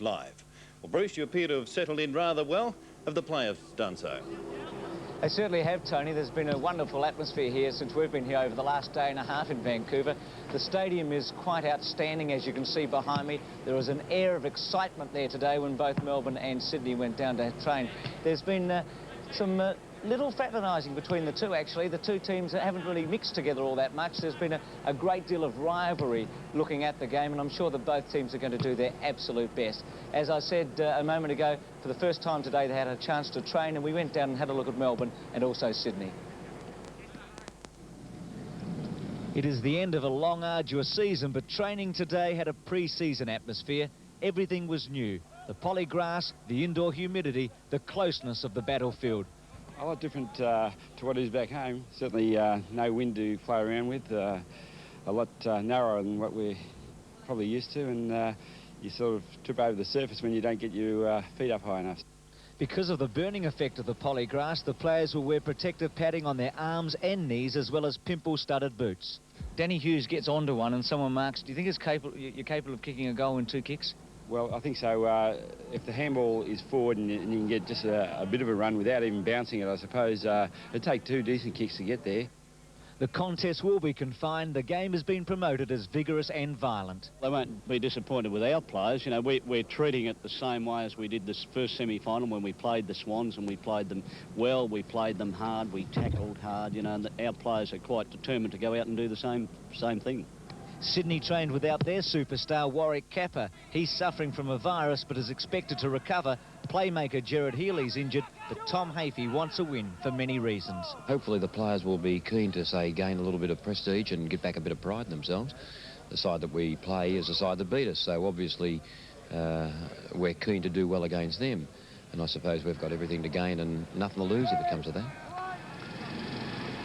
Live. Well, Bruce, you appear to have settled in rather well. Have the players done so? They certainly have, Tony. There's been a wonderful atmosphere here since we've been here over the last day and a half in Vancouver. The stadium is quite outstanding, as you can see behind me. There was an air of excitement there today when both Melbourne and Sydney went down to train. There's been some little fraternising between the two, actually. The two teams haven't really mixed together all that much. There's been a great deal of rivalry looking at the game, and I'm sure that both teams are going to do their absolute best. As I said a moment ago, for the first time today they had a chance to train, and we went down and had a look at Melbourne and also Sydney. It is the end of a long, arduous season, but training today had a pre-season atmosphere. Everything was new. The polygrass, the indoor humidity, the closeness of the battlefield. A lot different to what it is back home. Certainly no wind to play around with, a lot narrower than what we're probably used to, and you sort of trip over the surface when you don't get your feet up high enough. Because of the burning effect of the polygrass, the players will wear protective padding on their arms and knees, as well as pimple-studded boots. Danny Hughes gets onto one and someone marks, do you think you're capable of kicking a goal in 2 kicks? Well, I think so. If the handball is forward and you can get just a bit of a run without even bouncing it, I suppose it'd take 2 decent kicks to get there. The contest will be confined. The game has been promoted as vigorous and violent. They won't be disappointed with our players. You know, we're treating it the same way as we did this first semi-final when we played the Swans, and we played them well, we played them hard, we tackled hard, you know, and our players are quite determined to go out and do the same thing. Sydney trained without their superstar Warwick Kappa. He's suffering from a virus but is expected to recover. Playmaker Gerard Healy's injured, but Tom Hafey wants a win for many reasons. Hopefully the players will be keen to, say, gain a little bit of prestige and get back a bit of pride in themselves. The side that we play is the side that beat us, so obviously we're keen to do well against them. And I suppose we've got everything to gain and nothing to lose if it comes to that.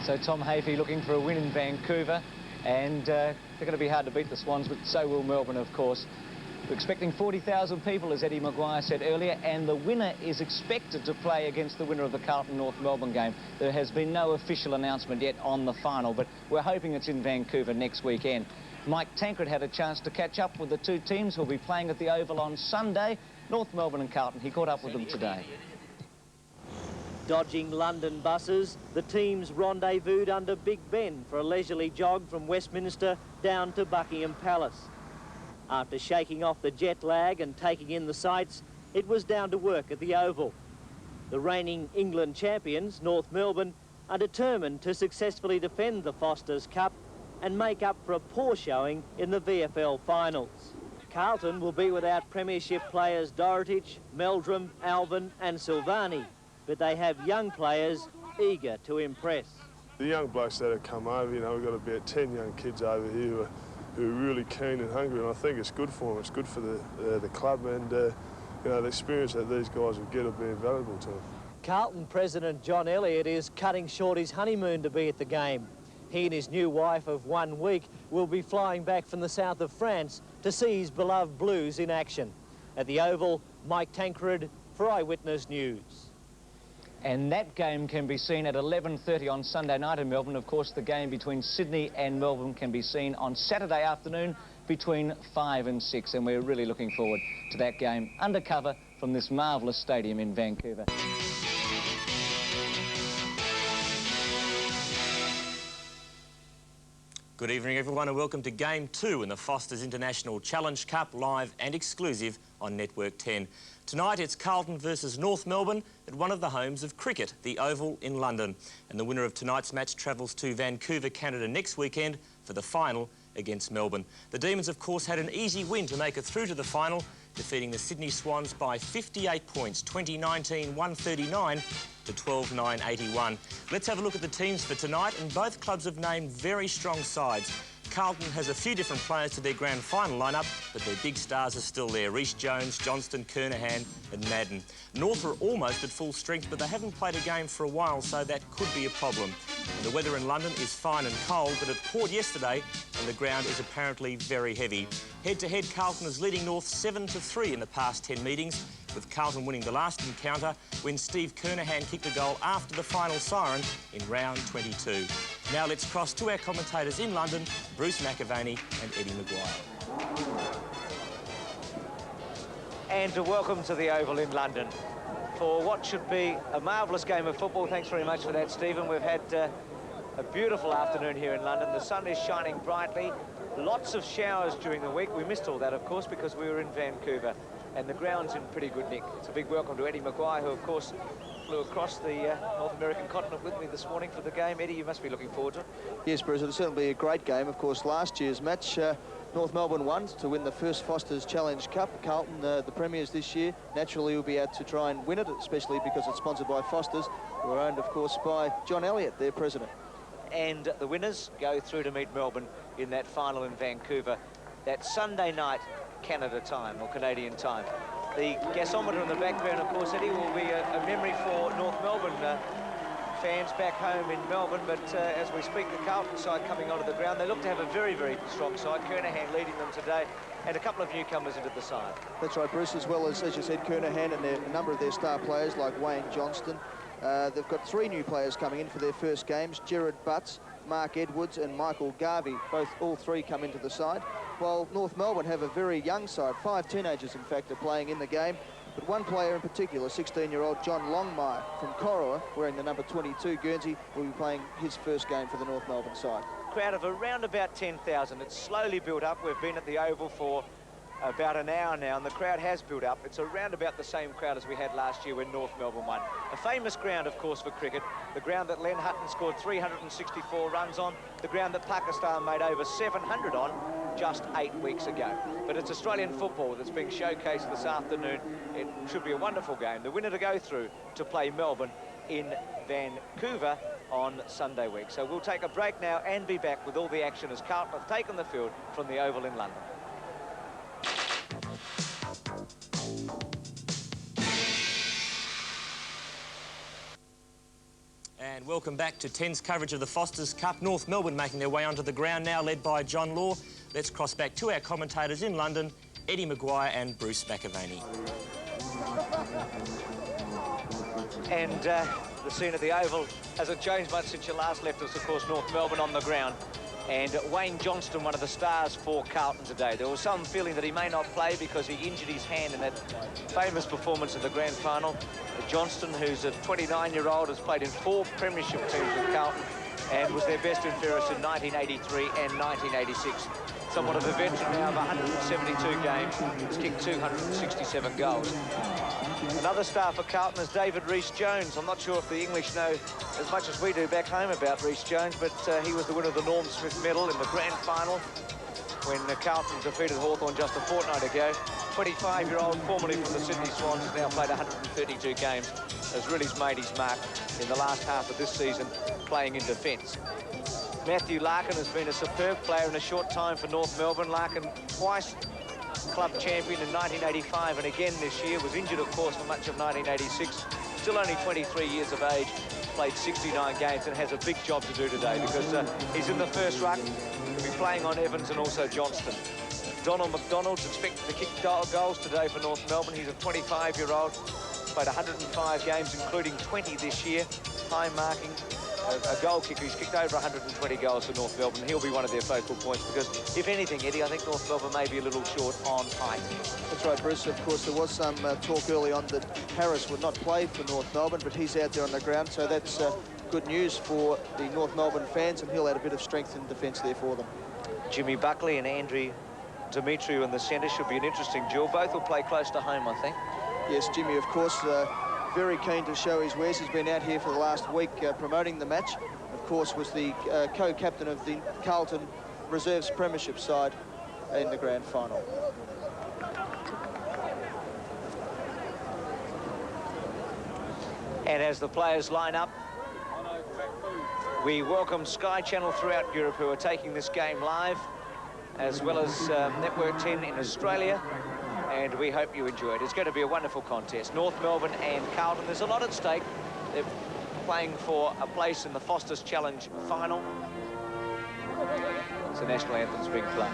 So Tom Hafey looking for a win in Vancouver. And they're going to be hard to beat, the Swans, but so will Melbourne, of course. We're expecting 40,000 people, as Eddie Maguire said earlier, and the winner is expected to play against the winner of the Carlton North Melbourne game. There has been no official announcement yet on the final, but we're hoping it's in Vancouver next weekend. Mike Tancred had a chance to catch up with the two teams who'll be playing at the Oval on Sunday. North Melbourne and Carlton, he caught up with them today. Dodging London buses, the teams rendezvoused under Big Ben for a leisurely jog from Westminster down to Buckingham Palace. After shaking off the jet lag and taking in the sights, it was down to work at the Oval. The reigning England champions, North Melbourne, are determined to successfully defend the Foster's Cup and make up for a poor showing in the VFL finals. Carlton will be without premiership players Dorotich, Meldrum, Alvin and Silvani, but they have young players eager to impress. The young blokes that have come over, you know, we've got about 10 young kids over here who are really keen and hungry, and I think it's good for them. It's good for the club, and you know, the experience that these guys will get will be invaluable to them. Carlton President John Elliott is cutting short his honeymoon to be at the game. He and his new wife of 1 week will be flying back from the south of France to see his beloved Blues in action. At the Oval, Mike Tancred for Eyewitness News. And that game can be seen at 11:30 on Sunday night in Melbourne. Of course, the game between Sydney and Melbourne can be seen on Saturday afternoon between 5 and 6. And we're really looking forward to that game undercover from this marvellous stadium in Vancouver. Good evening, everyone, and welcome to Game 2 in the Foster's International Challenge Cup, live and exclusive on Network 10. Tonight, it's Carlton versus North Melbourne at one of the homes of cricket, the Oval in London. And the winner of tonight's match travels to Vancouver, Canada next weekend for the final against Melbourne. The Demons, of course, had an easy win to make it through to the final, defeating the Sydney Swans by 58 points, 20-19-139 to 12-9-81. Let's have a look at the teams for tonight, and both clubs have named very strong sides. Carlton has a few different players to their grand final lineup, but their big stars are still there. Rhys Jones, Johnston, Kernahan and Madden. North are almost at full strength, but they haven't played a game for a while, so that could be a problem. And the weather in London is fine and cold, but it poured yesterday and the ground is apparently very heavy. Head-to-head, Carlton is leading North 7-3 in the past 10 meetings, with Carlton winning the last encounter when Steve Kernahan kicked a goal after the final siren in round 22. Now let's cross to our commentators in London, Bruce McAvaney and Eddie Maguire. And welcome to the Oval in London for what should be a marvellous game of football. Thanks very much for that, Stephen. We've had a beautiful afternoon here in London. The sun is shining brightly. Lots of showers during the week. We missed all that, of course, because we were in Vancouver, and the ground's in pretty good nick. It's a big welcome to Eddie Maguire, who, of course, flew across the North American continent with me this morning for the game. Eddie, you must be looking forward to it. Yes, Bruce, it'll certainly be a great game. Of course, last year's match, North Melbourne won to win the first Foster's Challenge Cup. Carlton, the premiers this year, naturally will be out to try and win it, especially because it's sponsored by Foster's, who are owned, of course, by John Elliott, their president. And the winners go through to meet Melbourne in that final in Vancouver. That's Sunday night, Canada time, or Canadian time. The gasometer in the background, of course, Eddie, will be a memory for North Melbourne fans back home in Melbourne, but as we speak, the Carlton side coming onto the ground. They look to have a very, very strong side. Kernahan leading them today, and a couple of newcomers into the side. That's right, Bruce, as well as you said, Kernahan and a number of their star players like Wayne Johnston. They've got 3 new players coming in for their first games: Gerard Butts, Mark Edwards and Michael Garvey. All three come into the side, while North Melbourne have a very young side. 5 teenagers, in fact, are playing in the game. But one player in particular, 16-year-old John Longmire from Corowa, wearing the number 22 Guernsey, will be playing his first game for the North Melbourne side. Crowd of around about 10,000. It's slowly built up. We've been at the Oval for about an hour now, and the crowd has built up. It's around about the same crowd as we had last year when North Melbourne won. A famous ground, of course, for cricket. The ground that Len Hutton scored 364 runs on. The ground that Pakistan made over 700 on just 8 weeks ago. But it's Australian football that's being showcased this afternoon. It should be a wonderful game. The winner to go through to play Melbourne in Vancouver on Sunday week. So we'll take a break now and be back with all the action as Carlton have taken the field from the Oval in London. And welcome back to 10's coverage of the Foster's Cup. North Melbourne making their way onto the ground now, led by John Law. Let's cross back to our commentators in London, Eddie Maguire and Bruce McAvaney. And the scene at the Oval hasn't changed much since you last left us, of course. North Melbourne on the ground. And Wayne Johnston, one of the stars for Carlton today. There was some feeling that he may not play because he injured his hand in that famous performance in the grand final. Johnston, who's a 29-year-old, has played in 4 premiership teams with Carlton and was their best in fairness in 1983 and 1986. Somewhat of a veteran now of 172 games. He's kicked 267 goals. Another star for Carlton is David Rhys-Jones. I'm not sure if the English know as much as we do back home about Rhys-Jones, but he was the winner of the Norm Smith Medal in the grand final when Carlton defeated Hawthorn just a fortnight ago. 25-year-old, formerly from the Sydney Swans, has now played 132 games, has really made his mark in the last half of this season playing in defence. Matthew Larkin has been a superb player in a short time for North Melbourne. Larkin twice club champion in 1985 and again this year, was injured, of course, for much of 1986. Still only 23 years of age, played 69 games and has a big job to do today because he's in the first ruck. He'll be playing on Evans and also Johnston. Donald McDonald's expected to kick goals today for North Melbourne. He's a 25-year-old, played 105 games, including 20 this year, high marking. A goal kicker. He's kicked over 120 goals for North Melbourne. He'll be one of their focal points because, if anything, Eddie, I think North Melbourne may be a little short on height. That's right, Bruce. Of course, there was some talk early on that Harris would not play for North Melbourne, but he's out there on the ground, so that's good news for the North Melbourne fans, and he'll add a bit of strength in defence there for them. Jimmy Buckley and Andrew Demetriou in the centre should be an interesting duel. Both will play close to home, I think. Yes, Jimmy, of course, very keen to show his wares. He's been out here for the last week promoting the match. Of course, was the co-captain of the Carlton Reserves Premiership side in the grand final. And as the players line up, we welcome Sky Channel throughout Europe who are taking this game live, as well as Network 10 in Australia. And we hope you enjoy it. It's going to be a wonderful contest. North Melbourne and Carlton, there's a lot at stake. They're playing for a place in the Foster's Challenge final. As the national anthem's being played.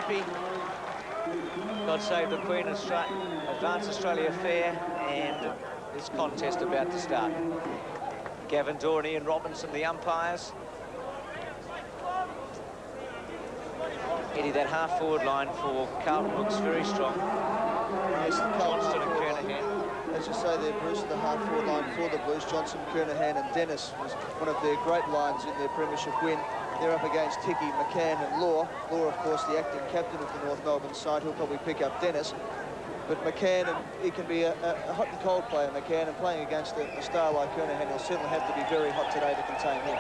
happy. God save the Queen, Advance Australia Fair, and this contest about to start. Gavin Dorr and Ian Robinson, the umpires. Eddie, that half-forward line for Carlton looks very strong. Yes, the Johnston and Kernahan. As you say there, Bruce, the half-forward line for the Blues, Johnson, Kernahan and Dennis was one of their great lines in their premiership win. They're up against Hickey, McCann and Law. Law, of course, the acting captain of the North Melbourne side. He'll probably pick up Dennis. But McCann, and he can be a hot and cold player, McCann, and playing against a star like Kernahan, he'll certainly have to be very hot today to contain him.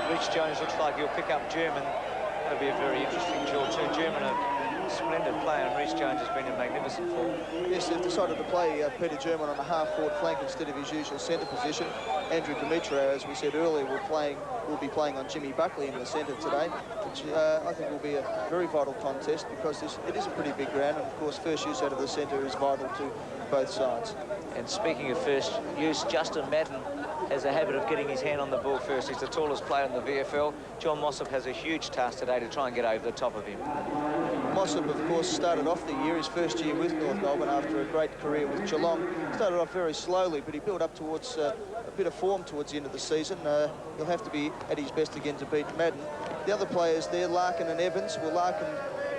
Rich Jones looks like he'll pick up German. That'll be a very interesting draw too. German, a splendid player, and Rhys Jones has been in magnificent form. Yes, they've decided to play Peter German on a half-forward flank instead of his usual centre position. Andrew Demetrio, as we said earlier, will be playing on Jimmy Buckley in the centre today, which I think will be a very vital contest because it is a pretty big ground, and of course first use out of the centre is vital to both sides. And speaking of first use, Justin Madden has a habit of getting his hand on the ball first. He's the tallest player in the VFL. John Mossop has a huge task today to try and get over the top of him. Mossop, of course, started off the year, his first year with North Melbourne after a great career with Geelong. Started off very slowly, but he built up towards a bit of form towards the end of the season. He'll have to be at his best again to beat Madden. The other players there, Larkin and Evans. Well, Larkin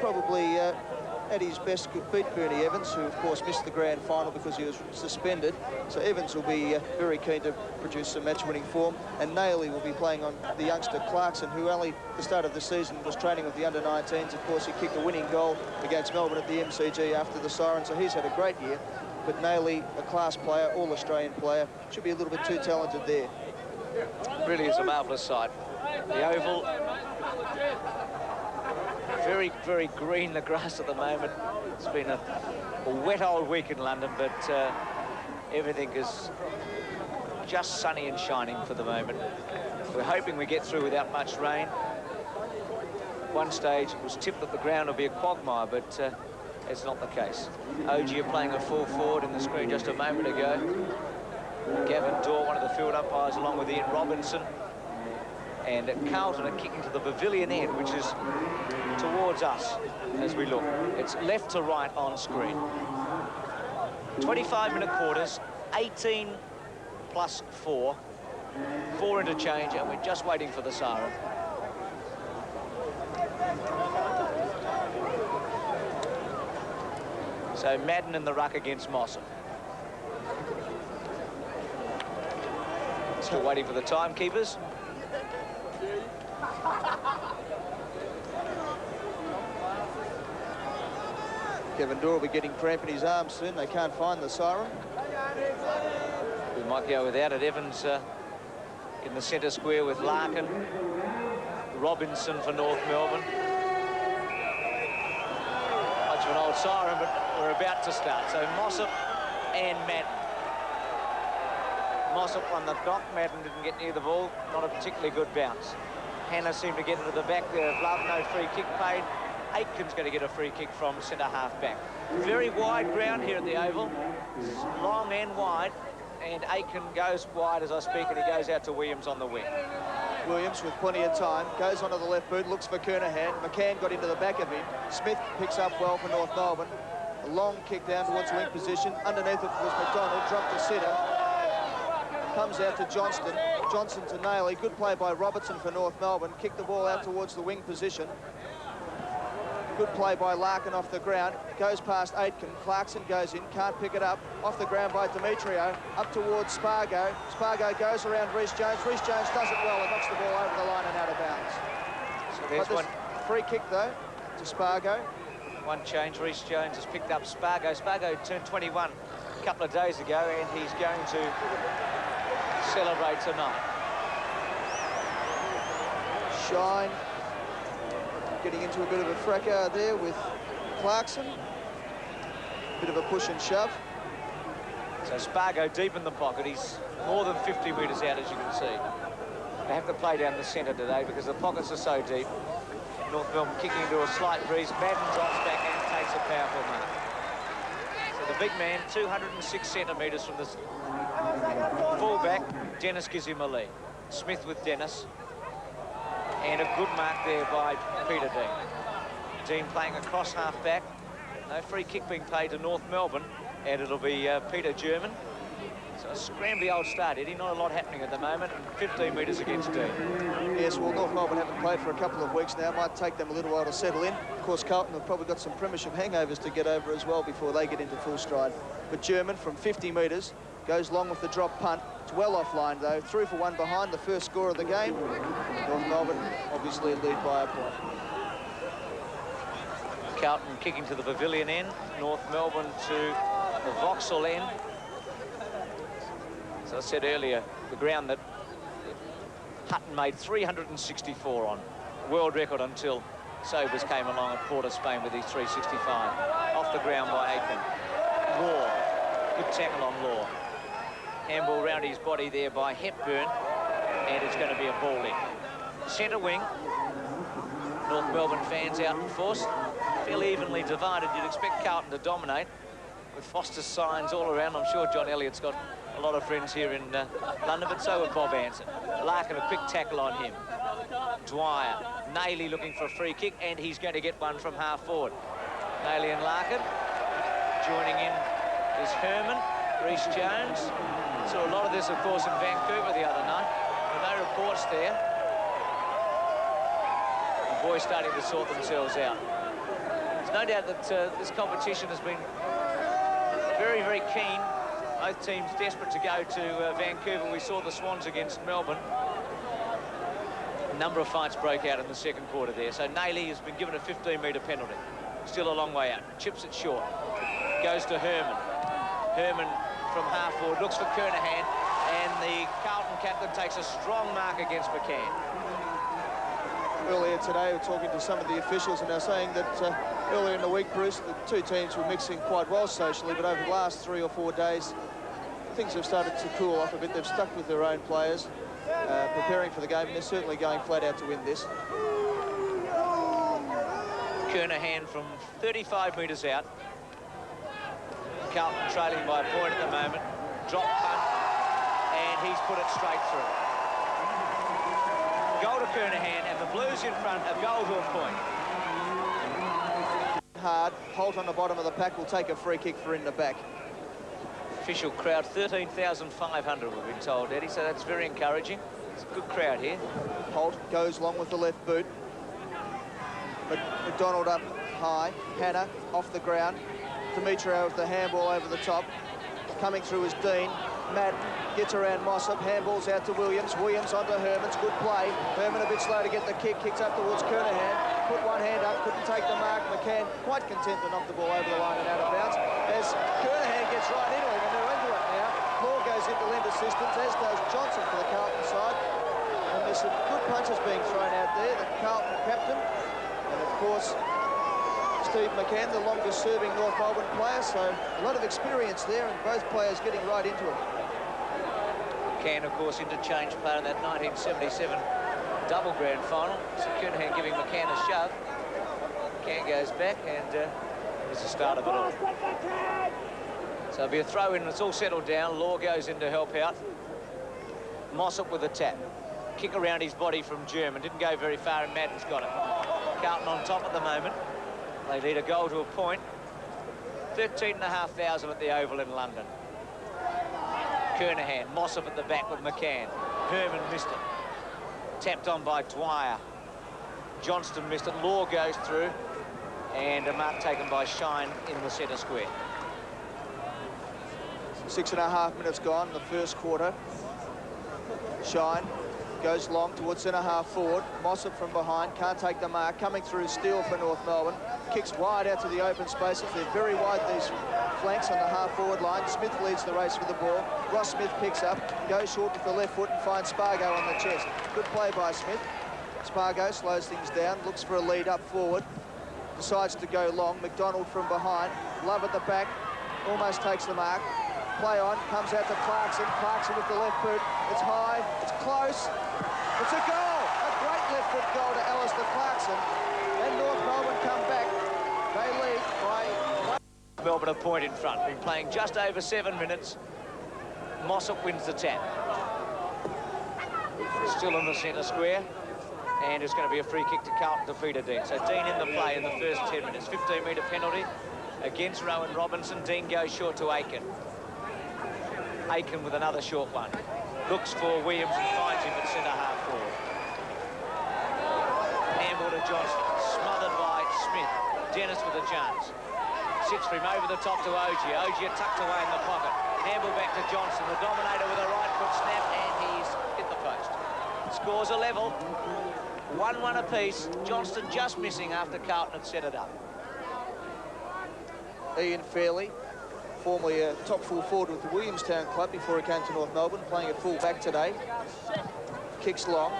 probably at his best could beat Bernie Evans, who of course missed the grand final because he was suspended. So Evans will be very keen to produce some match-winning form, and Nailey will be playing on the youngster Clarkson, who only at the start of the season was training with the under-19s. Of course, he kicked a winning goal against Melbourne at the MCG after the siren, so he's had a great year. But Nailey, a class player, all-Australian player, should be a little bit too talented there. Really is a marvellous side. The oval, very, very green, the grass at the moment. It's been a wet old week in London, but everything is just sunny and shining for the moment. We're hoping we get through without much rain. One stage it was tipped that the ground will be a quagmire, but it's not the case. OG are playing a full forward in the screen just a moment ago. Gavin Dorr, one of the field umpires, along with Ian Robinson. And Carlton are kicking to the pavilion end, which is towards us as we look. It's left to right on screen. 25-minute quarters, 18 plus 4. 4 interchange, and we're just waiting for the siren. So Madden in the ruck against Mossop. Still waiting for the timekeepers. Kevin Dorr will be getting cramp in his arms soon. They can't find the siren. We might go without it. Evans in the centre square with Larkin. Robinson for North Melbourne. Much of an old siren, but we're about to start. So Mossop and Madden. Mossop on the knock. Madden didn't get near the ball. Not a particularly good bounce. Hannah seemed to get into the back there of Love. No free kick paid. Aitken's going to get a free kick from centre half back. Very wide ground here at the Oval. Long and wide. And Aitken goes wide as I speak, and he goes out to Williams on the wing. Williams with plenty of time, goes onto the left boot, looks for Kernahan. McCann got into the back of him. Smith picks up well for North Melbourne. A long kick down towards wing position. Underneath it was McDonald, dropped to centre. Comes out to Johnston. Johnson to Nailey. Good play by Robertson for North Melbourne. Kicked the ball out towards the wing position. Good play by Larkin off the ground. Goes past Aitken. Clarkson goes in. Can't pick it up. Off the ground by Demetrio. Up towards Spargo. Spargo goes around Rhys Jones. Rhys Jones does it well and knocks the ball over the line and out of bounds. So there's one free kick, though, to Spargo. One change. Rhys Jones has picked up Spargo. Spargo turned 21 a couple of days ago, and he's going to celebrate tonight. Shine getting into a bit of a fracas there with Clarkson. Bit of a push and shove. So Spargo deep in the pocket. He's more than 50 metres out, as you can see. They have to play down the centre today because the pockets are so deep. North Melbourne kicking into a slight breeze. Madden drops back and takes a powerful mark. So the big man, 206 centimetres from the full-back. Dennis gives him a lead. Smith with Dennis. And a good mark there by Peter Dean. 17 playing across half-back. No free kick being paid to North Melbourne, and it'll be Peter German. So a scrambly old start, Eddie. Not a lot happening at the moment, and 15 metres against Dean. Yes, well, North Melbourne haven't played for a couple of weeks now. Might take them a little while to settle in. Of course, Carlton have probably got some premiership hangovers to get over as well before they get into full stride. But German, from 50 metres, goes long with the drop punt. It's well offline, though. 3 for 1 behind, the first score of the game. North Melbourne obviously lead by a point. Carlton kicking to the pavilion end. North Melbourne to the Vauxhall end. As I said earlier, the ground that Hutton made 364 on. World record until Sobers came along at Port of Spain with his 365. Off the ground by Aikman. Law. Good tackle on Law. Handball round his body there by Hepburn. And it's going to be a ball in. Centre wing. North Melbourne fans out in force. Fairly evenly divided. You'd expect Carlton to dominate. With Foster's signs all around. I'm sure John Elliott's got a lot of friends here in London, but so would Bob Anson. Larkin, a quick tackle on him. Dwyer, Nayley looking for a free kick, and he's going to get one from half forward. Nayley and Larkin. Joining in is Herman, Reece Jones. Saw a lot of this, of course, in Vancouver the other night. There were no reports there. The boys starting to sort themselves out. There's no doubt that this competition has been very, very keen. Both teams desperate to go to Vancouver. We saw the Swans against Melbourne. A number of fights broke out in the second quarter there. So Nayley has been given a 15-metre penalty. Still a long way out. Chips it short. Goes to Herman. Herman from half forward looks for Kernahan, and the Carlton captain takes a strong mark against McCann. Earlier today, we were talking to some of the officials, and they're saying that earlier in the week, Bruce, the two teams were mixing quite well socially, but over the last 3 or 4 days, things have started to cool off a bit. They've stuck with their own players, preparing for the game, and they're certainly going flat out to win this. Kernahan from 35 metres out. Carlton trailing by a point at the moment. Drop punt, and he's put it straight through. Goal to Kernahan, and the Blues in front, a goal to a point. Hard. Holt on the bottom of the pack will take a free kick for in the back. Official crowd, 13,500 we've been told, Eddie, so that's very encouraging. It's a good crowd here. Holt goes long with the left boot. McDonald up high. Hannah off the ground. Demetrio with the handball over the top. Coming through is Dean. Madden gets around Mossop. Handballs out to Williams. Williams onto Herman's. Good play. Herman a bit slow to get the kick. Kicks up towards Kernahan. Put one hand up. Couldn't take the mark. McCann quite content to knock the ball over the line and out of bounds. As Kernahan gets right into it, and they're into it now. Law goes in to lend assistance, as does Johnson for the Carlton side. And there's some good punches being thrown out there. The Carlton captain. And of course, Steve McCann, the longest-serving North Melbourne player, so a lot of experience there, and both players getting right into it. McCann, of course, interchange player in that 1977 double grand final. So Kernahan giving McCann a shove. McCann goes back, and there's the start of it all. So it'll be a throw-in, it's all settled down. Law goes in to help out. Mossop with a tap. Kick around his body from German. Didn't go very far, and Madden's got it. Carlton on top at the moment. They lead a goal to a point. 13,500 at the Oval in London. Kernahan, Mossop at the back with McCann. Herman missed it. Tapped on by Dwyer. Johnston missed it. Law goes through. And a mark taken by Shine in the centre square. 6.5 minutes gone in the first quarter. Shine goes long towards centre-half forward. Mossop from behind, can't take the mark. Coming through, steal for North Melbourne. Kicks wide out to the open spaces. They're very wide, these flanks on the half-forward line. Smith leads the race with the ball. Ross Smith picks up, goes short with the left foot and finds Spargo on the chest. Good play by Smith. Spargo slows things down, looks for a lead up forward. Decides to go long. McDonald from behind. Love at the back. Almost takes the mark. Play on, comes out to Clarkson. Clarkson with the left boot. It's high, it's close. It's a goal! A great left foot goal to Alistair Clarkson. And North Melbourne come back. They lead by... Melbourne a point in front. Been playing just over 7 minutes. Mossop wins the tap. Still in the centre square. And it's going to be a free kick to Carlton to feed Dean. So Dean in the play in the first 10 minutes. 15-metre penalty against Rowan Robinson. Dean goes short to Aiken. Aiken with another short one. Looks for Williams and finds him at centre-half forward. Handball to Johnson. Smothered by Smith. Dennis with a chance. Sits for him over the top to Ogier. Ogier tucked away in the pocket. Handball back to Johnson. The dominator with a right foot snap, and he's hit the post. Scores a level. 1-1 apiece. Johnston just missing after Carlton had set it up. Ian Fairley, formerly a top full forward with the Williamstown club before he came to North Melbourne, playing at full back today. Kicks long.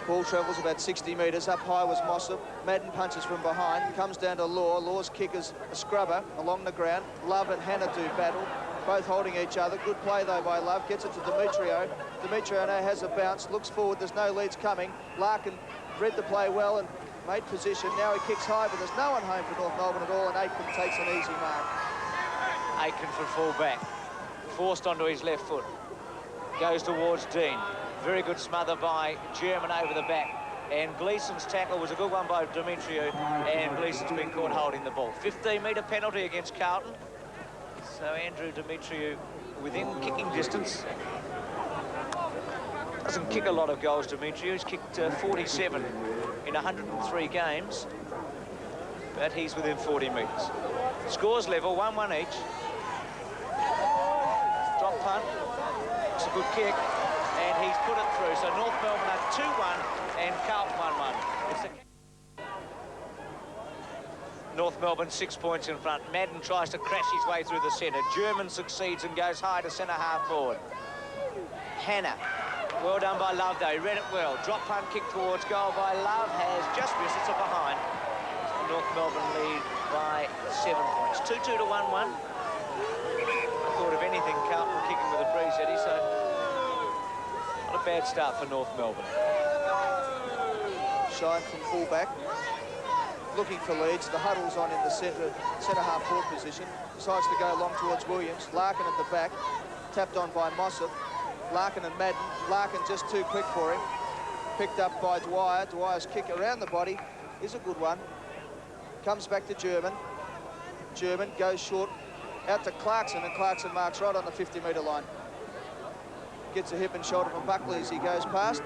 Ball travels about 60 metres. Up high was Mossop. Madden punches from behind. Comes down to Law. Law's kick is a scrubber along the ground. Love and Hannah do battle, both holding each other. Good play, though, by Love. Gets it to Demetrio. Demetrio now has a bounce. Looks forward. There's no leads coming. Larkin read the play well and made position. Now he kicks high, but there's no one home for North Melbourne at all, and Aitken takes an easy mark. Aitken for full back. Forced onto his left foot. Goes towards Dean. Very good smother by German over the back. And Gleeson's tackle was a good one by Demetrio, and Gleeson's been caught holding the ball. 15-metre penalty against Carlton. So Andrew Demetrio within kicking distance. Doesn't kick a lot of goals, Demetrio. He's kicked 47 in 103 games. But he's within 40 metres. Scores level, 1-1 each. Drop punt. It's a good kick. And he's put it through. So North Melbourne are 2-1 and Carlton 1-1. North Melbourne 6 points in front. Madden tries to crash his way through the centre. German succeeds and goes high to centre-half forward. Hannah. Well done by Love, though. He read it well. Drop punt kick towards goal by Love. Has just missed. It's a behind. North Melbourne lead by 7 points. 2-2 to 1-1. I thought, if anything, Carlton were kicking with a breeze, Eddie, so not a bad start for North Melbourne. Shine from full-back. Looking for leads. The huddle's on in the centre-half forward position. Decides to go long towards Williams. Larkin at the back. Tapped on by Mossop. Larkin and Madden. Larkin just too quick for him. Picked up by Dwyer. Dwyer's kick around the body is a good one. Comes back to German. German goes short out to Clarkson, and Clarkson marks right on the 50-metre line. Gets a hip and shoulder from Buckley as he goes past.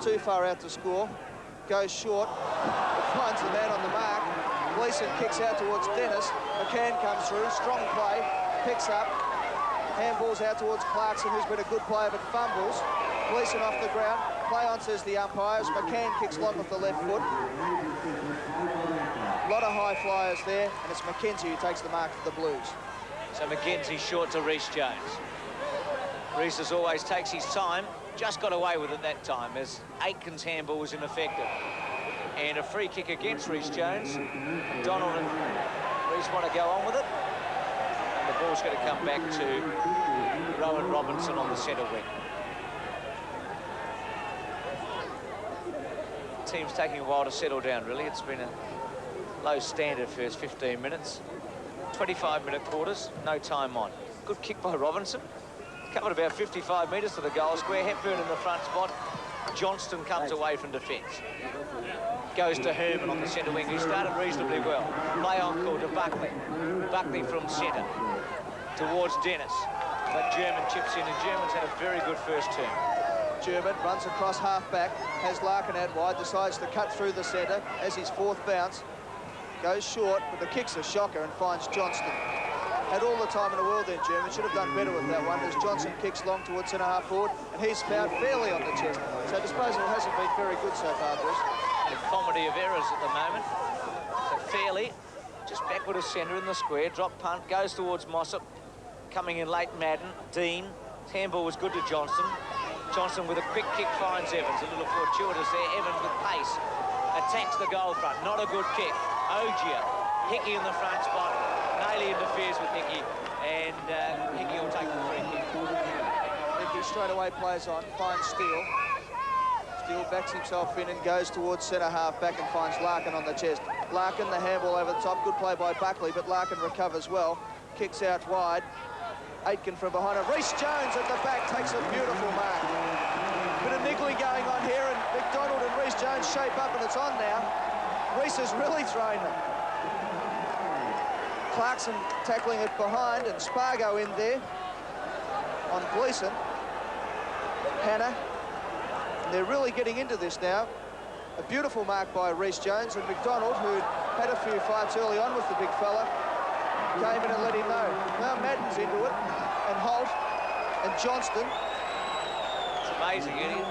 Too far out to score. Goes short. Finds the man on the mark. Gleeson kicks out towards Dennis. McCann comes through. Strong play. Picks up. Handballs out towards Clarkson, who's been a good player but fumbles. Gleeson off the ground. Play on, says the umpires. McCann kicks long with the left foot. A lot of high flyers there, and it's McKenzie who takes the mark for the Blues. So McKenzie short to Rhys Jones. Rhys, as always, takes his time. Just got away with it that time, as Aitken's handball was ineffective. And a free kick against Rhys Jones. Donald and Rhys want to go on with it. And the ball's going to come back to Rowan Robinson on the centre wing. The team's taking a while to settle down, really. It's been a low standard first 15 minutes. 25-minute quarters, no time on. Good kick by Robinson. Covered about 55 metres to the goal square. Hepburn in the front spot. Johnston comes away from defence. Goes to Herman on the centre wing, who started reasonably well. Play on call to Buckley. Buckley from centre towards Dennis. But German chips in, and German's had a very good first term. German runs across half-back, has Larkin out wide, decides to cut through the centre as his fourth bounce. Goes short, but the kick's a shocker and finds Johnston. Had all the time in the world then, German. Should have done better with that one, as Johnson kicks long towards centre-half forward, and he's found fairly on the chest. So disposal hasn't been very good so far, Bruce. A comedy of errors at the moment. So Fairley, just backward of centre in the square. Drop punt, goes towards Mossop. Coming in late, Madden. Dean. Handball was good to Johnston. Johnston with a quick kick finds Evans. A little fortuitous there. Evans with pace. Attacks the goal front. Not a good kick. Ogier. Hickey in the front spot. Nayley interferes with Hickey. And Hickey will take the free kick. Hickey straight away plays on. Finds Steele. Steele backs himself in and goes towards centre-half back and finds Larkin on the chest. Larkin, the handball over the top. Good play by Buckley, but Larkin recovers well. Kicks out wide. Aitken from behind it. Rhys Jones at the back takes a beautiful mark. Bit of niggling going on here, and McDonald and Jones shape up, and it's on now. Reese has really thrown them. Clarkson tackling it behind, and Spargo in there on Gleeson. Hannah. And they're really getting into this now. A beautiful mark by Reese Jones, and McDonald, who'd had a few fights early on with the big fella, came in and let him know. Now Madden's into it, and Holt, and Johnston. It's amazing, Eddie.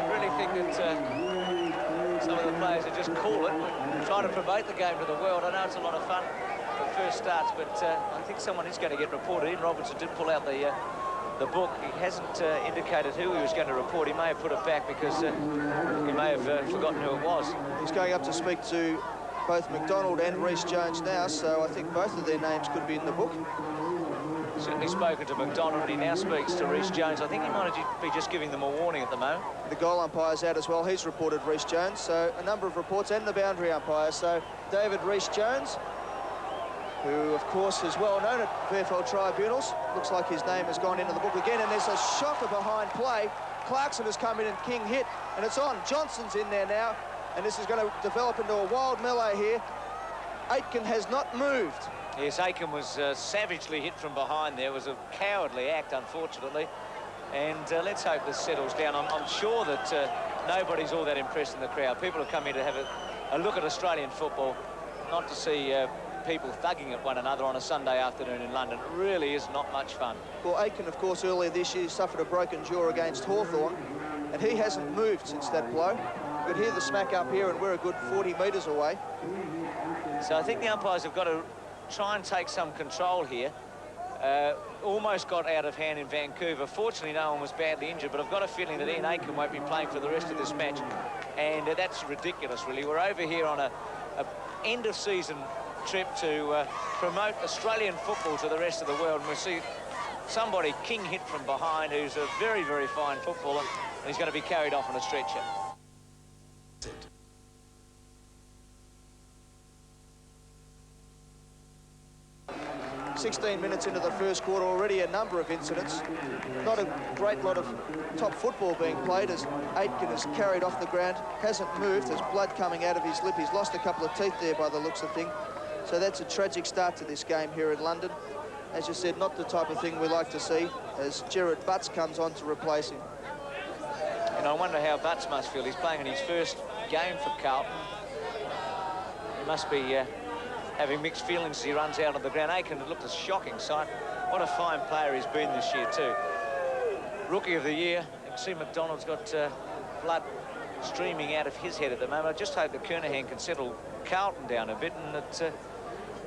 You really think that some of the players would just call it and try to promote the game to the world. I know it's a lot of fun at first starts, but I think someone is going to get reported in. Robertson did pull out the book. He hasn't indicated who he was going to report. He may have put it back because he may have forgotten who it was. He's going up to speak to both McDonald and Reese Jones now, so I think both of their names could be in the book. Certainly spoken to McDonald. He now speaks to Reese Jones. I think he might be just giving them a warning at the moment. The goal umpire's out as well. He's reported Reese Jones, so a number of reports, and the boundary umpire. So David Reese Jones, who of course is well known at VFL tribunals. Looks like his name has gone into the book again, and there's a shocker behind play. Clarkson has come in and King hit, and it's on. Johnson's in there now, and this is going to develop into a wild melee here. Aitken has not moved. Yes, Aitken was savagely hit from behind there. It was a cowardly act, unfortunately. And let's hope this settles down. I'm sure that nobody's all that impressed in the crowd. People have come here to have a look at Australian football, not to see people thugging at one another on a Sunday afternoon in London. It really is not much fun. Well, Aitken, of course, earlier this year suffered a broken jaw against Hawthorn, and he hasn't moved since that blow. You could hear the smack up here, and we're a good 40 metres away. So I think the umpires have got to try and take some control here. Almost got out of hand in Vancouver. Fortunately, no one was badly injured, but I've got a feeling that Ian Aitken won't be playing for the rest of this match, and that's ridiculous, really. We're over here on a end-of-season trip to promote Australian football to the rest of the world, and we see somebody King hit from behind, who's a very, very fine footballer, and he's going to be carried off on a stretcher. 16 minutes into the first quarter, already a number of incidents. Not a great lot of top football being played as Aitken is carried off the ground, hasn't moved, there's blood coming out of his lip. He's lost a couple of teeth there by the looks of things. So that's a tragic start to this game here in London. As you said, not the type of thing we like to see as Gerard Butts comes on to replace him. And I wonder how Butts must feel. He's playing in his first game for Carlton. He must be having mixed feelings as he runs out on the ground. Aitken looked a shocking sight. What a fine player he's been this year too. Rookie of the year. You can see McDonald's got blood streaming out of his head at the moment. I just hope that Kernahan can settle Carlton down a bit, and that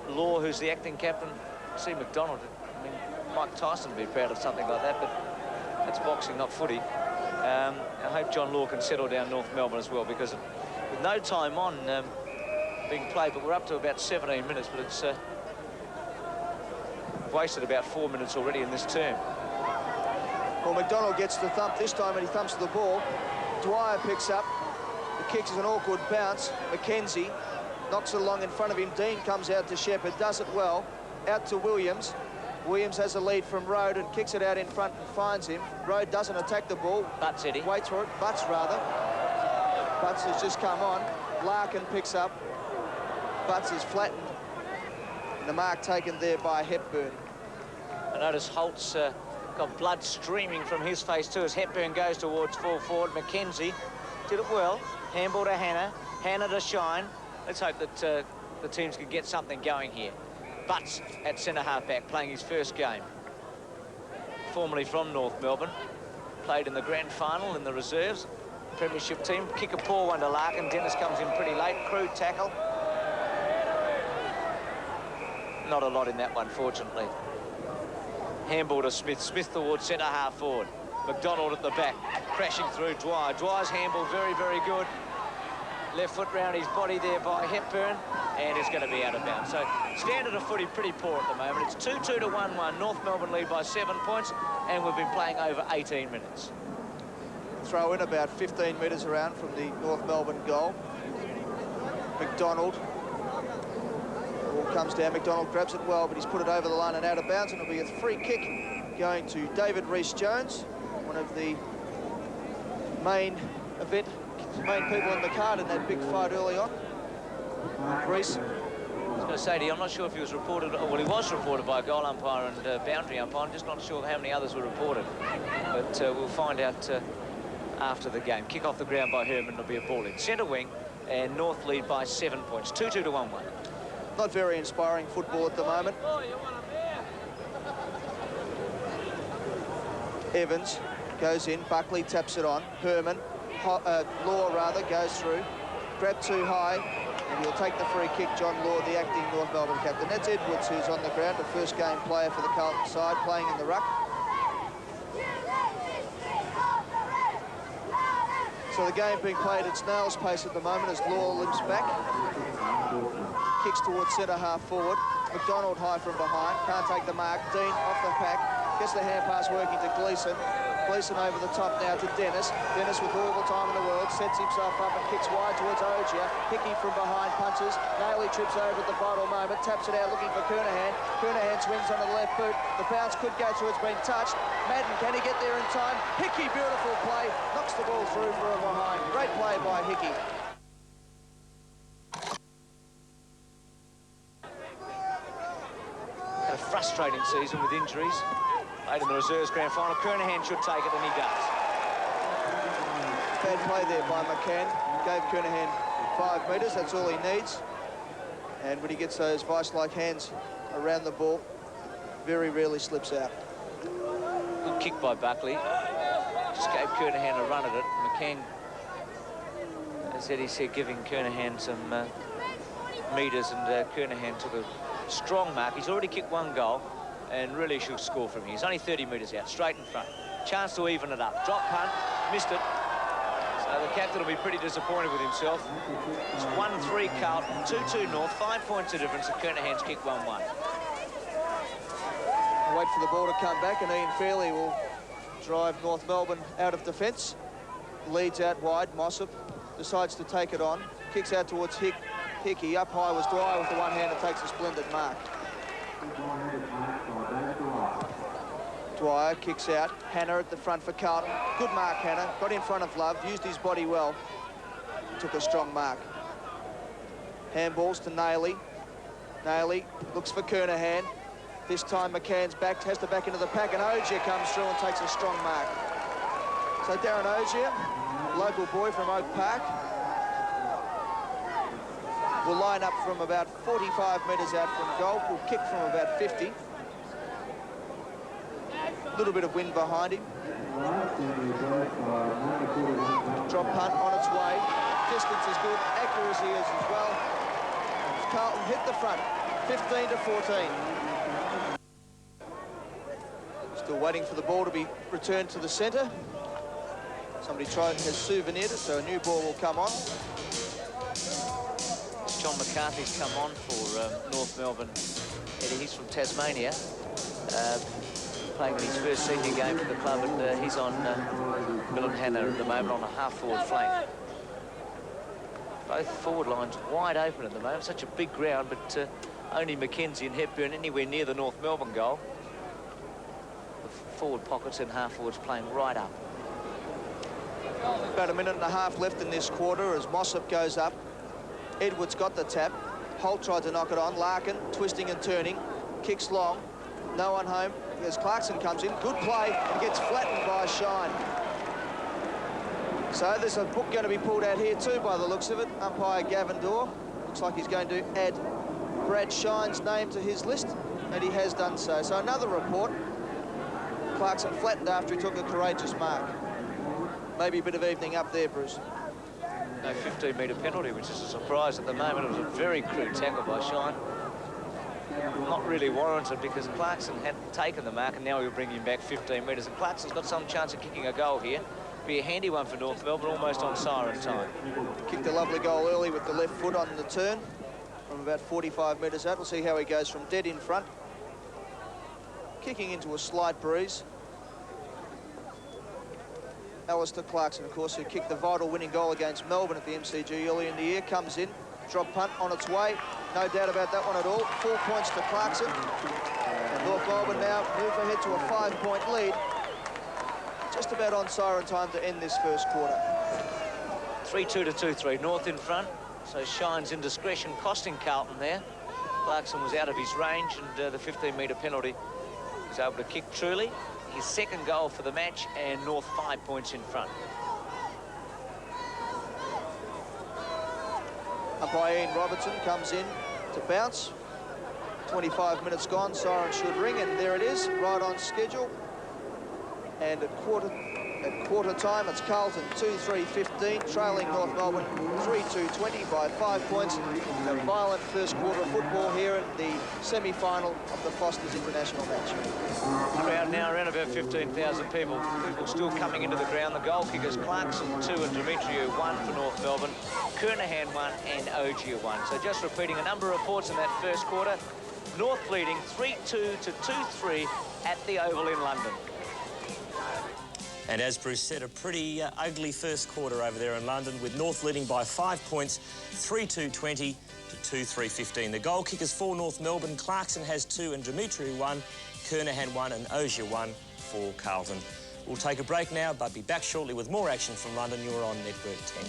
Law, who's the acting captain, see McDonald. I mean, Mike Tyson would be proud of something like that, but that's boxing, not footy. I hope John Law can settle down North Melbourne as well, because with no time on being played, but we're up to about 17 minutes, but it's wasted about 4 minutes already in this term. Well, McDonald gets the thump this time, and he thumps the ball. Dwyer picks up. The kick is an awkward bounce. McKenzie knocks it along in front of him. Dean comes out to Shepherd, does it well. Out to Williams. Williams has a lead from Rode and kicks it out in front and finds him. Rode doesn't attack the ball. Butts, Eddie. Waits for it. Butts, rather. Butts has just come on. Larkin picks up. Butts is flattened. And the mark taken there by Hepburn. I notice Holt's got blood streaming from his face too as Hepburn goes towards full forward. McKenzie did it well. Handball to Hannah. Hannah to Shine. Let's hope that the teams can get something going here. Butts at centre half-back, playing his first game. Formerly from North Melbourne. Played in the grand final in the reserves. Premiership team. Kick a poor one to Larkin. Dennis comes in pretty late. Crude tackle. Not a lot in that one, fortunately. Handball to Smith. Smith towards centre half forward. McDonald at the back, crashing through Dwyer. Dwyer's handball very, very good. Left foot round his body there by Hepburn, and it's going to be out of bounds. So standard of footy pretty poor at the moment. It's 2-2 to 1-1. North Melbourne lead by 7 points, and we've been playing over 18 minutes. Throw in about 15 metres around from the North Melbourne goal. McDonald. Ball comes down. McDonald grabs it well, but he's put it over the line and out of bounds, and it'll be a free kick going to David Reese Jones, one of the main event main people in the card in that big fight early on. Reese. I was going to say to you, I'm not sure if he was reported, well, he was reported by a goal umpire and boundary umpire. I'm just not sure how many others were reported. But we'll find out after the game. Kick off the ground by Herman, it'll be a ball in centre wing, and North lead by 7 points, 2-2 to 1-1. Not very inspiring football at the moment. Evans goes in, Buckley taps it on. Herman, Law rather, goes through. Grabbed too high, and he'll take the free kick. John Law, the acting North Melbourne captain. That's Edwards, who's on the ground, the first game player for the Carlton side, playing in the ruck. So the game being played at snail's pace at the moment as Law limps back. Kicks towards centre half forward. McDonald high from behind, can't take the mark. Dean off the pack, gets the hand pass working to Gleeson. Gleeson over the top now to Dennis. Dennis with all the time in the world, sets himself up and kicks wide towards Ogier. Hickey from behind punches. Nailey trips over at the final moment, taps it out looking for Kernahan. Kernahan swings onto the left boot. The bounce could go through, it's been touched. Madden, can he get there in time? Hickey, beautiful play, knocks the ball through for a behind. Great play by Hickey. Had a frustrating season with injuries. Played in the reserves grand final. Kernahan should take it, and he does. Bad play there by McCann. Gave Kernahan 5 metres, that's all he needs. And when he gets those vice-like hands around the ball, very rarely slips out. Good kick by Buckley. Just gave Kernahan a run at it. McCann, as Eddie said, giving Kernahan some metres, and Kernahan took a strong mark. He's already kicked 1 goal and really should score from here. He's only 30 metres out, straight in front. Chance to even it up. Drop punt, missed it. So the captain will be pretty disappointed with himself. It's 1-3 Carlton, 2-2 North, 5 points of difference, and Kernahan's kick 1-1. Wait for the ball to come back, and Ian Fairley will drive North Melbourne out of defence. Leads out wide. Mossop decides to take it on. Kicks out towards Hickey. Up high was Dwyer with the one hand and takes a splendid mark. Dwyer kicks out. Hannah at the front for Carlton. Good mark, Hannah. Got in front of Love, used his body well. Took a strong mark. Handballs to Nailey. Nailey looks for Kernahan. This time McCann's back, has to back into the pack, and Ogier comes through and takes a strong mark. So Darren Ogier, local boy from Oak Park, will line up from about 45 metres out from goal. Will kick from about 50. A little bit of wind behind him. Drop punt on its way. Distance is good, accuracy is as well. Carlton hit the front, 15 to 14. Still waiting for the ball to be returned to the centre. Somebody has souvenired it, so a new ball will come on. John McCarthy's come on for North Melbourne. Eddie, he's from Tasmania. Playing in his first senior game for the club, and he's on Millen Hannah at the moment on a half-forward flank. Both forward lines wide open at the moment. Such a big ground, but only Mackenzie and Hepburn anywhere near the North Melbourne goal. The forward pockets and half-forwards playing right up. About a minute and a half left in this quarter as Mossop goes up. Edwards got the tap. Holt tried to knock it on. Larkin twisting and turning. Kicks long. No one home as Clarkson comes in. Good play and gets flattened by Shine. So there's a book going to be pulled out here too by the looks of it. Umpire Gavin Dorr. Looks like he's going to add Brad Shine's name to his list, and he has done so. So another report. Clarkson flattened after he took a courageous mark. Maybe a bit of evening up there, Bruce. No 15-metre penalty, which is a surprise at the moment. It was a very crude tackle by Shine. Not really warranted because Clarkson hadn't taken the mark, and now he'll bring him back 15 metres. And Clarkson's got some chance of kicking a goal here. Be a handy one for North Melbourne, almost on siren time. Kicked a lovely goal early with the left foot on the turn from about 45 metres out. We'll see how he goes from dead in front. Kicking into a slight breeze. Alistair Clarkson, of course, who kicked the vital winning goal against Melbourne at the MCG early in the year, comes in. Drop punt on its way. No doubt about that one at all. 4 points to Clarkson. And North Melbourne now move ahead to a 5-point lead. Just about on siren time to end this first quarter. 3-2 to 2-3. North in front. So Shine's indiscretion costing Carlton there. Clarkson was out of his range, and the 15-metre penalty was able to kick truly. His second goal for the match, and North 5 points in front. Umpire Ian Robertson comes in to bounce. 25 minutes gone, siren should ring, and there it is, right on schedule. And at quarter time, it's Carlton 2-3-15, trailing North Melbourne 3-2-20 by 5 points. A violent first quarter of football here in the semi-final of the Foster's International match. Crowd now around about 15,000 people. People still coming into the ground. The goal kickers, Clarkson 2 and Demetriou 1 for North Melbourne. Kernahan 1 and Ogier 1. So just repeating a number of reports in that first quarter. North leading 3-2 to 2-3 at the Oval in London. And as Bruce said, a pretty ugly first quarter over there in London, with North leading by 5 points, 3-2-20 to 2-3-15. The goal kickers for North Melbourne, Clarkson has 2 and Demetriou 1, Kernahan 1 and Ogier 1 for Carlton. We'll take a break now, but be back shortly with more action from London. You're on Network 10.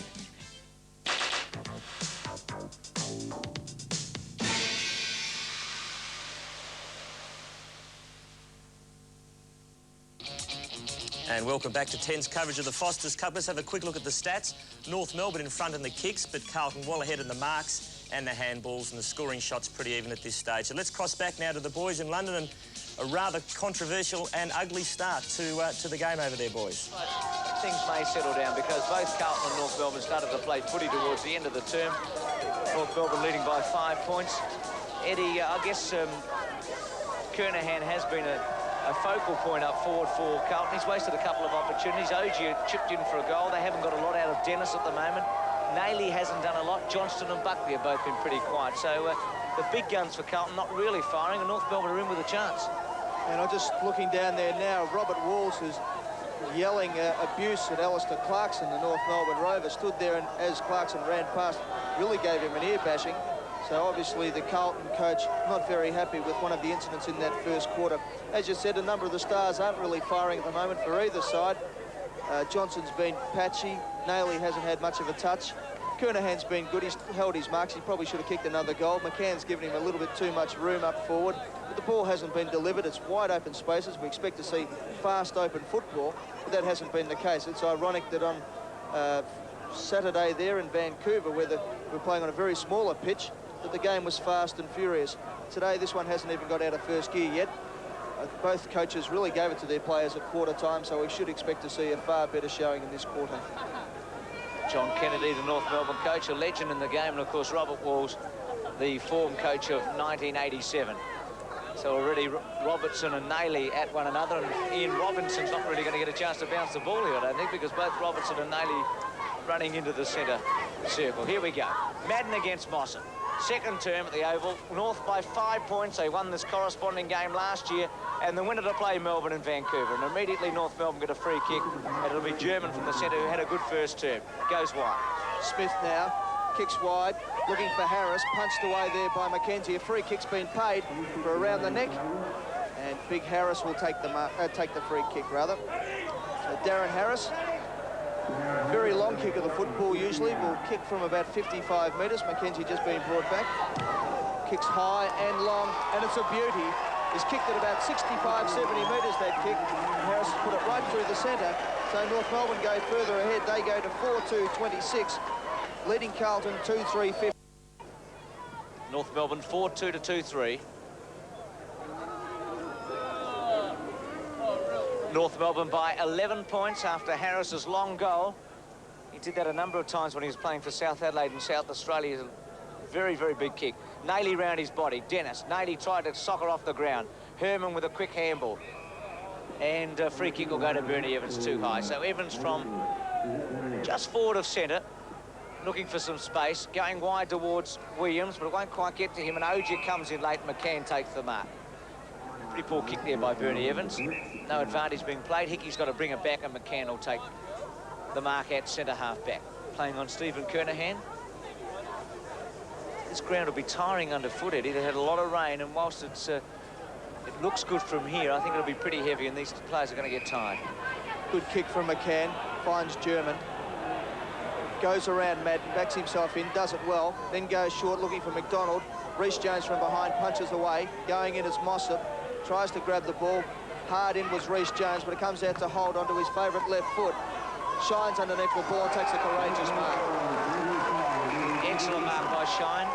And welcome back to 10's coverage of the Foster's Cup. Let's have a quick look at the stats. North Melbourne in front in the kicks, but Carlton well ahead in the marks and the handballs, and the scoring shots pretty even at this stage. So let's cross back now to the boys in London, and a rather controversial and ugly start to the game over there, boys. Things may settle down because both Carlton and North Melbourne started to play footy towards the end of the term. North Melbourne leading by 5 points. Eddie, I guess Kernahan has been a focal point up forward for Carlton. He's wasted a couple of opportunities. Ogier chipped in for a goal. They haven't got a lot out of Dennis at the moment. Nayley hasn't done a lot. Johnston and Buckley have both been pretty quiet. So the big guns for Carlton not really firing, and North Melbourne are in with a chance. And I'm just looking down there now. Robert Walls, who's yelling abuse at Alistair Clarkson, the North Melbourne Rover, stood there, and as Clarkson ran past, really gave him an ear bashing. So obviously the Carlton coach not very happy with one of the incidents in that first quarter. As you said, a number of the stars aren't really firing at the moment for either side. Johnson's been patchy. Nayley hasn't had much of a touch. Kernahan's been good. He's held his marks. He probably should have kicked another goal. McCann's given him a little bit too much room up forward. But the ball hasn't been delivered. It's wide open spaces. We expect to see fast open football, but that hasn't been the case. It's ironic that on Saturday there in Vancouver, where we're playing on a very smaller pitch, that the game was fast and furious. Today, this one hasn't even got out of first gear yet. Both coaches really gave it to their players at quarter time, so we should expect to see a far better showing in this quarter. John Kennedy, the North Melbourne coach, a legend in the game, and of course Robert Walls, the form coach of 1987. So already Robertson and Nayley at one another, and Ian Robinson's not really going to get a chance to bounce the ball here, I don't think, because both Robertson and Nayley running into the centre circle. Here we go. Madden against Mossen. Second term at the Oval. North by 5 points. They won this corresponding game last year, and the winner to play Melbourne and Vancouver. And immediately North Melbourne get a free kick, and it'll be German from the centre, who had a good first term. Goes wide. Smith now kicks wide, looking for Harris, punched away there by Mackenzie. A free kick's been paid for around the neck, and Big Harris will take the free kick, rather. So Darren Harris, very long kick of the football usually, will kick from about 55 metres. Mackenzie just being brought back. Kicks high and long, and it's a beauty. He's kicked it about 65, 70 metres, that kick. Harris has put it right through the centre. So North Melbourne go further ahead. They go to 4-2-26, leading Carlton 2-3-15. North Melbourne 4-2 to 2-3. North Melbourne by 11 points after Harris's long goal. He did that a number of times when he was playing for South Adelaide in South Australia. Very, very big kick. Nayley round his body. Dennis. Nayley tried to soccer off the ground. Herman with a quick handball. And a free kick will go to Bernie Evans, too high. So Evans from just forward of centre, looking for some space, going wide towards Williams, but it won't quite get to him. And Ogier comes in late, and McCann takes the mark. Pretty poor kick there by Bernie Evans. No advantage being played. Hickey's got to bring it back, and McCann will take the mark at centre half back. Playing on Stephen Kernahan. This ground will be tiring underfoot, Eddie. They had a lot of rain, and whilst it's it looks good from here, I think it'll be pretty heavy, and these players are going to get tired. Good kick from McCann. Finds German. Goes around Madden, backs himself in, does it well, then goes short looking for McDonald. Reece Jones from behind punches away. Going in as Mossop, tries to grab the ball. Hard in was Reece Jones, but it comes out to hold onto his favourite left foot. Shines underneath the ball, takes a courageous mark. Excellent mark by Shine.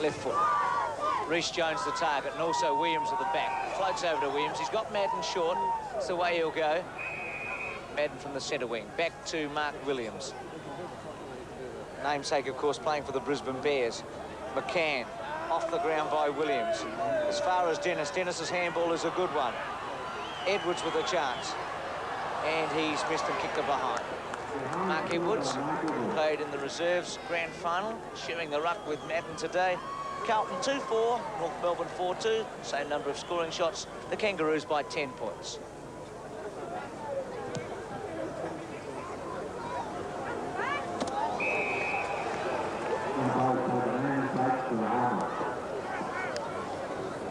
Left foot. Reece Jones the target, and also Williams at the back. Floats over to Williams. He's got Madden short. That's the way he'll go. Madden from the centre wing. Back to Mark Williams. Namesake, of course, playing for the Brisbane Bears. McCann off the ground by Williams. As far as Dennis, Dennis's handball is a good one. Edwards with a chance. And he's missed and kicked it behind. Mark Edwards played in the reserves grand final, sharing the ruck with Madden today. Carlton 2-4, North Melbourne 4-2, same number of scoring shots. The Kangaroos by 10 points.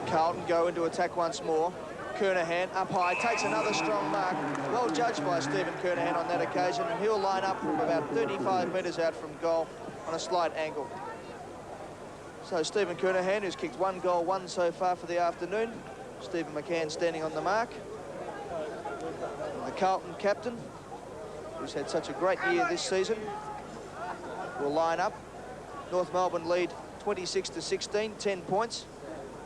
Carlton go into attack once more. Kernahan up high, takes another strong mark. Well judged by Stephen Kernahan on that occasion, and he'll line up from about 35 metres out from goal on a slight angle. So Stephen Kernahan, who's kicked 1 goal, 1 so far for the afternoon. Stephen McCann standing on the mark. The Carlton captain, who's had such a great year this season, will line up. North Melbourne lead 26-16, 10 points.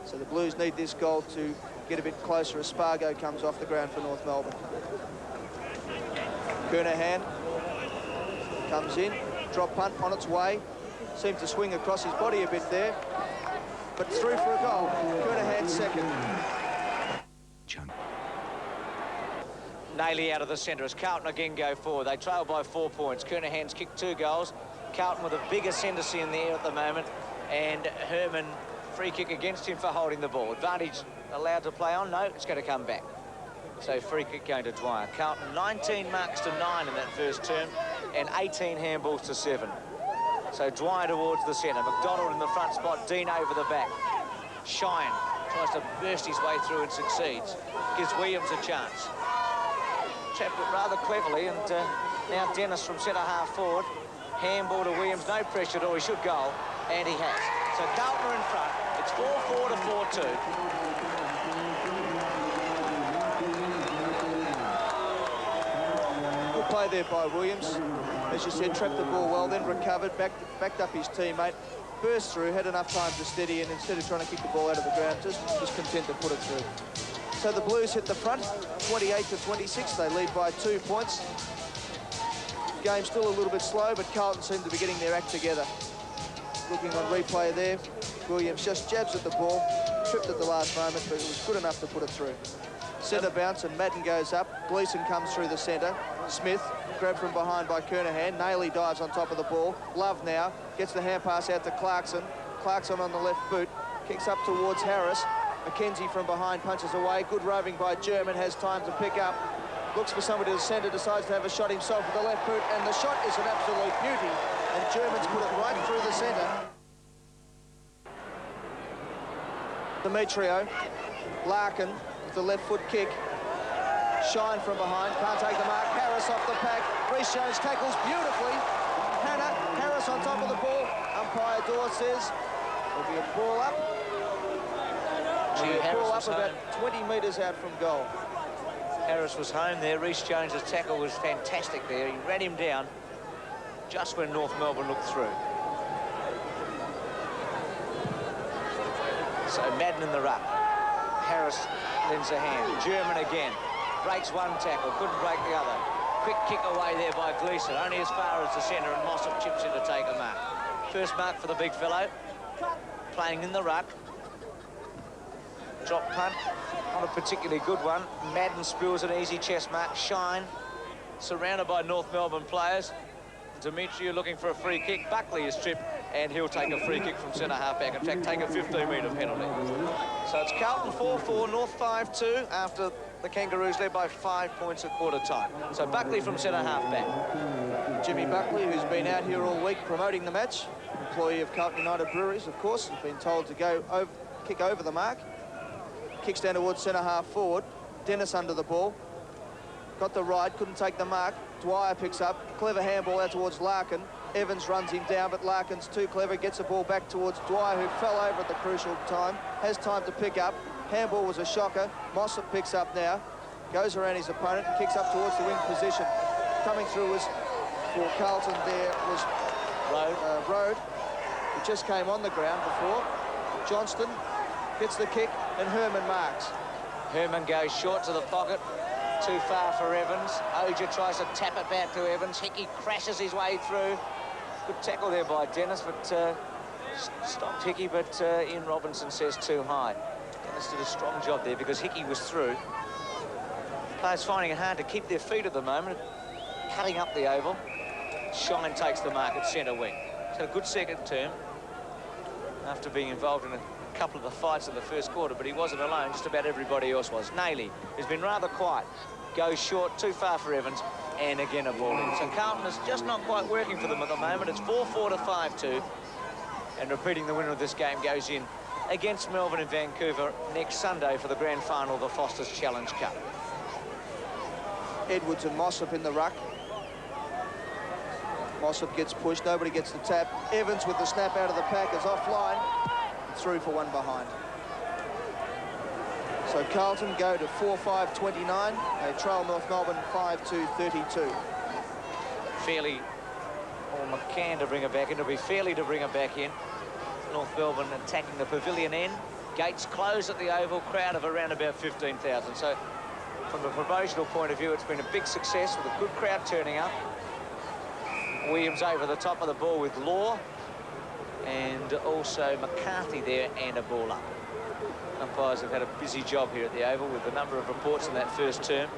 So the Blues need this goal to get a bit closer as Spargo comes off the ground for North Melbourne. Kernahan comes in, drop punt on its way. Seemed to swing across his body a bit there, but through for a goal. Kernahan second. Naily out of the centre as Carlton again go forward. They trail by 4 points. Kernahan's kicked 2 goals. Carlton with a big ascendancy in the air at the moment, and Herman free kick against him for holding the ball. Advantage allowed to play on? No, it's going to come back. So free kick going to Dwyer. Carlton 19 marks to 9 in that first term and 18 handballs to 7. So Dwyer towards the centre. McDonald in the front spot. Dean over the back. Shine tries to burst his way through and succeeds. Gives Williams a chance. Trapped it rather cleverly, and now Dennis from centre half forward. Handball to Williams. No pressure at all. He should goal, and he has. So Carlton are in front. It's 4-4 to 4-2. Good play there by Williams. As you said, trapped the ball well, then recovered, backed up his teammate, burst through, had enough time to steady, and instead of trying to kick the ball out of the ground, just content to put it through. So the Blues hit the front, 28-26. They lead by 2 points. Game still a little bit slow, but Carlton seem to be getting their act together. Looking on replay there, Williams just jabs at the ball, tripped at the last moment, but it was good enough to put it through. Centre bounce, and Madden goes up. Gleeson comes through the centre. Smith, grabbed from behind by Kernahan. Naily dives on top of the ball. Love now gets the hand pass out to Clarkson. Clarkson on the left boot, kicks up towards Harris. McKenzie from behind punches away. Good roving by German, has time to pick up. Looks for somebody to centre, decides to have a shot himself with the left boot, and the shot is an absolute beauty. And German's put it right through the centre. Demetrio, Larkin with the left foot kick. Shine from behind, can't take the mark. Harris off the pack. Reece Jones tackles beautifully. Harris on top of the ball. Umpire Dorr says there'll be a ball up. Ball up about 20 metres out from goal. Harris was home there. Reece Jones' tackle was fantastic there. He ran him down just when North Melbourne looked through. So Madden in the ruck. Harris lends a hand. German again. Breaks one tackle, couldn't break the other. Quick kick away there by Gleeson, only as far as the centre, and Mossop chips in to take a mark. First mark for the big fellow. Playing in the ruck. Drop punt, not a particularly good one. Madden spills an easy chest mark. Shine, surrounded by North Melbourne players. Demetrio looking for a free kick. Buckley is tripped, and he'll take a free kick from centre half back. In fact, take a 15-metre penalty. So it's Carlton 4-4, North 5-2 after the Kangaroos led by 5 points at quarter time. So Buckley from centre half back. Jimmy Buckley, who's been out here all week promoting the match, employee of Carlton United Breweries, of course, has been told to go kick over the mark. Kicks down towards centre half forward. Dennis under the ball. got the ride, couldn't take the mark. Dwyer picks up, clever handball out towards Larkin. Evans runs him down, but Larkin's too clever, gets the ball back towards Dwyer, who fell over at the crucial time, has time to pick up. Handball was a shocker. Mossop picks up now, goes around his opponent and kicks up towards the wing position. Coming through was, for Carlton there, was Rode, who just came on the ground before. Johnston gets the kick, and Herman marks. Herman goes short to the pocket. Too far for Evans. Oja tries to tap it back to Evans. Hickey crashes his way through. Good tackle there by Dennis, but stopped Hickey, but Ian Robinson says too high. Dennis did a strong job there because Hickey was through. Players finding it hard to keep their feet at the moment, cutting up the oval. Shine takes the mark at centre wing. He's had a good second term after being involved in a couple of the fights in the first quarter, but he wasn't alone, just about everybody else was. Nayley has been rather quiet, goes short, too far for Evans, and again a ball in. So Carlton is just not quite working for them at the moment. It's 4-4 to 5-2, and repeating the winner of this game goes in against Melbourne in Vancouver next Sunday for the grand final of the Foster's Challenge Cup. Edwards and Mossop in the ruck. Mossop gets pushed, nobody gets the tap. Evans with the snap out of the pack is offline. Through for one behind. So Carlton go to 4-5-29. They trail North Melbourne 5-2-32. Fairley or McCann to bring her back in. It'll be Fairley to bring her back in. North Melbourne attacking the pavilion end. Gates closed at the Oval, crowd of around about 15,000. So from a promotional point of view, it's been a big success with a good crowd turning up. Williams over the top of the ball with Law. And also McCarthy there and a ball up. Umpires have had a busy job here at the Oval with the number of reports in that first term.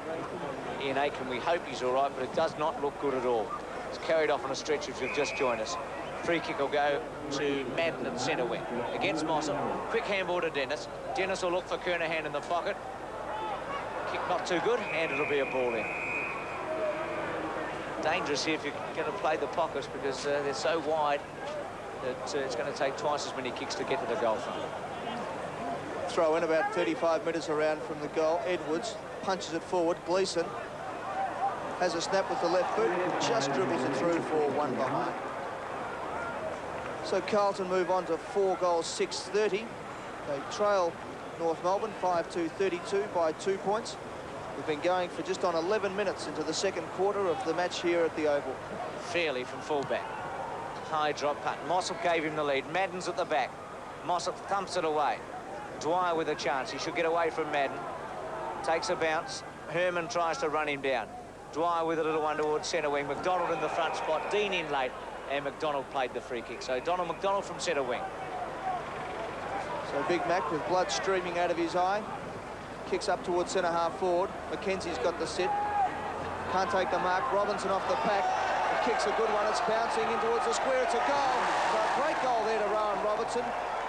Ian Aiken, we hope he's all right, but it does not look good at all. It's carried off on a stretch if you've just joined us. Free kick will go to Madden at centre wing. Against Mossop. Quick handball to Dennis. Dennis will look for Kernahan in the pocket. Kick not too good, and it'll be a ball in. Dangerous here if you're going to play the pockets because they're so wide that it's going to take twice as many kicks to get to the goal front. Throw in about 35 metres around from the goal. Edwards punches it forward. Gleeson has a snap with the left boot, just dribbles it through for one behind. So Carlton move on to 4 goals, 6-30. They trail North Melbourne 5-2-32 by 2 points. We've been going for just on 11 minutes into the second quarter of the match here at the Oval. Fairley from fullback. High drop punt. Mossop gave him the lead. Madden's at the back. Mossop thumps it away. Dwyer with a chance. He should get away from Madden. Takes a bounce. Herman tries to run him down. Dwyer with a little one towards centre wing. McDonald in the front spot. Dean in late. And McDonald played the free kick. So Donald McDonald from centre wing. So Big Mac with blood streaming out of his eye. Kicks up towards centre half forward. Mackenzie's got the sit. Can't take the mark. Robinson off the pack. Kicks a good one. It's bouncing in towards the square. It's a goal. So a great goal there to Rowan Robertson.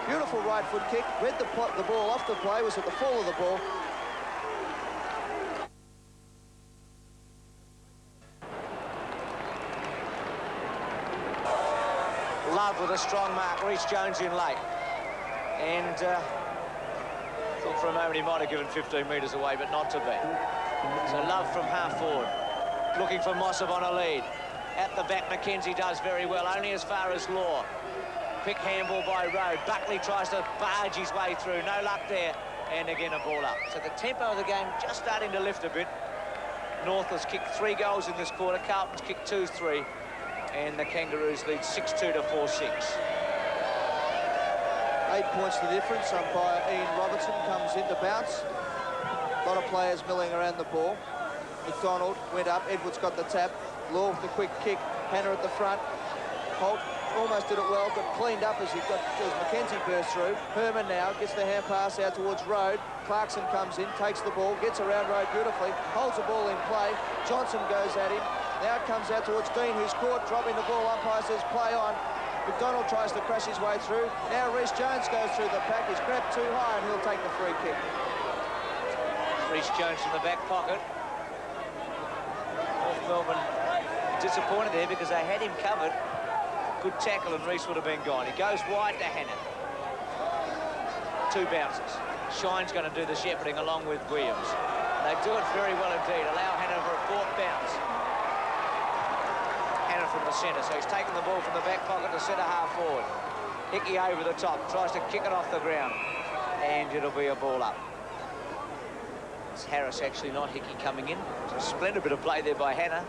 Beautiful right foot kick. Read the ball off the play. Was at the fall of the ball. Love with a strong mark. Reece Jones in late. And thought for a moment he might have given 15 metres away, but not to be. So Love from half forward. Looking for Mossop on a lead. At the back, Mackenzie does very well, only as far as Law. Quick handball by Rode. Buckley tries to barge his way through. No luck there. And again, a ball up. So the tempo of the game just starting to lift a bit. North has kicked 3 goals in this quarter. Carlton's kicked 2-3. And the Kangaroos lead 6-2 to 4-6. 8 points the difference. Umpire Ian Robertson comes in to bounce. A lot of players milling around the ball. McDonald went up. Edwards got the tap. Law with the quick kick. Hannah at the front. Holt almost did it well, but cleaned up as Mackenzie burst through. Herman now gets the hand pass out towards Rode. Clarkson comes in, takes the ball, gets around Rode beautifully, holds the ball in play. Johnson goes at him. Now it comes out towards Dean, who's caught dropping the ball. Umpire says play on. McDonald tries to crash his way through. Now Reece Jones goes through the pack. He's grabbed too high and he'll take the free kick. Reece Jones in the back pocket. North Melbourne disappointed there because they had him covered. Good tackle and Reece would have been gone. He goes wide to Hannah. 2 bounces. Shine's going to do the shepherding along with Williams. They do it very well indeed. Allow Hannah for a fourth bounce. Hannah from the centre, so he's taken the ball from the back pocket to centre half forward. Hickey over the top, tries to kick it off the ground, and it'll be a ball up. It's Harris actually, not Hickey, coming in. It's a splendid bit of play there by Hannah.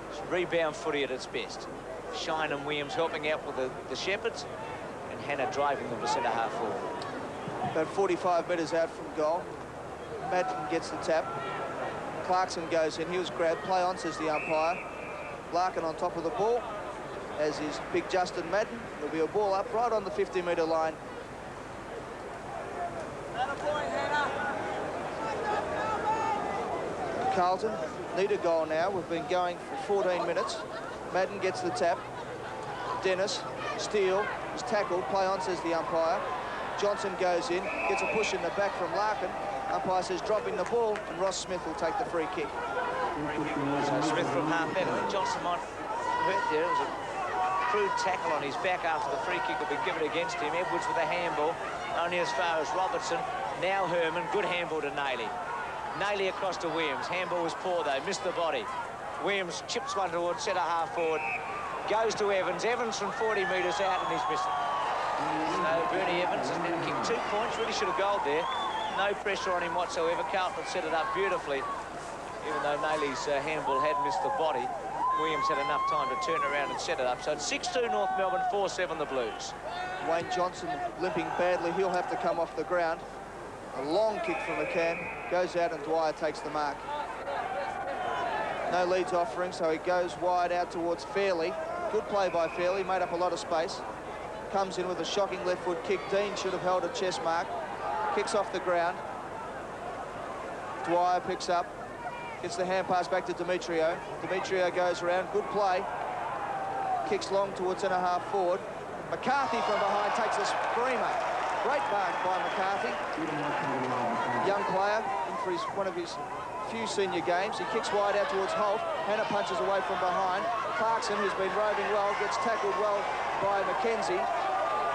It's rebound footy at its best. Shine and Williams helping out with the Shepherds, and Hannah driving them to centre half forward. About 45 metres out from goal. Madden gets the tap. Clarkson goes in. He was grabbed. Play on, says the umpire. Larkin on top of the ball, as is big Justin Madden. There'll be a ball up right on the 50-metre line. Carlton need a goal now. We've been going for 14 minutes. Madden gets the tap. Dennis, Steele, is tackled. Play on, says the umpire. Johnson goes in, gets a push in the back from Larkin. Umpire says dropping the ball, and Ross Smith will take the free kick. So Smith from half back. I think Johnson might hurt there. It was a crude tackle on his back after the free kick had been given against him. Edwards with a handball, only as far as Robertson. Now Herman, good handball to Nailey. Nailey across to Williams. Handball was poor though, missed the body. Williams chips one towards centre half forward. Goes to Evans. Evans from 40 metres out, and he's missed it. So Bernie Evans has now kicked 2 points. Really should have goaled there. No pressure on him whatsoever. Carlton set it up beautifully. Even though Nailey's handball had missed the body, Williams had enough time to turn around and set it up. So it's 6-2 North Melbourne, 4-7 the Blues. Wayne Johnson limping badly. He'll have to come off the ground. A long kick from McCann. Goes out and Dwyer takes the mark. No leads offering, so he goes wide out towards Fairley. Good play by Fairley, made up a lot of space. Comes in with a shocking left foot kick. Dean should have held a chest mark. Kicks off the ground. Dwyer picks up. Gets the hand pass back to Demetrio. Demetrio goes around. Good play. Kicks long towards centre half forward. McCarthy from behind takes a screamer. Great mark by McCarthy. Young player in for one of his few senior games. He kicks wide out towards Holt. Hannah punches away from behind. Clarkson, who's been roving well, gets tackled well by McKenzie.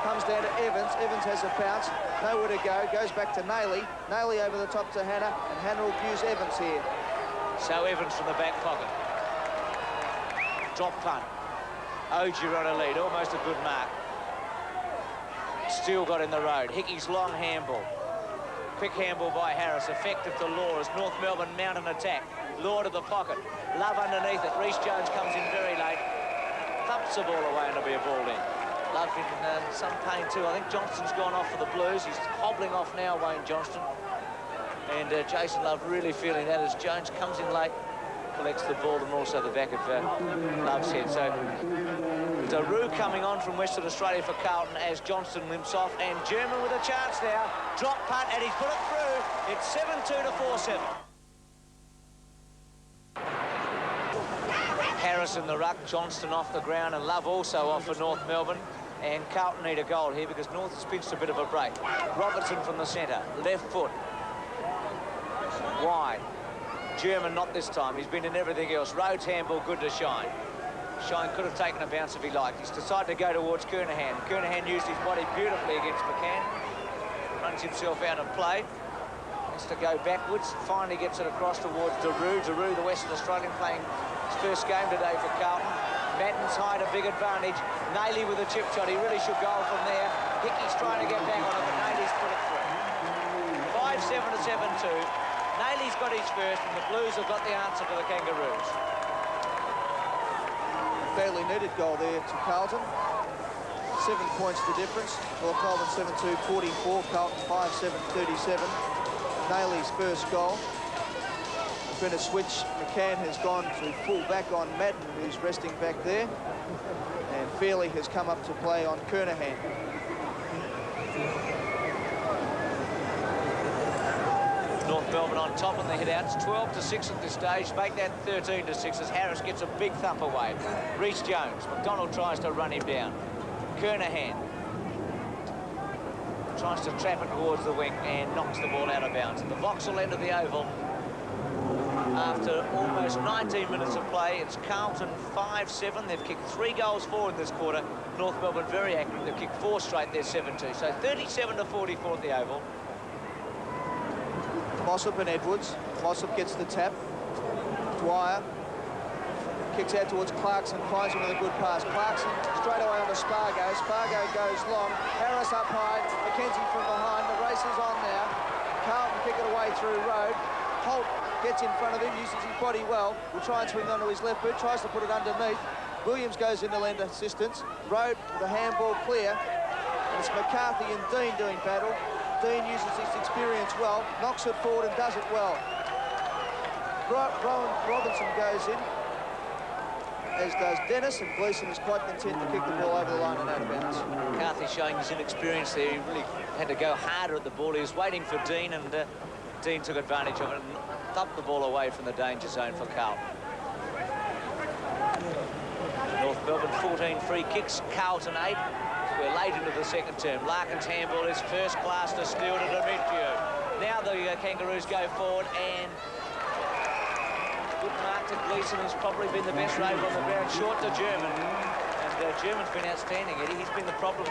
Comes down to Evans. Evans has a bounce. Nowhere to go. Goes back to Nailey. Nailey over the top to Hannah, and Hannah will use Evans here. So Evans from the back pocket. Drop punt. Ogier on a lead. Almost a good mark. Still got in the road. Hickey's long handball. Quick handball by Harris. Effective to Law as North Melbourne mount an attack. Law to the pocket. Love underneath it. Reece Jones comes in very late. Thumps the ball away and it'll be a ball in. Love in some pain too. I think Johnston's gone off for the Blues. He's hobbling off now, Wayne Johnston. And Jason Love really feeling that as Jones comes in late, collects the ball and also the back of Love's head. So Daru coming on from Western Australia for Carlton as Johnston limps off, and German with a chance now. Drop punt, and he's put it through. It's 7-2 to 4-7. Harris in the ruck, Johnston off the ground, and Love also off for North Melbourne. And Carlton need a goal here because North has pinched a bit of a break. Robertson from the centre, left foot. Wide. German not this time. He's been in everything else. Rhodes handball good to Shine. Shine could have taken a bounce if he liked. He's decided to go towards Kernahan. Kernahan used his body beautifully against McCann. Runs himself out of play. Has to go backwards. Finally gets it across towards Daru. Daru, the Western Australian, playing his first game today for Carlton. Madden's high to big advantage. Nailey with a chip shot. He really should go from there. Hickey's trying to get back on it, but Nailey's put it through. 5-7 to 7-2. Nailey's got his first, and the Blues have got the answer to the Kangaroos. Badly needed goal there to Carlton. 7 points the difference. Well, Carlton 7-2, 44. Carlton 5-7, 37. Nailey's first goal. There's been a switch. McCann has gone to full back on Madden, who's resting back there. And Fairley has come up to play on Kernahan. North Melbourne on top in the hit-outs, 12-6 at this stage. Make that 13-6 as Harris gets a big thump away. Reece Jones. McDonald tries to run him down. Kernahan tries to trap it towards the wing and knocks the ball out of bounds. At the Vauxhall end of the oval, after almost 19 minutes of play, it's Carlton 5-7. They've kicked 3 goals forward in this quarter. North Melbourne very accurate. They've kicked 4 straight. They're 7-2. So 37-44 at the oval. Mossop and Edwards. Mossop gets the tap. Dwyer kicks out towards Clarkson, finds him with a good pass. Clarkson straight away onto Spargo. Spargo goes long. Harris up high. McKenzie from behind. The race is on now. Carlton kick it away through Road. Holt gets in front of him, uses his body well. Will try and swing onto his left boot, tries to put it underneath. Williams goes in to lend assistance. Road with a handball clear. And it's McCarthy and Dean doing battle. Dean uses his experience well, knocks it forward and does it well. Rowan Robinson goes in, as does Dennis, and Gleeson is quite content to kick the ball over the line and out of bounds. McCarthy showing his inexperience there. He really had to go harder at the ball. He was waiting for Dean, and Dean took advantage of it and thumped the ball away from the danger zone for Carlton. North Melbourne 14 free kicks, Carlton 8. We're late into the second term. Larkin's handball is first class to steal to Demetrio. Now the Kangaroos go forward, and good mark to Gleeson, who's probably been the best rover on the ground, short to German. And German's been outstanding, Eddie. He's been the problem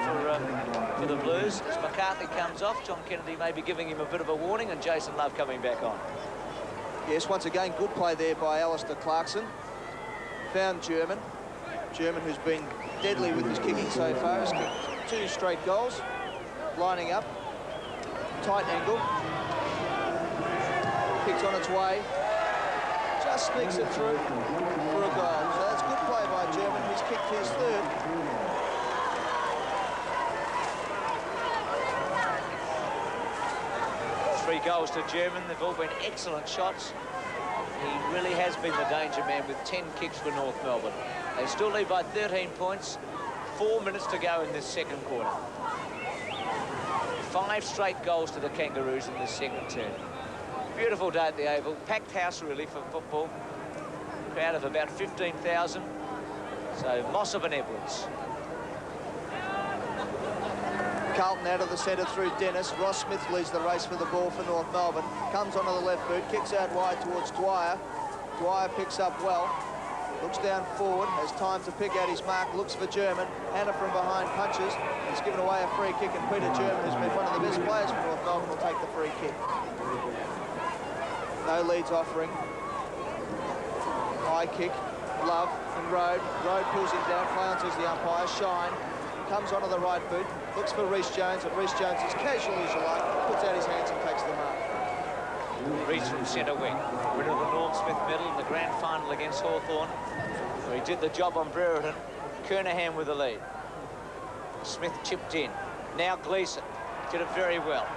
for the Blues. As McCarthy comes off, John Kennedy may be giving him a bit of a warning, and Jason Love coming back on. Yes, once again, good play there by Alistair Clarkson. Found German. German, who's been deadly with his kicking so far, has kicked 2 straight goals. Lining up. Tight angle. Kicks on its way. Just sneaks it through for a goal. So that's good play by German, who's kicked his 3rd. Three goals to German. They've all been excellent shots. He really has been the danger man with 10 kicks for North Melbourne. They still lead by 13 points. 4 minutes to go in this second quarter. 5 straight goals to the Kangaroos in this second term. Beautiful day at the Oval. Packed house, really, for football. Crowd of about 15,000. So, Mossop and Edwards. Carlton out of the centre through Dennis. Ross Smith leads the race for the ball for North Melbourne. Comes onto the left boot, kicks out wide towards Dwyer. Dwyer picks up well. Looks down forward, has time to pick out his mark, looks for German. Hannah from behind punches. He's given away a free kick, and Peter German, who's been one of the best players for North Melbourne, will take the free kick. No leads offering. High kick. Love and Road. Road pulls him down. Play on says the umpire. Shine. Comes onto the right boot. Looks for Rhys Jones, and Rhys Jones is casual as you like. Puts out his hands and takes the mark. Rhys from centre wing. Winner of the Norm Smith medal in the grand final against Hawthorn, where he did the job on Brereton. Kernahan with the lead. Smith chipped in. Now Gleeson did it very well.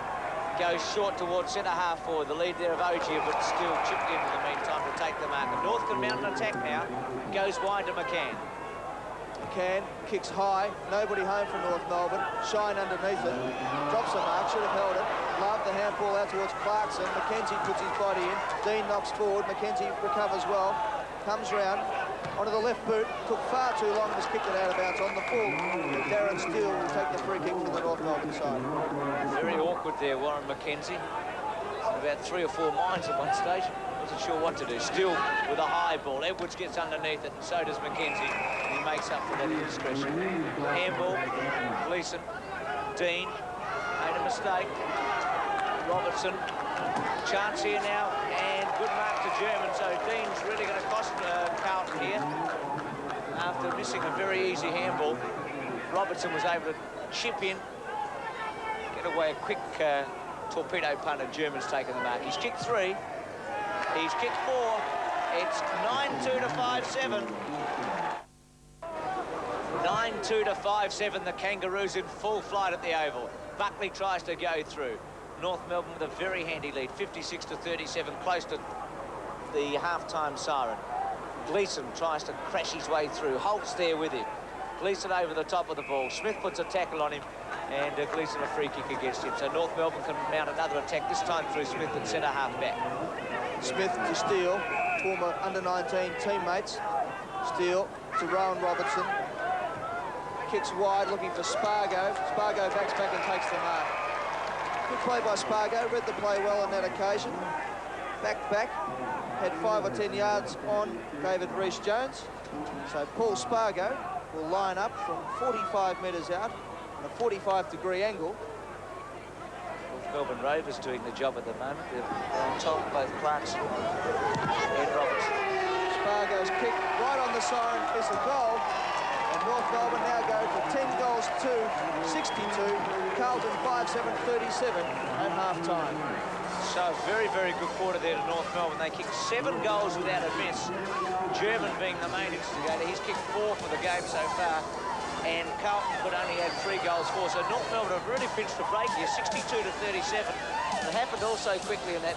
Goes short towards centre half forward. The lead there of Ogier, but still chipped in the meantime to take the mark. And North can mount an attack now. Goes wide to McCann. McCann kicks high. Nobody home from North Melbourne. Shine underneath it. Drops the mark. Should have held it. Love the handball out towards Clarkson. McKenzie puts his body in. Dean knocks forward. McKenzie recovers well. Comes round onto the left boot. Took far too long. Just kicked it out of bounds on the full. Darren Steele will take the free kick from the North Melbourne side. Very awkward there, Warren McKenzie. About 3 or 4 minds at one stage. Wasn't sure what to do. Still with a high ball. Edwards gets underneath it, and so does McKenzie. And he makes up for that indiscretion. Handball. Gleeson. Dean made a mistake. Robertson. Chance here now, and good mark to German. So Dean's really going to cost Carlton here. After missing a very easy handball, Robertson was able to chip in, get away a quick torpedo punt, and German's taken the mark. He's kicked 3. He's kicked 4. It's 9-2 to 5-7. 9-2 to 5-7. The Kangaroos in full flight at the Oval. Buckley tries to go through. North Melbourne with a very handy lead, 56 to 37, close to the half-time siren. Gleeson tries to crash his way through. Holt's there with him. Gleeson over the top of the ball. Smith puts a tackle on him, and Gleeson a free kick against him. So North Melbourne can mount another attack, this time through Smith at centre half back. Smith to Steele, former under-19 teammates. Steele to Rowan Robertson. Kicks wide, looking for Spargo. Spargo backs back and takes the mark. Good play by Spargo, read the play well on that occasion. Backed back, had 5 or 10 yards on David Rhys Jones. So Paul Spargo will line up from 45 metres out on a 45-degree angle. Melbourne Rovers doing the job at the moment. They're on top, both Clarkson and Roberts. Spargo's kick right on the siren is a goal. And North Melbourne now go to 10 goals to 62. Carlton 5-7-37 at half-time. So very, very good quarter there to North Melbourne. They kicked 7 goals without a miss. German being the main instigator. He's kicked 4 for the game so far. And Carlton could only add 3 goals for. So North Melbourne have really pinched the break here, 62-37. It happened also quickly in that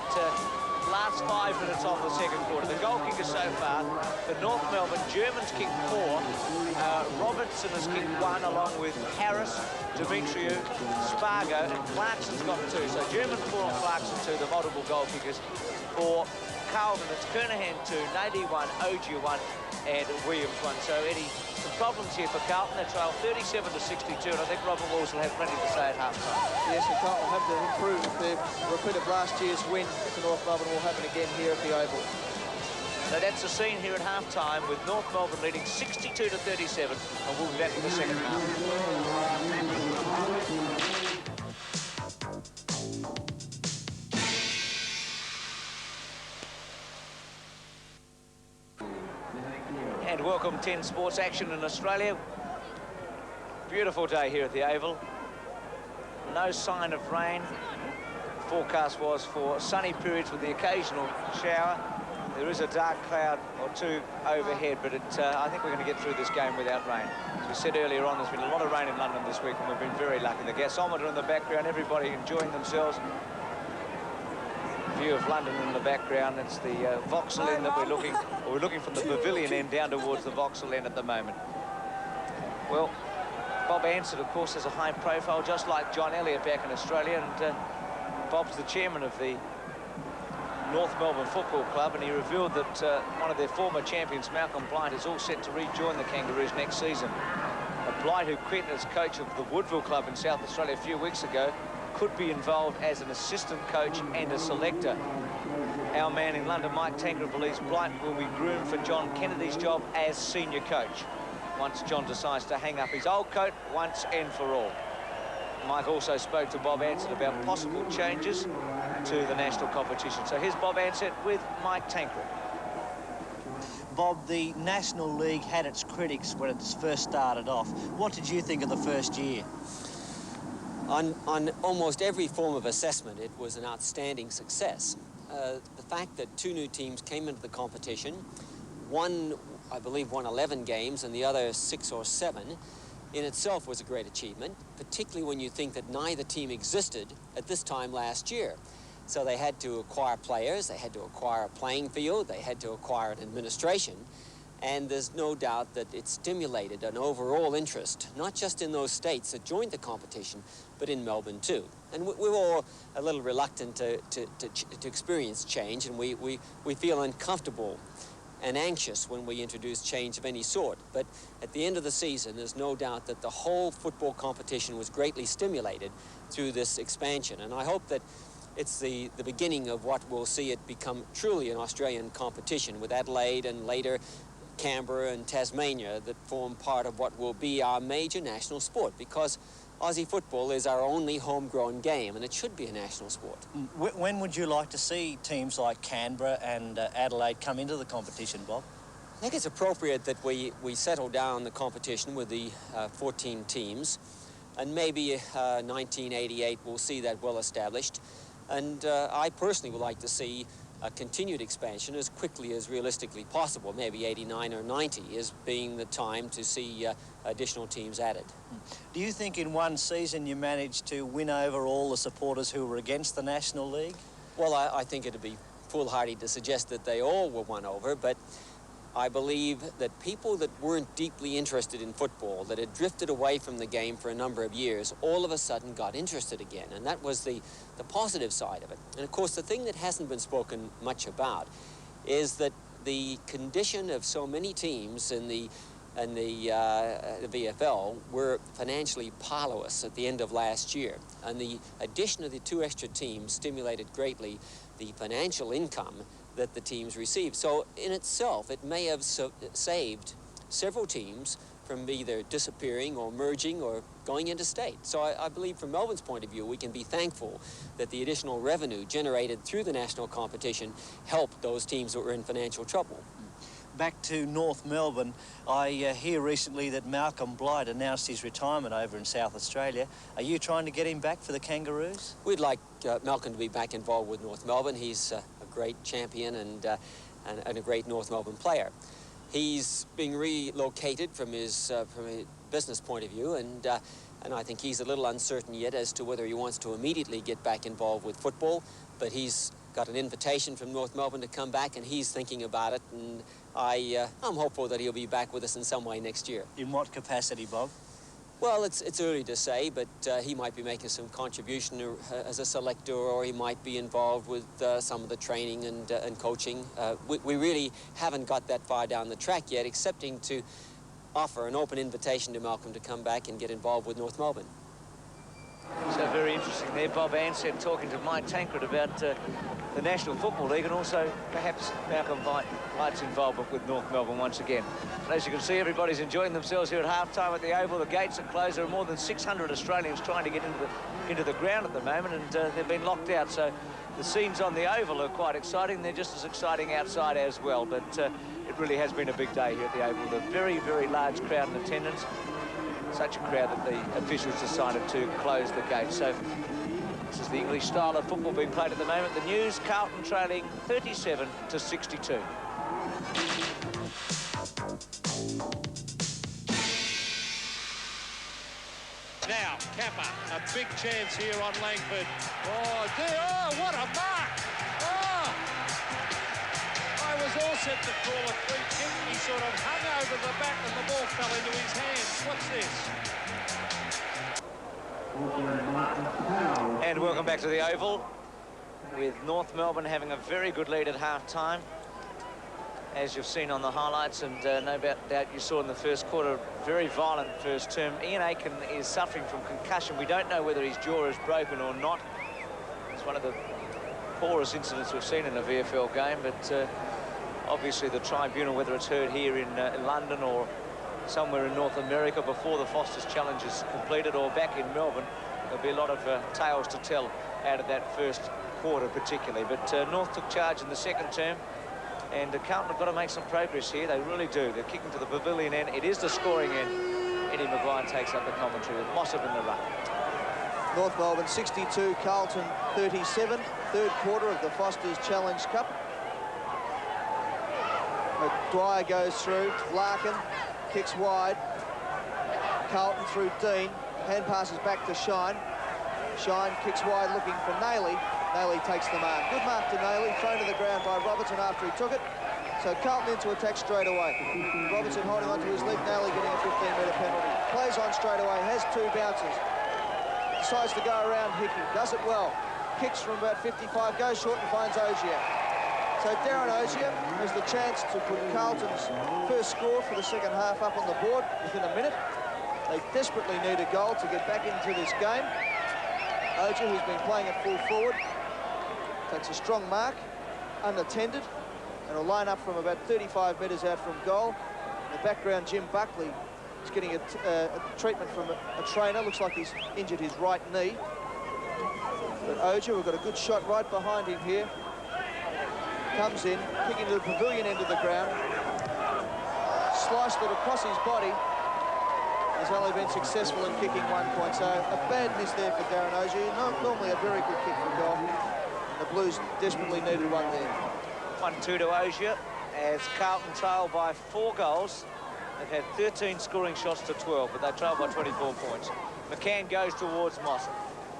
last 5 minutes of the second quarter. The goal kickers so far for North Melbourne, German's kicked 4. Robertson has kicked 1 along with Harris, Demetriou, Spargo, and Clarkson's got 2. So German 4 and Clarkson 2, the multiple goal kickers. For Carlton, it's Kernahan 2, Nady 1, Ogier 1, and Williams 1. So Eddie, some problems here for Carlton. They trail 37-62, and I think Robert Walls will have plenty to say at half-time. Yes, and Carlton will have to improve if their repeat of last year's win to North Melbourne will happen again here at the Oval. So that's the scene here at half-time with North Melbourne leading 62-37, and we'll be back for the second half. And welcome 10 sports action in Australia. Beautiful day here at the Oval. No sign of rain. The forecast was for sunny periods with the occasional shower. There is a dark cloud or 2 overhead, but I think we're going to get through this game without rain. As we said earlier on, there's been a lot of rain in London this week, and we've been very lucky. The gasometer in the background, everybody enjoying themselves. View of London in the background. It's the Vauxhall end that we're looking from the pavilion end down towards the Vauxhall end at the moment. Well, Bob Ansett, of course, has a high profile, just like John Elliott back in Australia, and Bob's the chairman of the North Melbourne Football Club, and he revealed that one of their former champions, Malcolm Blight, is all set to rejoin the Kangaroos next season. Blight, who quit as coach of the Woodville Club in South Australia a few weeks ago, could be involved as an assistant coach and a selector. Our man in London, Mike Tankred, believes Blight will be groomed for John Kennedy's job as senior coach once John decides to hang up his old coat once and for all. Mike also spoke to Bob Ansett about possible changes to the national competition. So here's Bob Ansett with Mike Tankred. Bob, the National League had its critics when it first started off. What did you think of the first year? On almost every form of assessment, it was an outstanding success. The fact that 2 new teams came into the competition, one, I believe, won 11 games and the other 6 or 7, in itself was a great achievement, particularly when you think that neither team existed at this time last year. So they had to acquire players, they had to acquire a playing field, they had to acquire an administration, and there's no doubt that it stimulated an overall interest, not just in those states that joined the competition, but in Melbourne too. And we were all a little reluctant to experience change, and we feel uncomfortable and anxious when we introduce change of any sort. But at the end of the season, there's no doubt that the whole football competition was greatly stimulated through this expansion. And I hope that it's the beginning of what will see it become truly an Australian competition, with Adelaide and later Canberra and Tasmania that form part of what will be our major national sport, because Aussie football is our only homegrown game, and it should be a national sport. When would you like to see teams like Canberra and Adelaide come into the competition, Bob? I think it's appropriate that we settle down the competition with the 14 teams, and maybe 1988 we'll see that well established. And I personally would like to see a continued expansion as quickly as realistically possible. Maybe 89 or 90 is being the time to see additional teams added. Do you think in one season you managed to win over all the supporters who were against the National League? Well, I think it'd be foolhardy to suggest that they all were won over, but I believe that people that weren't deeply interested in football, that had drifted away from the game for a number of years, all of a sudden got interested again, and that was the positive side of it. And of course, the thing that hasn't been spoken much about is that the condition of so many teams in the VFL were financially powerless at the end of last year, and the addition of the 2 extra teams stimulated greatly the financial income that the teams received. So in itself, it may have saved several teams from either disappearing or merging or going into state. So I believe from Melbourne's point of view, we can be thankful that the additional revenue generated through the national competition helped those teams that were in financial trouble. Back to North Melbourne, I hear recently that Malcolm Blight announced his retirement over in South Australia. Are you trying to get him back for the Kangaroos? We'd like Malcolm to be back involved with North Melbourne. He's a great champion and a great North Melbourne player. He's being relocated from a business point of view, and I think he's a little uncertain yet as to whether he wants to immediately get back involved with football, but he's got an invitation from North Melbourne to come back, and he's thinking about it, and I'm hopeful that he'll be back with us in some way next year. In what capacity, Bob? Well, it's early to say, but he might be making some contribution as a selector, or he might be involved with some of the training and coaching. We really haven't got that far down the track yet, excepting to offer an open invitation to Malcolm to come back and get involved with North Melbourne. So very interesting there. Bob Ansett talking to Mike Tancred about the National Football League, and also perhaps Malcolm Blight's involvement with North Melbourne once again. And as you can see, everybody's enjoying themselves here at half-time at the Oval. The gates are closed. There are more than 600 Australians trying to get into the ground at the moment, and they've been locked out. So the scenes on the Oval are quite exciting. They're just as exciting outside as well. But it really has been a big day here at the Oval. The very, very large crowd in attendance. Such a crowd that the officials decided to close the gate. So this is the English style of football being played at the moment. The news, Carlton trailing 37-62. Now, Kappa, a big chance here on Langford. Oh, dear, oh, what a mark! Oh! I was all set to call a free kick. He sort of hung over the back and the ball fell into his hands. What's this? And welcome back to the Oval, with North Melbourne having a very good lead at half-time, as you've seen on the highlights, and no doubt you saw in the first quarter, very violent first term. Ian Aiken is suffering from concussion. We don't know whether his jaw is broken or not. It's one of the poorest incidents we've seen in a VFL game, but obviously the tribunal, whether it's heard here in London or somewhere in North America before the Foster's Challenge is completed, or back in Melbourne, there'll be a lot of tales to tell out of that first quarter particularly. But North took charge in the second term, and Carlton have got to make some progress here. They really do. They're kicking to the pavilion end. It is the scoring end. Eddie Maguire takes up the commentary with Mossop in the ruck. North Melbourne 62, Carlton 37, third quarter of the Foster's Challenge Cup. Dwyer goes through, Larkin kicks wide, Carlton through Dean, hand passes back to Shine. Shine kicks wide looking for Nailey. Nailey takes the mark. Good mark to Nailey, thrown to the ground by Robertson after he took it. So Carlton into attack straight away. Robertson holding onto his leg, Nailey getting a 15-metre penalty. Plays on straight away, has two bounces. Decides to go around Hickey, does it well. Kicks from about 55, goes short and finds Ogier. So Darren Ogier has the chance to put Carlton's first score for the second half up on the board within a minute. They desperately need a goal to get back into this game. Ogier, who's been playing at full forward, takes a strong mark, unattended, and will line up from about 35 metres out from goal. In the background, Jim Buckley is getting a treatment from a trainer. Looks like he's injured his right knee. But Ogier, we've got a good shot right behind him here. Comes in, kicking to the pavilion end of the ground. Sliced it across his body. He's only been successful in kicking 1 point. So a bad miss there for Darren Ogier. Normally a very good kick for goal. And the Blues desperately needed one there. 1-2 to Ogier, as Carlton trail by 4 goals. They've had 13 scoring shots to 12, but they trail by 24 points. McCann goes towards Mossop.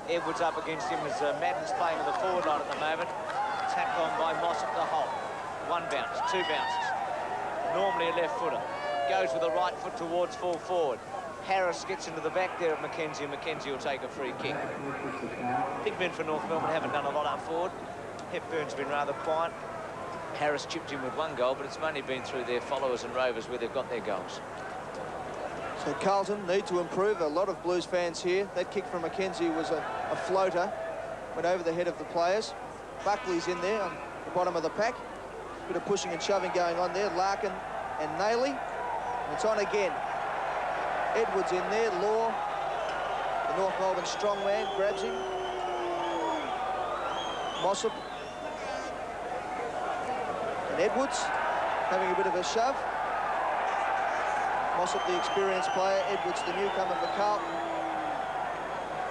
Edwards up against him as Madden's playing on the forward line at the moment. Tapped on by Mossop the hole. 1 bounce, 2 bounces. Normally a left footer. Goes with the right foot towards full forward. Harris gets into the back there of Mackenzie, and Mackenzie will take a free kick. Big men for North Melbourne haven't done a lot up forward. Hepburn's been rather quiet. Harris chipped in with 1 goal, but it's mainly been through their followers and Rovers where they've got their goals. So Carlton need to improve. A lot of Blues fans here. That kick from Mackenzie was a floater. Went over the head of the players. Buckley's in there on the bottom of the pack. Bit of pushing and shoving going on there. Larkin and Nailey. And it's on again. Edwards in there. Law, the North Melbourne strongman, grabs him. Mossop. And Edwards having a bit of a shove. Mossop, the experienced player. Edwards, the newcomer for Carlton.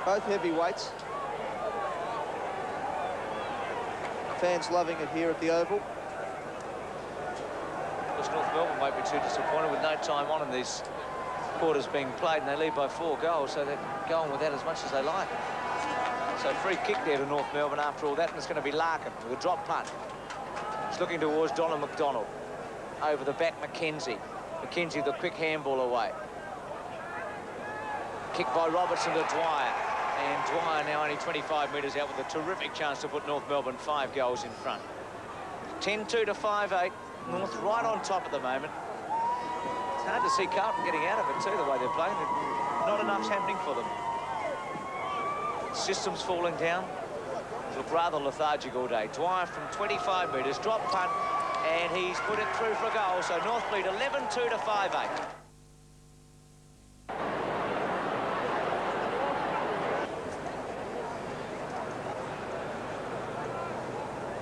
Both heavyweights. Fans loving it here at the Oval. Because North Melbourne won't be too disappointed with no time on in these quarters being played, and they lead by 4 goals, so they're going with that as much as they like. So free kick there to North Melbourne after all that, and it's going to be Larkin with a drop punt. He's looking towards Donald McDonald. Over the back, McKenzie. McKenzie, the quick handball away. Kick by Robertson to Dwyer. And Dwyer now only 25 metres out with a terrific chance to put North Melbourne 5 goals in front. 10-2 to 5-8. North right on top at the moment. It's hard to see Carlton getting out of it too, the way they're playing. Not enough's happening for them. System's falling down. Look rather lethargic all day. Dwyer from 25 metres, drop punt, and he's put it through for a goal. So North lead 11-2 to 5-8.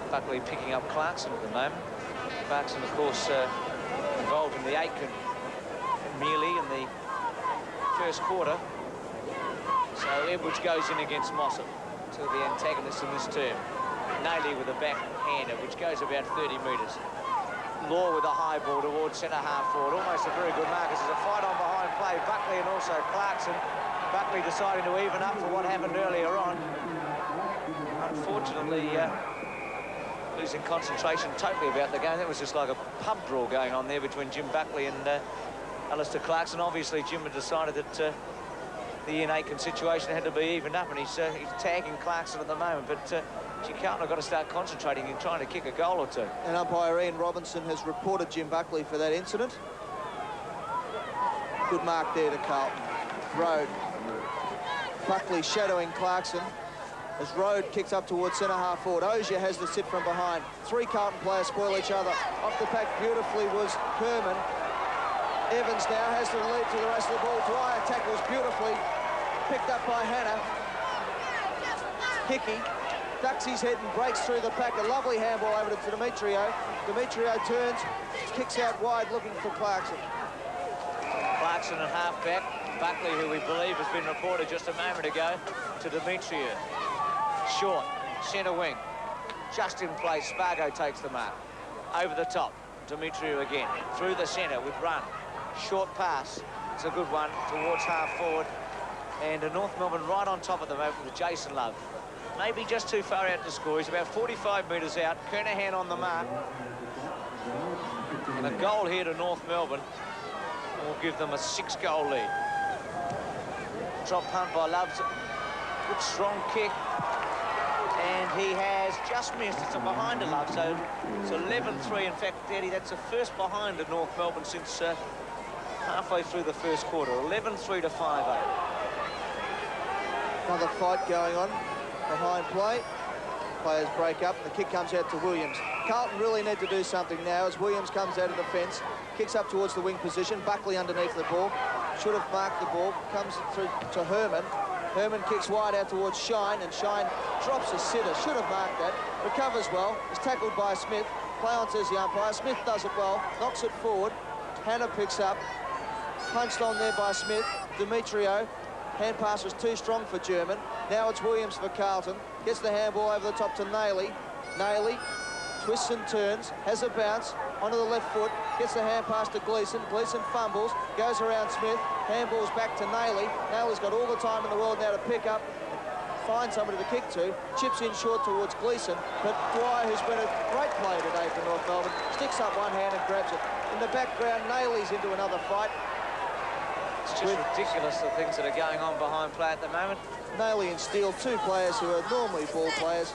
Buckley picking up Clarkson at the moment. Clarkson, of course, involved in the Aitken merely in the first quarter. So Edwards goes in against Mossop, to the antagonist in this term. Nayley with a backhander, which goes about 30 metres. Law with a high ball towards centre-half forward. Almost a very good mark. There's a fight on behind play. Buckley and also Clarkson. Buckley deciding to even up for what happened earlier on. Unfortunately, losing concentration totally about the game. That was just like a pub brawl going on there between Jim Buckley and Alistair Clarkson. Obviously, Jim had decided that the Ian Aitken situation had to be evened up, and he's tagging Clarkson at the moment. But Carlton have got to start concentrating and trying to kick a goal or two. And umpire Ian Robinson has reported Jim Buckley for that incident. Good mark there to Carlton. Road. Buckley shadowing Clarkson as Road kicks up towards centre-half forward. Ozier has the sit from behind. 3 Carlton players spoil each other. Off the pack beautifully was Herman. Evans now has the lead to the rest of the ball. Dwyer tackles beautifully. Picked up by Hannah. Hickey ducks his head and breaks through the pack. A lovely handball over to Demetrio. Demetrio turns, kicks out wide looking for Clarkson. Clarkson at half-back. Buckley, who we believe has been reported just a moment ago, to Demetrio. Short, centre wing. Just in place, Spargo takes the mark. Over the top, Demetrio again. Through the centre with run. Short pass. It's a good one towards half-forward. And North Melbourne right on top at the moment with Jason Love. Maybe just too far out to score. He's about 45 metres out. Kernahan on the mark. And a goal here to North Melbourne will give them a 6-goal lead. Drop punt by Love. Good strong kick. And he has just missed. It's a behind to Love, so it's 11-3. In fact, Eddie, that's the first behind to North Melbourne since halfway through the first quarter. 11-3 to 5-8. Another fight going on behind play. Players break up. The kick comes out to Williams. Carlton really need to do something now as Williams comes out of the fence, kicks up towards the wing position. Buckley underneath the ball. Should have marked the ball. Comes through to Herman. Herman kicks wide out towards Shine, and Shine drops a sitter. Should have marked that. Recovers well. Is tackled by Smith. Play on, says the umpire. Smith does it well. Knocks it forward. Hannah picks up. Punched on there by Smith. Demetrio. Hand pass was too strong for German. Now it's Williams for Carlton. Gets the handball over the top to Nayley. Nayley twists and turns. Has a bounce. Onto the left foot. Gets the hand pass to Gleeson. Gleeson fumbles. Goes around Smith. Handballs back to Nayley. Nayley's got all the time in the world now to pick up. Find somebody to kick to. Chips in short towards Gleeson. But Dwyer, who's been a great player today for North Melbourne, sticks up one hand and grabs it. In the background, Nayley's into another fight. It's just ridiculous, the things that are going on behind play at the moment. Nayley and Steele, 2 players who are normally ball players,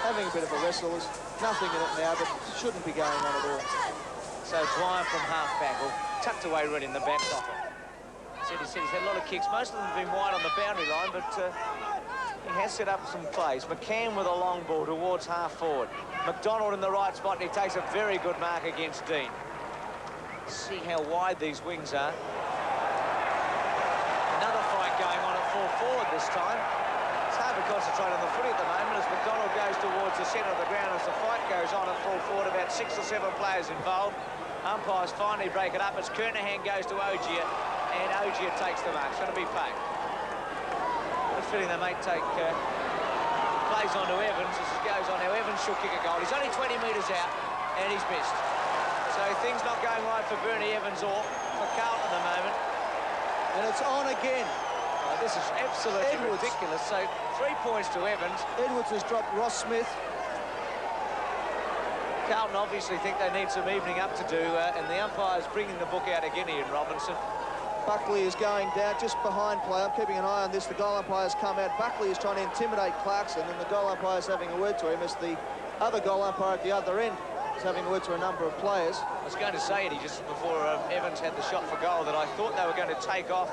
having a bit of a wrestle. There's nothing in it now, but shouldn't be going on at all. So Dwyer from half-back, well, tucked away right in the back pocket. He's had a lot of kicks. Most of them have been wide on the boundary line, but he has set up some plays. McCann with a long ball towards half-forward. McDonald in the right spot, and he takes a very good mark against Dean. See how wide these wings are. forward this time. It's hard to concentrate on the footy at the moment as McDonald goes towards the centre of the ground as the fight goes on at full forward. About 6 or 7 players involved. Umpires finally break it up as Kernahan goes to Ogier, and Ogier takes the mark. It's going to be paid. I'm feeling they may take plays on to Evans as it goes on. Now Evans should kick a goal. He's only 20 metres out, and he's missed. So things not going right for Bernie Evans or for Carlton at the moment. And it's on again. Oh, this is absolutely ridiculous. So 3 points to Evans. Edwards has dropped Ross Smith. Carlton obviously think they need some evening up to do, and the umpire's bringing the book out again, Ian Robinson. Buckley is going down just behind play. I'm keeping an eye on this. The goal umpire's come out. Buckley is trying to intimidate Clarkson, and the goal umpire's having a word to him as the other goal umpire at the other end is having a word to a number of players. I was going to say, Eddie, just before Evans had the shot for goal, that I thought they were going to take off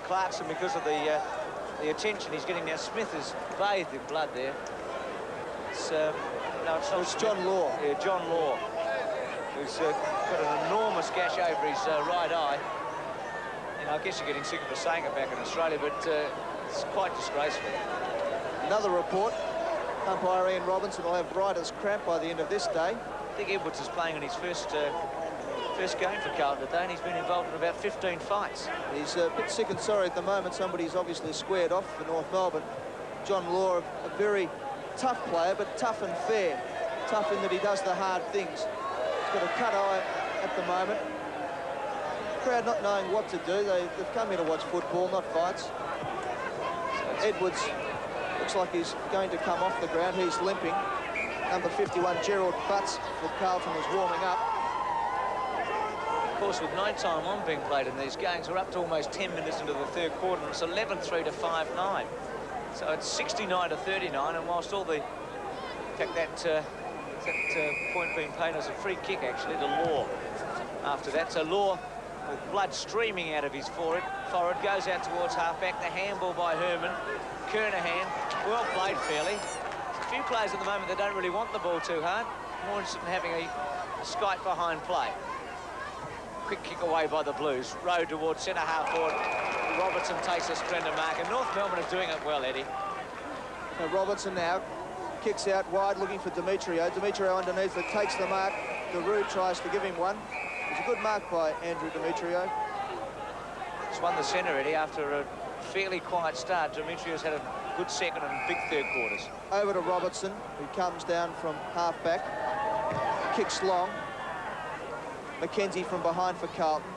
Clarkson because of the attention he's getting now. Smith is bathed in blood there. It's, no, it's not. It's John Law. Yeah, John Law, who's got an enormous gash over his right eye. You know, I guess you're getting sick of us saying it back in Australia, but it's quite disgraceful. Another report. Umpire Ian Robinson will have writer's cramp by the end of this day. I think Edwards is playing in his first game for Carlton today, and he's been involved in about 15 fights. He's a bit sick and sorry at the moment. Somebody's obviously squared off for North Melbourne. John Law, a very tough player, but tough and fair. Tough in that he does the hard things. He's got a cut eye at the moment. Crowd not knowing what to do. They've come here to watch football, not fights. So Edwards looks like he's going to come off the ground. He's limping. Number 51, Gerald Butts for Carlton is warming up. Of course, with no time on being played in these games, we're up to almost 10 minutes into the third quarter, and it's 11-3 to 5-9. So it's 69 to 39, and whilst all the... In fact, that point being paid as a free kick, actually, to Law. After that, so Law, with blood streaming out of his forehead, goes out towards half-back. The handball by Herman. Kernahan, well played fairly. There's a few players at the moment that don't really want the ball too hard. More interested in having a skite behind play. Quick kick away by the Blues. Road towards centre-half forward. Robertson takes a splendid mark, and North Melbourne is doing it well, Eddie. Now Robertson now kicks out wide, looking for Demetrio. Demetrio underneath it, takes the mark. Daru tries to give him one. It's a good mark by Andrew Demetrio. He's won the centre, Eddie, after a fairly quiet start. Demetrio's had a good second and big third quarters. Over to Robertson, who comes down from half-back. Kicks long. McKenzie from behind for Carlton.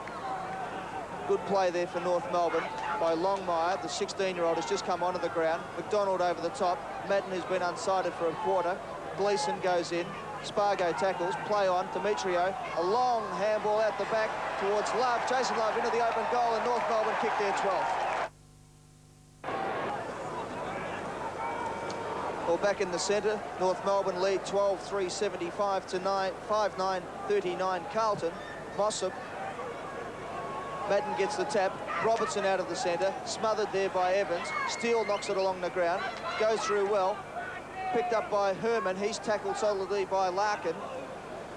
Good play there for North Melbourne by Longmire. The 16-year-old has just come onto the ground. McDonald over the top. Madden has been unsighted for a quarter. Gleeson goes in. Spargo tackles. Play on. Demetrio. A long handball out the back towards Love. Jason Love into the open goal, and North Melbourne kick their 12th. Well, back in the centre, North Melbourne lead 12-3, 75 to 5-9, 39 Carlton. Mossop. Madden gets the tap. Robertson out of the centre, smothered there by Evans. Steele knocks it along the ground, goes through well. Picked up by Herman. He's tackled solidly by Larkin.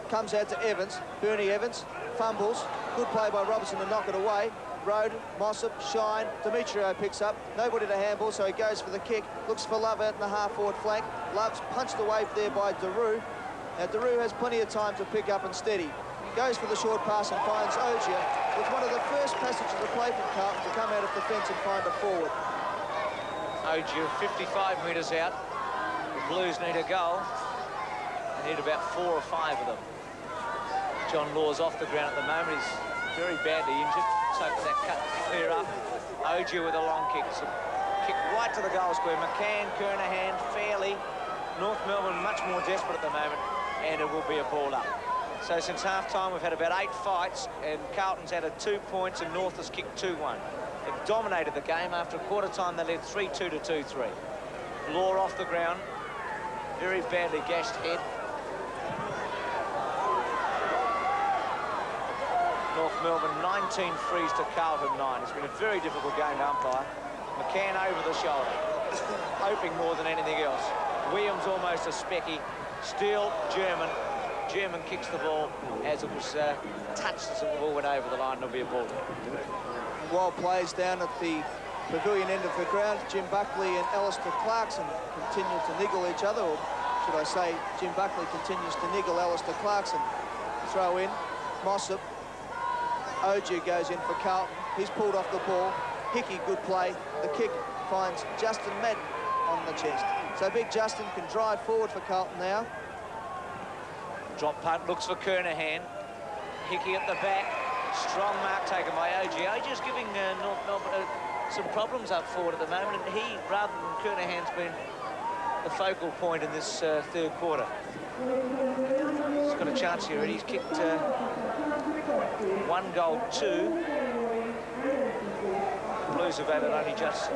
Comes out to Evans. Bernie Evans fumbles. Good play by Robertson to knock it away. Road, Mossop, Shine, Demetrio picks up. Nobody to handball, so he goes for the kick. Looks for Love out in the half-forward flank. Love's punched away there by Daru. Now, Daru has plenty of time to pick up and steady. Goes for the short pass and finds Ogier with one of the first passages of play from Carlton to come out of defence and find a forward. Ogier 55 metres out. The Blues need a goal. They need about 4 or 5 of them. John Law's off the ground at the moment. He's very badly injured. So that cut clear up. Ogier with a long kick. It's a kick right to the goal square. McCann, Kernahan, fairly. North Melbourne much more desperate at the moment, and it will be a ball up. So since half-time, we've had about 8 fights, and Carlton's added 2 points, and North has kicked 2-1. They've dominated the game. After a quarter-time, they led 3-2 to 2-3. Law off the ground. Very badly gashed head. North Melbourne 19 frees to Carlton 9. It's been a very difficult game to umpire. McCann over the shoulder, hoping more than anything else. Williams almost a specky. Steele, German. German kicks the ball as it was touched as the ball went over the line. There'll be a ball. Wild plays down at the pavilion end of the ground, Jim Buckley and Alistair Clarkson continue to niggle each other, or should I say Jim Buckley continues to niggle Alistair Clarkson. Throw in, Mossop. Ogier goes in for Carlton. He's pulled off the ball. Hickey, good play. The kick finds Justin Madden on the chest. So big Justin can drive forward for Carlton now. Drop punt, looks for Kernahan. Hickey at the back. Strong mark taken by Ogier. Ogier's giving North Melbourne some problems up forward at the moment, and he, rather than Kernahan's been the focal point in this third quarter. He's got a chance here, and he's kicked 1 goal, 2. The Blues have added only just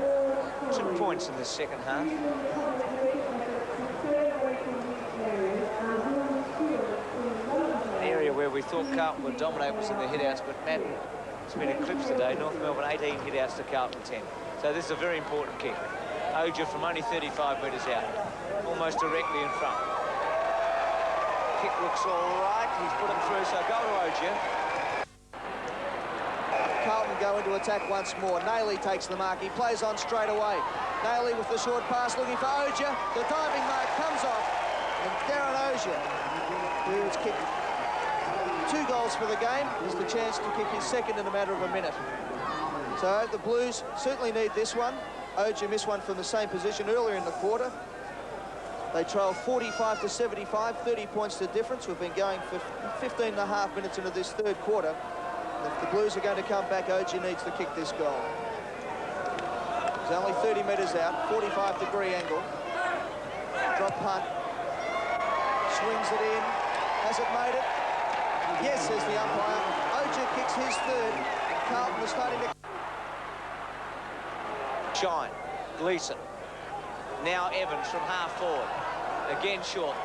2 points in this second half. An area where we thought Carlton would dominate was in the hit-outs, but Madden has been eclipsed today. North Melbourne 18 hit-outs to Carlton 10. So this is a very important kick. Ogier from only 35 metres out, almost directly in front. Kick looks all right. He's put it through, so go to Ogier. Carlton go into attack once more. Nailey takes the mark. He plays on straight away. Nailey with the short pass looking for Ogier. The diving mark comes off. And Darren Ogier, who's kicked 2 goals for the game, has the chance to kick his second in a matter of a minute. So the Blues certainly need this one. Ogier missed one from the same position earlier in the quarter. They trail 45 to 75, 30 points to difference. We've been going for 15 and a half minutes into this third quarter. If the Blues are going to come back, Ogier needs to kick this goal. He's only 30 metres out, 45-degree angle. Drop punt. Swings it in. Has it made it? Yes, says the umpire. Ogier kicks his third. Carlton is starting to... Shine. Gleeson. Now Evans from half forward. Again short.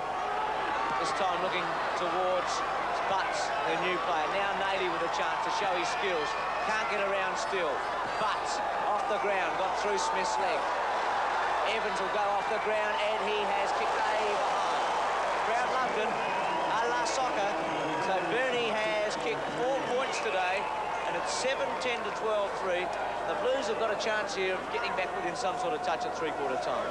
This time looking towards Butts, the new player. Now Nailey with a chance to show his skills. Can't get around still. Butts off the ground, got through Smith's leg. Evans will go off the ground, and he has kicked A behind. Crowd loved it. A la soccer. So Bernie has kicked 4 points today, and it's 7-10 to 12-3. The Blues have got a chance here of getting back within some sort of touch at three-quarter time.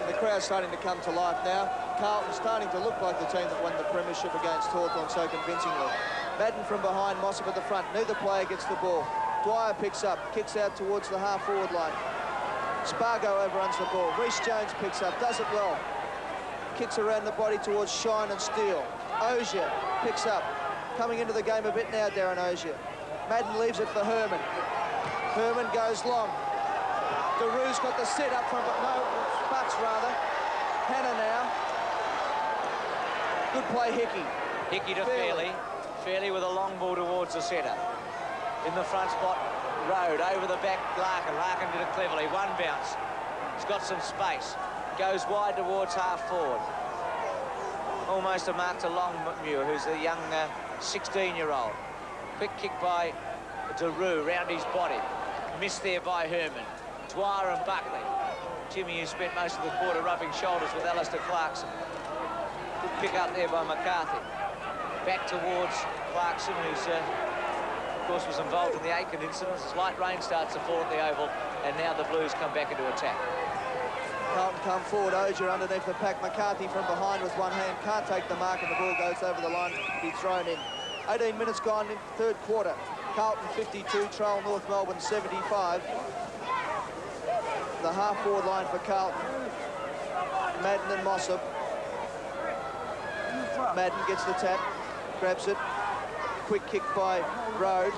The crowd's starting to come to life now. Carlton's starting to look like the team that won the premiership against Hawthorn so convincingly. Madden from behind, Mossop at the front. Neither player gets the ball. Dwyer picks up, kicks out towards the half-forward line. Spargo overruns the ball. Reece Jones picks up, does it well. Kicks around the body towards Shine and Steele. Ogier picks up. Coming into the game a bit now, Darren Ogier. Madden leaves it for Herman. Herman goes long. Daru's got the set up from, no, Butts rather. Hannah now. Good play, Hickey. Hickey to Fairley. Fairley with a long ball towards the centre. In the front spot, Road over the back, Larkin. Larkin did it cleverly. One bounce. He's got some space. Goes wide towards half forward. Almost a mark to Longmuir, who's a young 16-year-old. Quick kick by Daru round his body. Missed there by Herman. Dwyer and Buckley. Jimmy, who spent most of the quarter rubbing shoulders with Alistair Clarkson. Good pick up there by McCarthy. Back towards Clarkson, who's, of course, was involved in the Aiken incident. Slight rain starts to fall at the Oval, and now the Blues come back into attack. Carlton come forward. Ogier underneath the pack. McCarthy from behind with one hand. Can't take the mark, and the ball goes over the line to be thrown in. 18 minutes gone in the third quarter. Carlton 52, trail North Melbourne 75. The half-forward line for Carlton. Madden and Mossop. Madden gets the tap, grabs it. Quick kick by Road.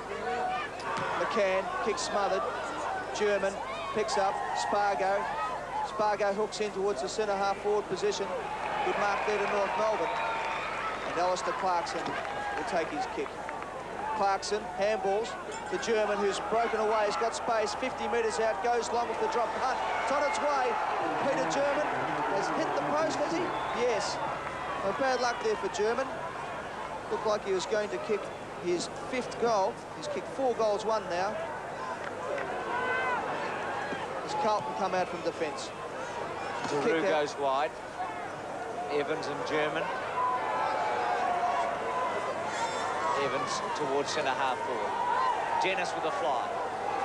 McCann, kick smothered. German picks up. Spargo. Spargo hooks in towards the centre half-forward position. Good mark there to North Melbourne. And Alistair Clarkson will take his kick. Clarkson handballs to German, who's broken away. He's got space, 50 metres out, goes long with the drop punt. It's on its way. Peter German has hit the post, has he? Yes. Well, bad luck there for German. Looked like he was going to kick his 5th goal. He's kicked 4 goals, 1 now. As Carlton come out from defence. Daru goes wide. Evans and German. Evans towards centre half forward. Dennis with a fly.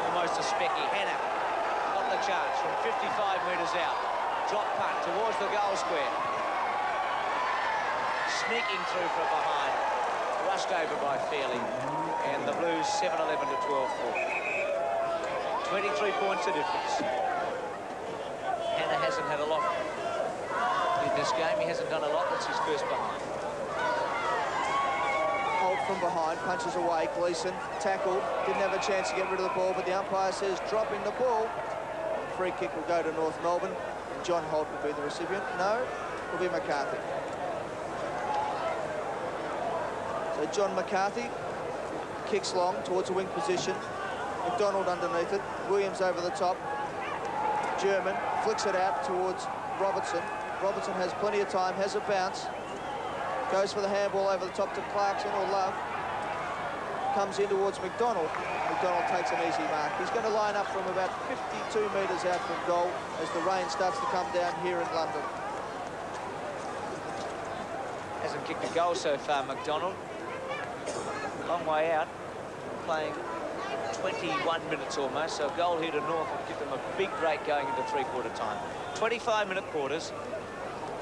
Almost a specky. Hannah got Another chance from 55 metres out. Drop punt towards the goal square. Sneaking through from behind. Rushed over by Fairley. And the Blues 7-11 to 12-4. 23 points the difference. Hannah hasn't had a lot in this game. He hasn't done a lot. That's his first behind. Holt from behind, punches away. Gleeson tackled, didn't have a chance to get rid of the ball, but the umpire says dropping the ball. Free kick will go to North Melbourne. And John Holt will be the recipient. No, it will be McCarthy. So John McCarthy kicks long towards the wing position. McDonald underneath it. Williams over the top. German flicks it out towards Robertson. Robertson has plenty of time, has a bounce. Goes for the handball over the top to Clarkson or Love. Comes in towards McDonald. McDonald takes an easy mark. He's going to line up from about 52 metres out from goal as the rain starts to come down here in London. Hasn't kicked a goal so far, McDonald. Long way out, playing 21 minutes almost, so a goal here to North would give them a big break going into three-quarter time. 25-minute quarters.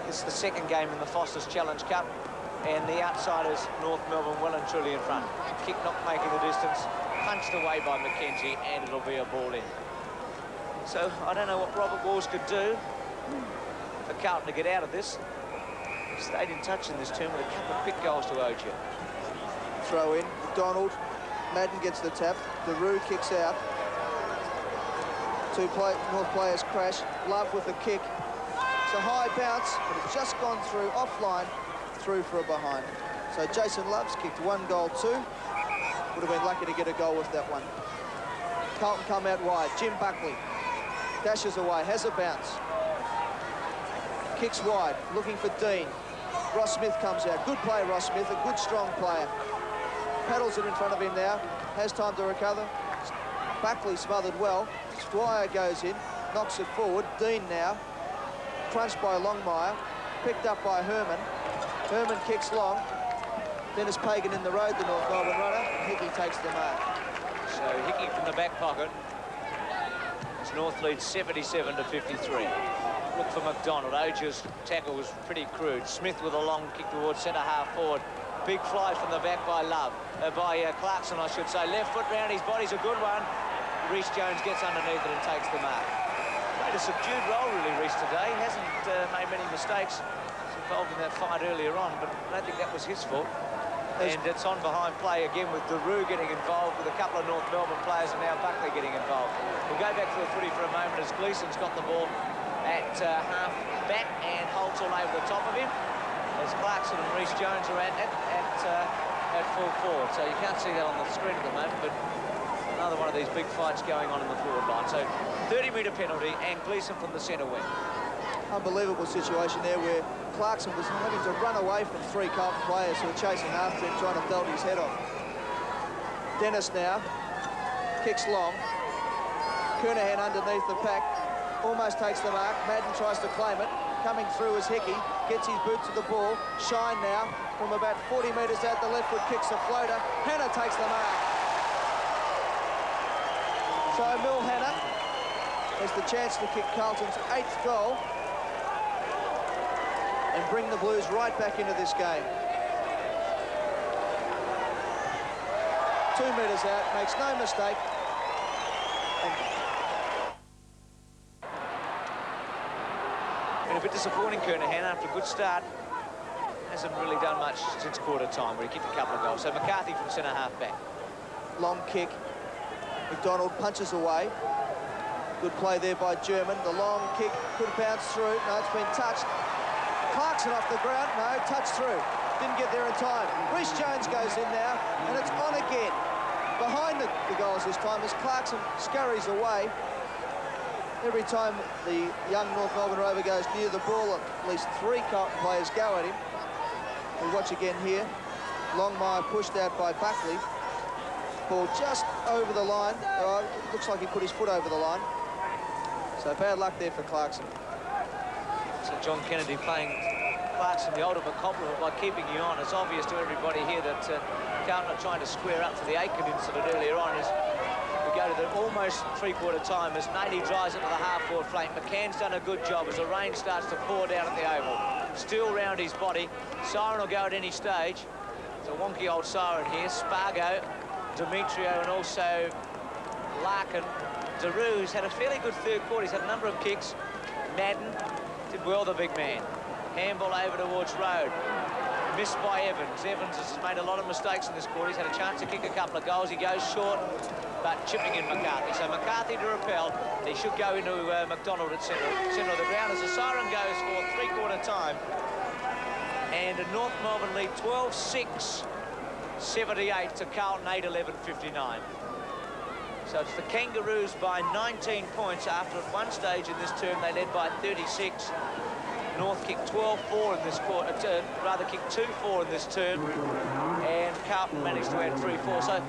This is the second game in the Foster's Challenge Cup, and the outsiders, North Melbourne, well and truly in front. Kick not making the distance, punched away by McKenzie, and it'll be a ball in. So I don't know what Robert Walls could do for Carlton to get out of this. He stayed in touch in this term with a couple of quick goals to Ogia. Throw in, McDonald. Madden gets the tap. Daru kicks out. North players crash. Love with the kick. It's a high bounce, but it's just gone through, offline, through for a behind. So Jason Love's kicked 1 goal, 2. Would have been lucky to get a goal with that one. Carlton come out wide. Jim Buckley dashes away, has a bounce. Kicks wide, looking for Dean. Ross Smith comes out. Good play, Ross Smith, a good, strong player. Paddles it in front of him now, has time to recover. Buckley smothered well. Dwyer goes in, knocks it forward. Dean now, crunched by Longmire, picked up by Herman. Herman kicks long. Dennis Pagan in the road, the North Melbourne runner. Hickey takes the mark. So Hickey from the back pocket. It's North leads 77 to 53. Look for McDonald. Ogia's tackle was pretty crude. Smith with a long kick towards centre-half forward. Big fly from the back by Love. Clarkson, I should say. Left foot round, his body's a good one. Rhys Jones gets underneath it and takes the mark. Played a subdued role, really, Rhys, today. Hasn't made many mistakes. He's involved in that fight earlier on, but I don't think that was his fault. And it's on behind play again with Daru getting involved, with a couple of North Melbourne players, and now Buckley getting involved. We'll go back to the footy for a moment as Gleeson's got the ball at half back, and Holt's all over the top of him, as Clarkson and Rhys Jones are at full forward. So you can't see that on the screen at the moment, but another one of these big fights going on in the forward line. So 30-metre penalty, and Gleeson from the centre wing. Unbelievable situation there where Clarkson was having to run away from 3 Carlton players who were chasing after him, trying to belt his head off. Dennis now kicks long. Kernahan underneath the pack, almost takes the mark. Madden tries to claim it. Coming through is Hickey, gets his boot to the ball. Shine now from about 40 metres out the left foot, kicks a floater. Hannah takes the mark. So Mill Hannah has the chance to kick Carlton's 8th goal and bring the Blues right back into this game. 2 metres out, makes no mistake. Been a bit disappointing, Kernahan, after a good start. Hasn't really done much since quarter time, where he kicked a couple of goals. So McCarthy from centre-half back. Long kick. McDonald punches away. Good play there by German. The long kick could bounce through. No, it's been touched. Clarkson off the ground. No, touched through. Didn't get there in time. Rhys Jones goes in now, and it's on again. Behind the goals this time as Clarkson scurries away. Every time the young North Melbourne rover goes near the ball, at least 3 Carlton players go at him. We'll watch again here. Longmire pushed out by Buckley. Ball just over the line. Looks like he put his foot over the line. So bad luck there for Clarkson. So John Kennedy playing Clarkson the ultimate compliment by keeping you on. It's obvious to everybody here that Carlton are trying to square up for the Aiken incident earlier on. As we go go to the almost three-quarter time as Nady drives it to the half-forward flank. McCann's done a good job as the rain starts to pour down at the oval. Still round his body. Siren will go at any stage. It's a wonky old siren here. Spargo, Demetrio, and also Larkin. Daru, who's had a fairly good third quarter. He's had a number of kicks. Madden did well, the big man. Handball over towards Road. Missed by Evans. Evans has made a lot of mistakes in this quarter. He's had a chance to kick a couple of goals. He goes short, but chipping in McCarthy. So McCarthy to repel. He should go into McDonald at centre of the ground as the siren goes for three-quarter time. And North Melbourne lead 12-6, 78 to Carlton 8-11-59. So it's the Kangaroos by 19 points after at one stage in this term they led by 36. North kicked 12-4 in this quarter, rather kicked 2-4 in this term, and Carlton managed to add 3-4. So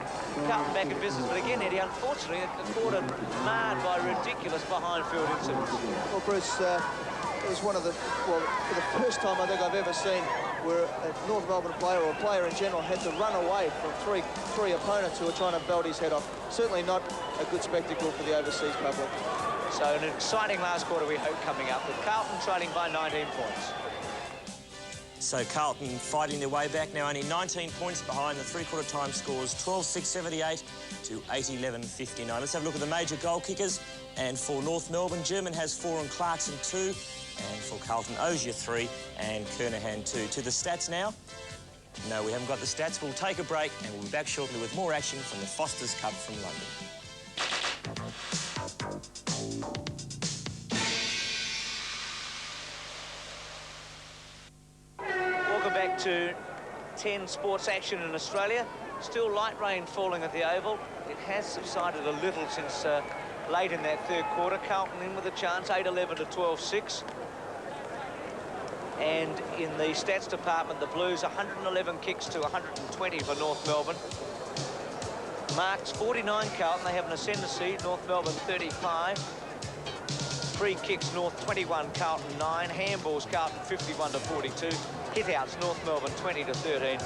Carlton back in business, but again, Eddie, unfortunately, a quarter marred by ridiculous behind-field incidents. Well, Bruce, it was one of the, well, for the first time I think I've ever seen where a North Melbourne player or a player in general had to run away from three opponents who were trying to belt his head off. Certainly not a good spectacle for the overseas public. So an exciting last quarter we hope coming up with Carlton trailing by 19 points. So Carlton fighting their way back now, only 19 points behind. The three-quarter time scores 12-6-78 to 8-11-59. Let's have a look at the major goal kickers. And for North Melbourne, German has 4 and Clarkson 2. And for Carlton, Ozier 3 and Kernahan 2. To the stats now. No, we haven't got the stats. We'll take a break and we'll be back shortly with more action from the Foster's Cup from London. Welcome back to 10 sports action in Australia. Still light rain falling at the Oval. It has subsided a little since late in that third quarter. Carlton in with a chance, 8-11 to 12-6. And in the stats department, the Blues 111 kicks to 120 for North Melbourne. Marks 49 Carlton, they have an ascendancy. North Melbourne 35. Free kicks North 21, Carlton 9. Handballs Carlton 51 to 42. Hit-outs North Melbourne 20 to 13.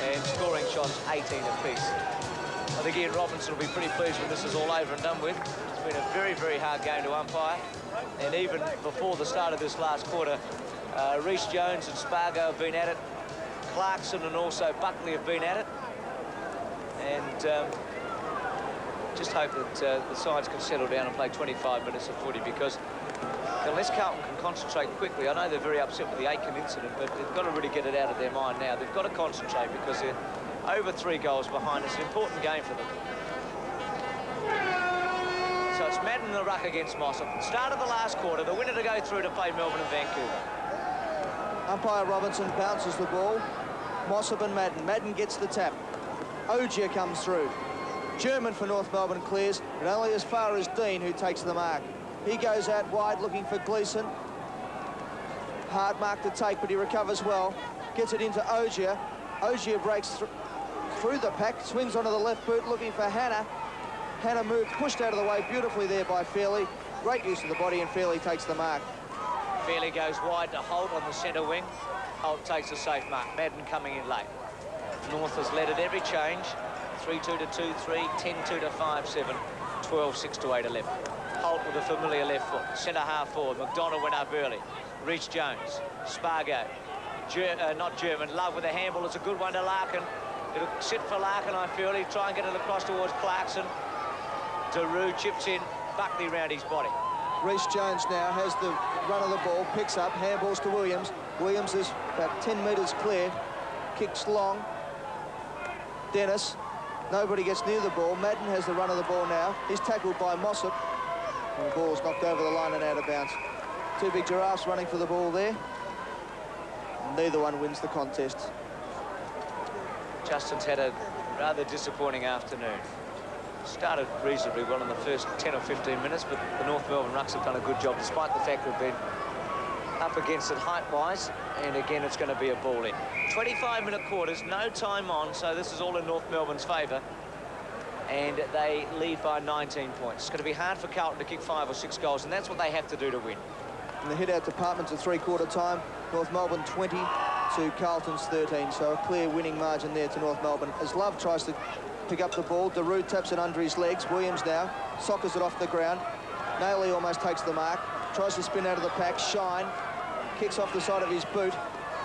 And scoring shots 18 apiece. I think Ian Robinson will be pretty pleased when this is all over and done with. It's been a very, very hard game to umpire. And even before the start of this last quarter, Rhys Jones and Spargo have been at it. Clarkson and also Buckley have been at it. And just hope that the sides can settle down and play 25 minutes of footy, because unless Carlton can concentrate quickly, I know they're very upset with the Aiken incident, but they've got to really get it out of their mind now. They've got to concentrate because they're over 3 goals behind. It's an important game for them. So it's Madden in the ruck against Mossop. Start of the last quarter, the winner to go through to play Melbourne and Vancouver. Umpire Robinson bounces the ball. Mossop and Madden. Madden gets the tap. Ogier comes through. German for North Melbourne clears, but only as far as Dean, who takes the mark. He goes out wide looking for Gleeson. Hard mark to take, but he recovers well. Gets it into Ogier. Ogier breaks through the pack, swings onto the left boot looking for Hannah. Hannah moved, pushed out of the way beautifully there by Fairley. Great use of the body, and Fairley takes the mark. Fairley goes wide to Holt on the centre wing. Holt takes a safe mark. Madden coming in late. North has led at every change. 3-2 to 2-3, 10-2 to 5-7, 12-6 to 8-11. Holt with a familiar left foot. Centre half forward. McDonald went up early. Rhys Jones. Spargo. Not German. Love with a handball. It's a good one to Larkin. It'll sit for Larkin, I feel. He'll try and get it across towards Clarkson. Daru chips in. Buckley round his body. Rhys Jones now has the run of the ball, picks up, handballs to Williams. Williams is about 10 metres clear, kicks long. Dennis, nobody gets near the ball. Madden has the run of the ball now. He's tackled by Mossop. And the ball's knocked over the line and out of bounds. 2 big giraffes running for the ball there. Neither one wins the contest. Justin's had a rather disappointing afternoon. Started reasonably well in the first 10 or 15 minutes, but the North Melbourne Rucks have done a good job, despite the fact they've been up against it height-wise. And again, it's going to be a ball in. 25-minute quarters, no time on, so this is all in North Melbourne's favour. And they lead by 19 points. It's going to be hard for Carlton to kick 5 or 6 goals, and that's what they have to do to win. In the hit-out department to three-quarter time, North Melbourne 20 to Carlton's 13, so a clear winning margin there to North Melbourne as Love tries to pick up the ball. Daru taps it under his legs. Williams now soccers it off the ground. Nailey almost takes the mark. Tries to spin out of the pack. Shine kicks off the side of his boot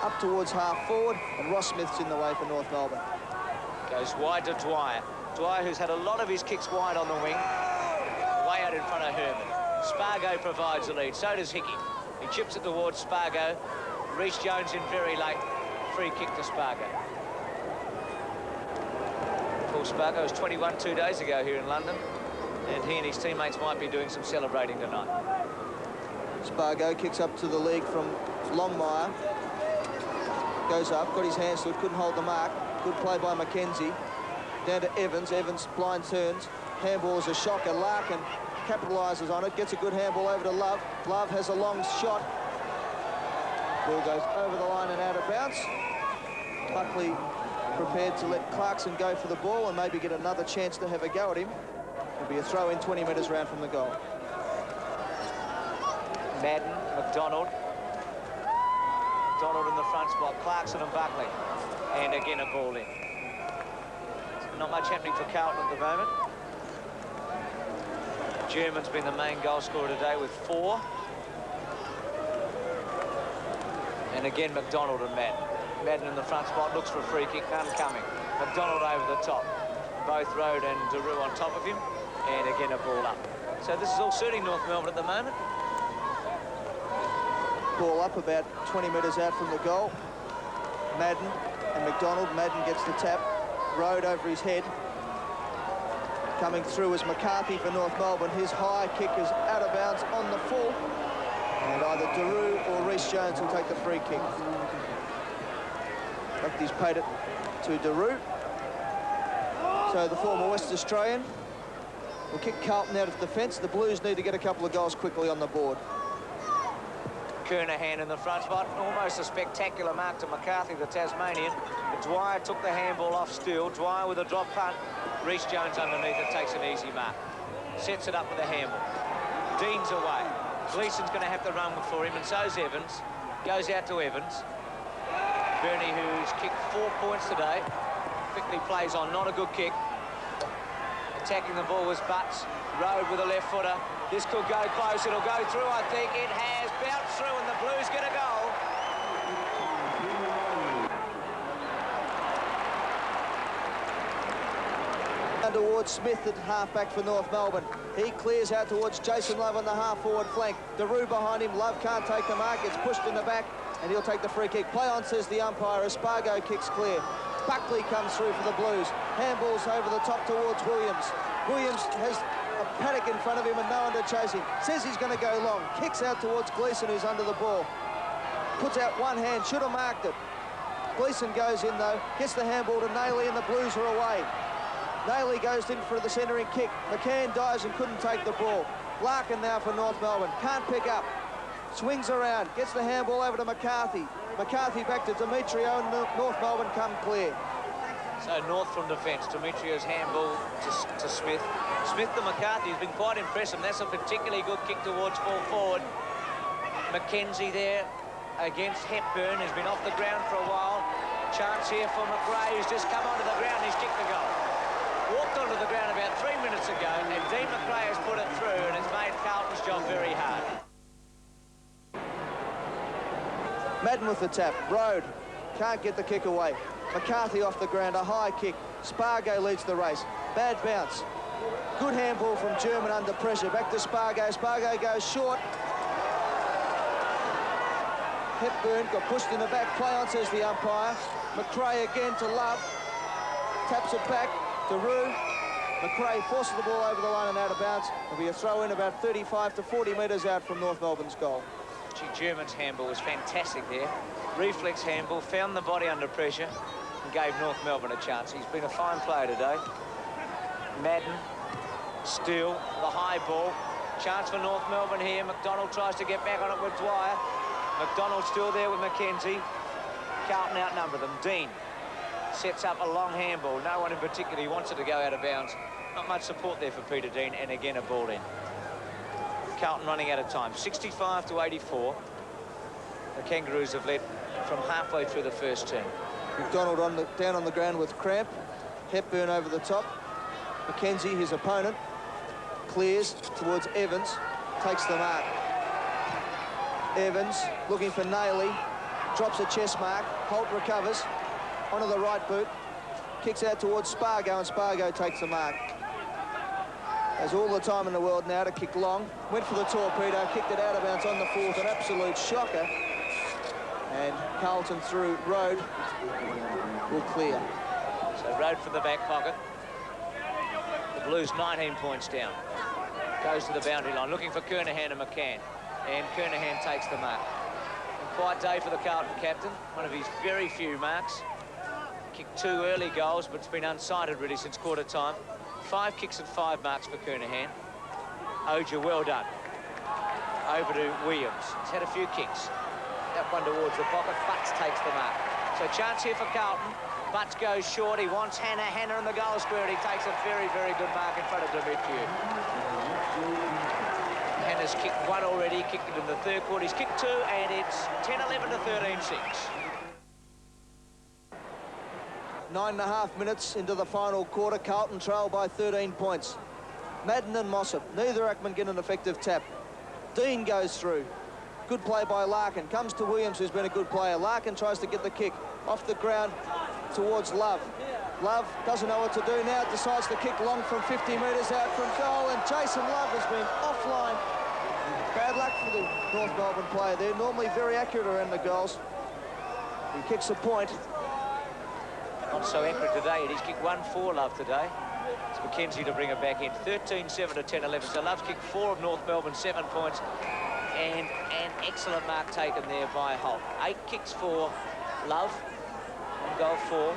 up towards half forward, and Ross Smith's in the way for North Melbourne. Goes wide to Dwyer. Dwyer, who's had a lot of his kicks wide on the wing, way out in front of Herman. Spargo provides the lead, so does Hickey. He chips it towards Spargo. Reece Jones in very late. Free kick to Spargo. Paul Spargo was 21 2 days ago here in London, and he and his teammates might be doing some celebrating tonight. Spargo kicks up to the leg from Longmire. Goes up, got his hands to it, couldn't hold the mark. Good play by Mackenzie. Down to Evans. Evans blind turns. Handball is a shocker. Larkin capitalises on it. Gets a good handball over to Love. Love has a long shot. Ball goes over the line and out of bounds. Buckley prepared to let Clarkson go for the ball and maybe get another chance to have a go at him. It'll be a throw in 20 metres round from the goal. Madden, McDonald. McDonald in the front spot. Clarkson and Buckley. And again a ball in. Not much happening for Carlton at the moment. German's been the main goal scorer today with 4. And again McDonald and Madden. Madden in the front spot, looks for a free kick, none coming. McDonald over the top. Both Rode and Daru on top of him. And again a ball up. So this is all suiting North Melbourne at the moment. Ball up about 20 metres out from the goal. Madden and McDonald. Madden gets the tap. Rode over his head. Coming through is McCarthy for North Melbourne. His high kick is out of bounds on the full. And either Daru or Reece Jones will take the free kick. He's paid it to Daru. So the former West Australian will kick Carlton out of defence. The Blues need to get a couple of goals quickly on the board. Kernahan in the front spot, almost a spectacular mark to McCarthy, the Tasmanian. But Dwyer took the handball off Steele. Dwyer with a drop punt. Reece Jones underneath it takes an easy mark. Sets it up with a handball. Dean's away. Gleeson's going to have to run for him, and so's Evans. Goes out to Evans. Bernie, who's kicked 4 points today, quickly plays on, not a good kick. Attacking the ball was Butts. Rode with a left footer. This could go close. It'll go through, I think. It has bounced through, and the Blues get a goal. And towards Smith at half-back for North Melbourne. He clears out towards Jason Love on the half-forward flank. Daru behind him. Love can't take the mark. It's pushed in the back, and he'll take the free kick. Play on, says the umpire. Espargo kicks clear. Buckley comes through for the Blues. Handballs over the top towards Williams. Williams has a paddock in front of him and no one to chase him. Says he's going to go long. Kicks out towards Gleeson, who's under the ball. Puts out one hand. Should have marked it. Gleeson goes in, though. Gets the handball to Nailey, and the Blues are away. Nailey goes in for the centering kick. McCann dives and couldn't take the ball. Larkin now for North Melbourne. Can't pick up. Swings around. Gets the handball over to McCarthy. McCarthy back to Demetrio, and North Melbourne come clear. So North from defence. Demetrio's handball to Smith. Smith to McCarthy has been quite impressive. That's a particularly good kick towards full forward. Mackenzie there against Hepburn, has been off the ground for a while. Chance here for McRae, who's just come onto the ground. He's kicked the goal. Walked onto the ground about 3 minutes ago, and Dean McRae has put it through, and it's made Carlton's job very hard. Madden with the tap. Rode can't get the kick away. McCarthy off the ground, a high kick. Spargo leads the race. Bad bounce. Good handball from German under pressure. Back to Spargo. Spargo goes short. Hepburn got pushed in the back. Play on, says the umpire. McRae again to Love. Taps it back. Daru. McRae forces the ball over the line and out of bounds. It'll be a throw in about 35 to 40 metres out from North Melbourne's goal. German's handball was fantastic there. Reflex handball, found the body under pressure and gave North Melbourne a chance. He's been a fine player today. Madden, Steele, the high ball. Chance for North Melbourne here. McDonald tries to get back on it with Dwyer. McDonald still there with Mackenzie. Carlton outnumber them. Dean sets up a long handball. No one in particular, he wants it to go out of bounds. Not much support there for Peter Dean, and again a ball in. Carlton running out of time. 65 to 84. The Kangaroos have led from halfway through the first term. McDonald down on the ground with cramp. Hepburn over the top. McKenzie, his opponent, clears towards Evans, takes the mark. Evans looking for Nailey, drops a chest mark. Holt recovers onto the right boot, kicks out towards Spargo, and Spargo takes the mark. Has all the time in the world now to kick long. Went for the torpedo, kicked it out of bounds on the fourth, an absolute shocker. And Carlton through Road will clear. So Road from the back pocket. The Blues 19 points down. Goes to the boundary line, looking for Kernahan and McCann. And Kernahan takes the mark. A quiet day for the Carlton captain. One of his very few marks. Kicked 2 early goals, but it's been unsighted really since quarter time. 5 kicks and 5 marks for Kernahan. Oja, well done. Over to Williams. He's had a few kicks. That one towards the pocket. Butts takes the mark. So chance here for Carlton. Butts goes short. He wants Hannah. Hannah in the goal square. He takes a very, very good mark in front of Demetriou. Hannah's kicked 1 already. Kicked it in the third quarter. He's kicked 2, and it's 10-11 to 13-6. 9.5 minutes into the final quarter. Carlton trail by 13 points. Madden and Mossop, neither Ackman get an effective tap. Dean goes through. Good play by Larkin. Comes to Williams, who's been a good player. Larkin tries to get the kick off the ground towards Love. Love doesn't know what to do now. Decides to kick long from 50 metres out from goal. And Jason Love has been offline. Bad luck for the North Melbourne player there. Normally very accurate around the goals. He kicks a point. Not so accurate today. He's kicked 1 for Love today. It's McKenzie to bring it back in. 13-7 to 10-11. So Love's kicked 4 of North Melbourne, 7 points. And an excellent mark taken there by Holt. 8 kicks for Love. On goal 4.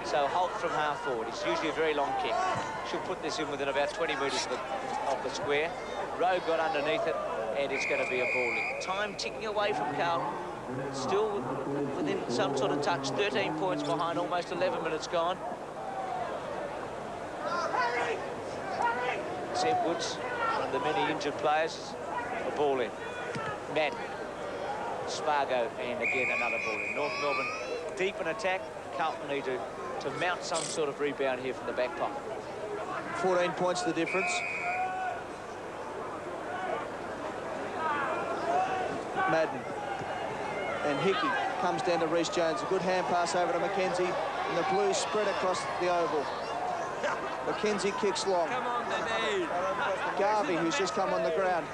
So Holt from half forward. It's usually a very long kick. She'll put this in within about 20 metres of the square. Rowe got underneath it, and it's going to be a ball in. Time ticking away from Carlton. Still within some sort of touch. 13 points behind, almost 11 minutes gone. Seb Woods, one of the many injured players. A ball in. Madden, Spargo, and again another ball in. North Melbourne deep in attack. Carlton need to mount some sort of rebound here from the back pocket. 14 points the difference. Madden. And Hickey comes down to Reece Jones. A good hand pass over to McKenzie. And the Blues spread across the oval. McKenzie kicks long. Come on, Denny. Garvey, who's just come on the ground.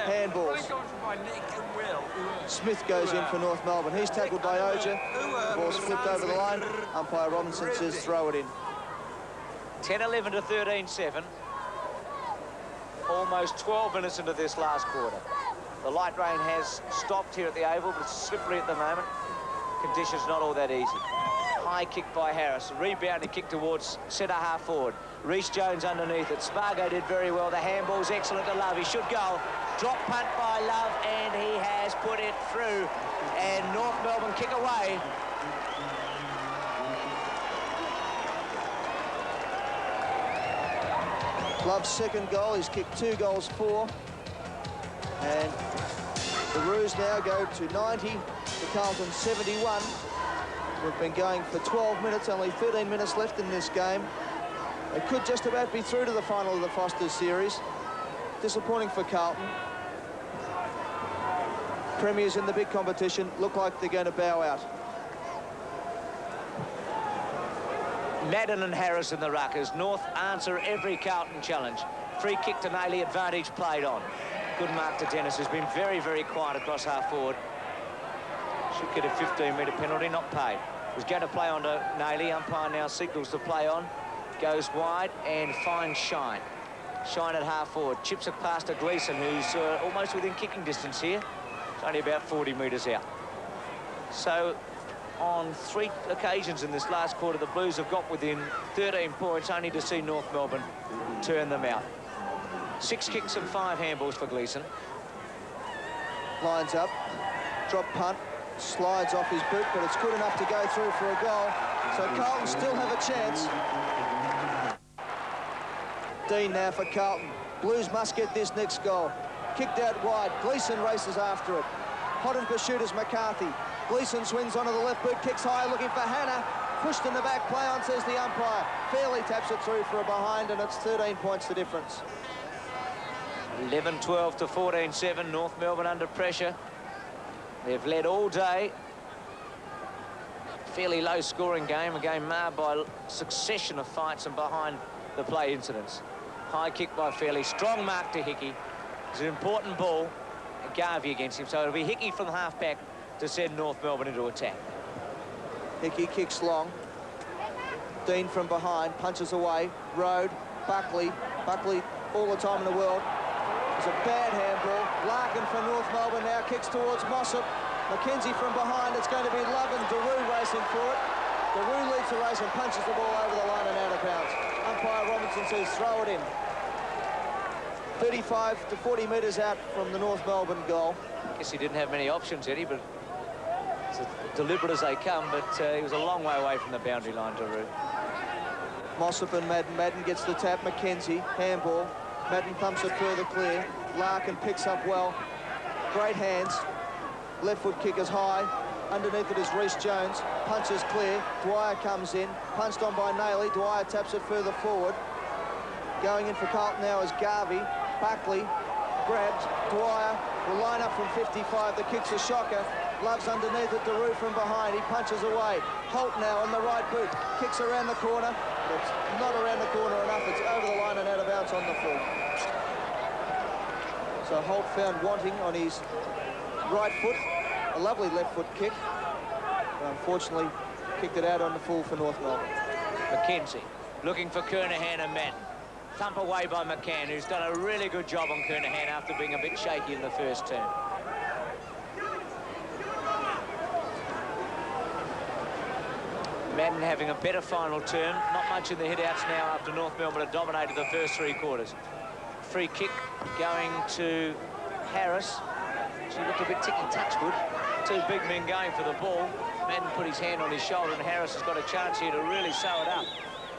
Handballs. Smith goes in for North Melbourne. He's tackled by Oja. Ball's flipped over the line. Umpire Robinson says throw it in. 10-11 to 13-7. Almost 12 minutes into this last quarter. The light rain has stopped here at the Oval, but it's slippery at the moment. Conditions not all that easy. High kick by Harris. Rebounding kick towards centre half forward. Reece Jones underneath it. Spargo did very well. The handball's excellent to Love. He should go. Drop punt by Love, and he has put it through. And North Melbourne kick away. Love's second goal. He's kicked 2 goals for. And the Roos now go to 90, to Carlton 71. We've been going for 12 minutes, only 13 minutes left in this game. They could just about be through to the final of the Foster's series. Disappointing for Carlton. Premiers in the big competition look like they're going to bow out. Madden and Harris in the ruck as North answer every Carlton challenge. Free kick to Nailey, advantage played on. Good mark to Dennis, who's been very, very quiet across half forward. Should get a 15-metre penalty, not paid. Was going to play on to Nailey. Umpire now signals to play on. Goes wide and finds Shine. Shine at half forward. Chips it past to Gleeson, who's almost within kicking distance here. It's only about 40 metres out. So on 3 occasions in this last quarter, the Blues have got within 13 points, only to see North Melbourne turn them out. 6 kicks and 5 handballs for Gleeson. Lines up, drop punt, slides off his boot, but it's good enough to go through for a goal. So Carlton still have a chance. Dean now for Carlton. Blues must get this next goal. Kicked out wide. Gleeson races after it. Hot in pursuit is McCarthy. Gleeson swings onto the left boot, kicks high, looking for Hannah. pushed in the back, play on, says the umpire. Fairley taps it through for a behind, and it's 13 points the difference. 11-12 to 14-7, North Melbourne under pressure. They've led all day. Fairly low-scoring game, a game marred by a succession of fights and behind the play incidents. High kick by Fairley, strong mark to Hickey. It's an important ball, Garvey against him, so it'll be Hickey from the half-back to send North Melbourne into attack. Hickey kicks long. Dean from behind, punches away. Road, Buckley all the time in the world. It's a bad handball. Larkin for North Melbourne now kicks towards Mossop. Mackenzie from behind. It's going to be Love and Daru racing for it. Daru leads the race and punches the ball over the line and out of bounds. Umpire Robinson says throw it in. 35 to 40 metres out from the North Melbourne goal. Guess he didn't have many options, Eddie, but it's as deliberate as they come, but he was a long way away from the boundary line, Daru. Mossop and Madden. Madden gets the tap. Mackenzie, handball. Madden thumps it further clear. Larkin picks up well. Great hands. Left foot kick is high. Underneath it is Rhys Jones. Punches clear. Dwyer comes in. Punched on by Nailey. Dwyer taps it further forward. Going in for Carlton now is Garvey. Buckley grabs. Dwyer will line up from 55. The kick's a shocker. Love's underneath it. Daru from behind. He punches away. Holt now on the right boot. Kicks around the corner. It's not around the corner enough. It's over the line and out of bounds on the full. So Holt found wanting on his right foot. A lovely left foot kick. But unfortunately, kicked it out on the full for North Melbourne. Mackenzie looking for Kernahan and Madden. Thump away by McCann, who's done a really good job on Kernahan after being a bit shaky in the first term. Madden having a better final term. Not much in the hit-outs now after North Melbourne have dominated the first three quarters. Free kick going to Harris. She looked a bit ticky-touch-good. Two big men going for the ball. Madden put his hand on his shoulder, and Harris has got a chance here to really sew it up.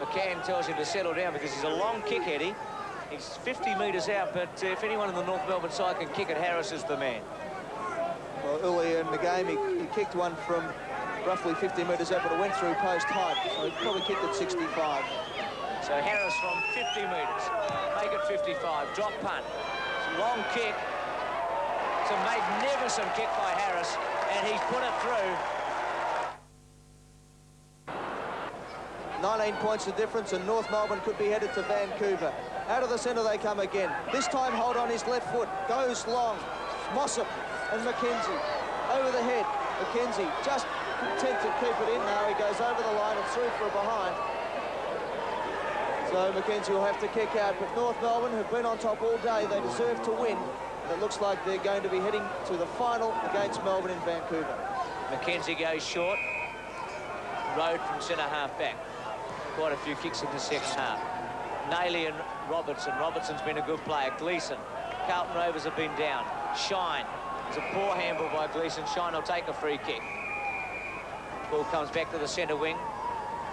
McCann tells him to settle down because he's a long kick, Eddie. He's 50 metres out, but if anyone in the North Melbourne side can kick it, Harris is the man. Well, earlier in the game, he kicked one from roughly 50 metres out, but it went through post height, so he probably kicked it 65. So Harris from 50 metres, make it 55, drop punt. It's a long kick. It's a magnificent kick by Harris, and he's put it through. 19 points the difference, and North Melbourne could be headed to Vancouver. Out of the centre they come again. This time Holt on his left foot, goes long. Mossop and Mackenzie over the head. Mackenzie just content to keep it in now. He goes over the line and through for a behind. So Mackenzie will have to kick out, but North Melbourne have been on top all day. They deserve to win. And it looks like they're going to be heading to the final against Melbourne in Vancouver. Mackenzie goes short. Road from centre half back. Quite a few kicks in the second half. Nailey and Robertson. Robertson's been a good player. Gleeson. Carlton Rovers have been down. Shine. It's a poor handball by Gleeson. Shine will take a free kick. Ball comes back to the centre wing.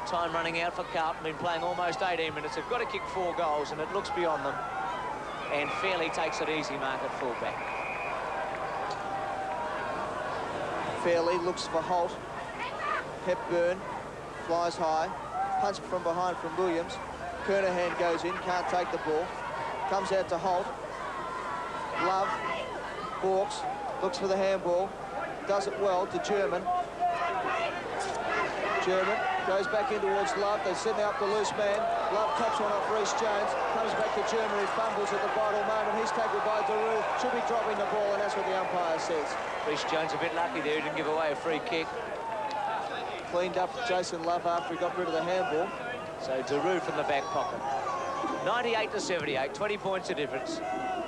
Time running out for Carlton. Been playing almost 18 minutes. They've got to kick 4 goals, and it looks beyond them. And Fairley takes an easy mark at fullback. Fairley looks for Holt. Hepburn flies high. Punch from behind from Williams. Kernahan goes in, can't take the ball. Comes out to Holt. Love, Hawks, looks for the handball. Does it well to German. German goes back in towards Love. They're setting out the loose man. Love tops one off Rhys Jones. Comes back to German, who fumbles at the vital moment. He's tackled by Daru. Should be dropping the ball, and that's what the umpire says. Rhys Jones a bit lucky there. He didn't give away a free kick. Cleaned up Jason Love after he got rid of the handball. So Daru from the back pocket. 98 to 78, 20 points of difference.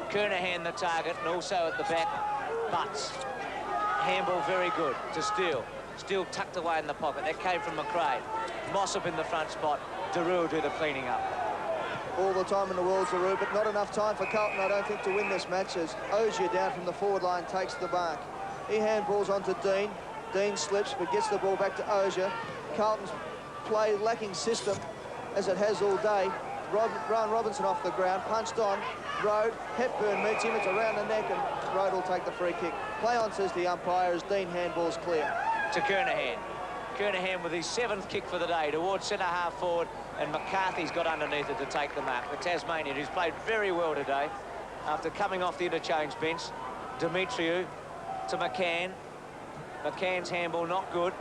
Kernahan the target, and also at the back, Butts. Handball very good to Steele. Steele tucked away in the pocket. That came from McRae. Mossop in the front spot. Daru will do the cleaning up. All the time in the world, Daru, but not enough time for Carlton, I don't think, to win this match, as Ogier down from the forward line takes the mark. He handballs onto Dean. Dean slips, but gets the ball back to Ogier. Carlton's play lacking system, as it has all day. Ryan Robinson off the ground, punched on. Road, Hepburn meets him, it's around the neck, and Road will take the free kick. Play on, says the umpire, as Dean handballs clear. To Kernahan. Kernahan with his 7th kick for the day towards centre-half forward, and McCarthy's got underneath it to take the mark. The Tasmanian, who's played very well today after coming off the interchange bench. Demetriou to McCann. McCann's handball not good.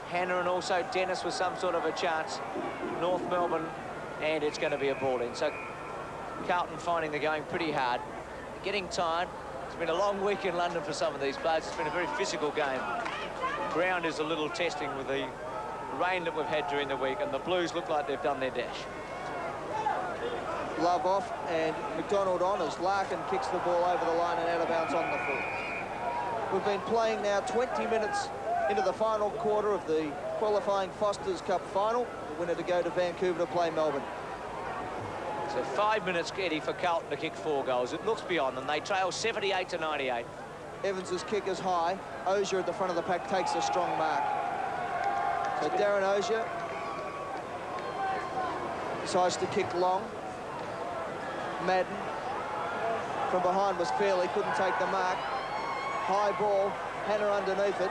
Hannah and also Dennis with some sort of a chance. North Melbourne, and it's going to be a ball in. So Carlton finding they're going pretty hard. Getting tired. It's been a long week in London for some of these players. It's been a very physical game. Ground is a little testing with the rain that we've had during the week, and the Blues look like they've done their dash. Love off, and McDonald on as Larkin kicks the ball over the line and out of bounds on the foot. We've been playing now 20 minutes into the final quarter of the qualifying Foster's Cup final. The winner to go to Vancouver to play Melbourne. So 5 minutes, Eddie, for Carlton to kick 4 goals. It looks beyond them. They trail 78 to 98. Evans's kick is high. Ozier at the front of the pack takes a strong mark. So Darren Ozier decides to kick long. Madden from behind was fairly, couldn't take the mark. High ball, Hannah underneath it.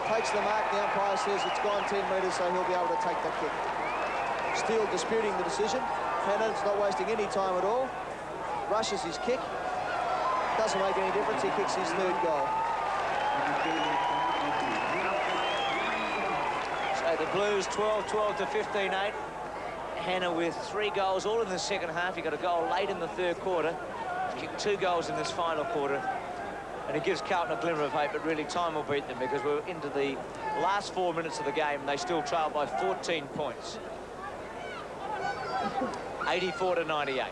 Takes the mark, the umpire says it's gone 10 metres, so he'll be able to take the kick. Steele disputing the decision. Hannah's not wasting any time at all. Rushes his kick. Doesn't make any difference, he kicks his 3rd goal. So the Blues 12-12 to 15-8. Hannah with 3 goals, all in the second half. He got a goal late in the 3rd quarter. He's kicked 2 goals in this final quarter. And it gives Carlton a glimmer of hope, but really time will beat them because we're into the last 4 minutes of the game and they still trail by 14 points. 84 to 98.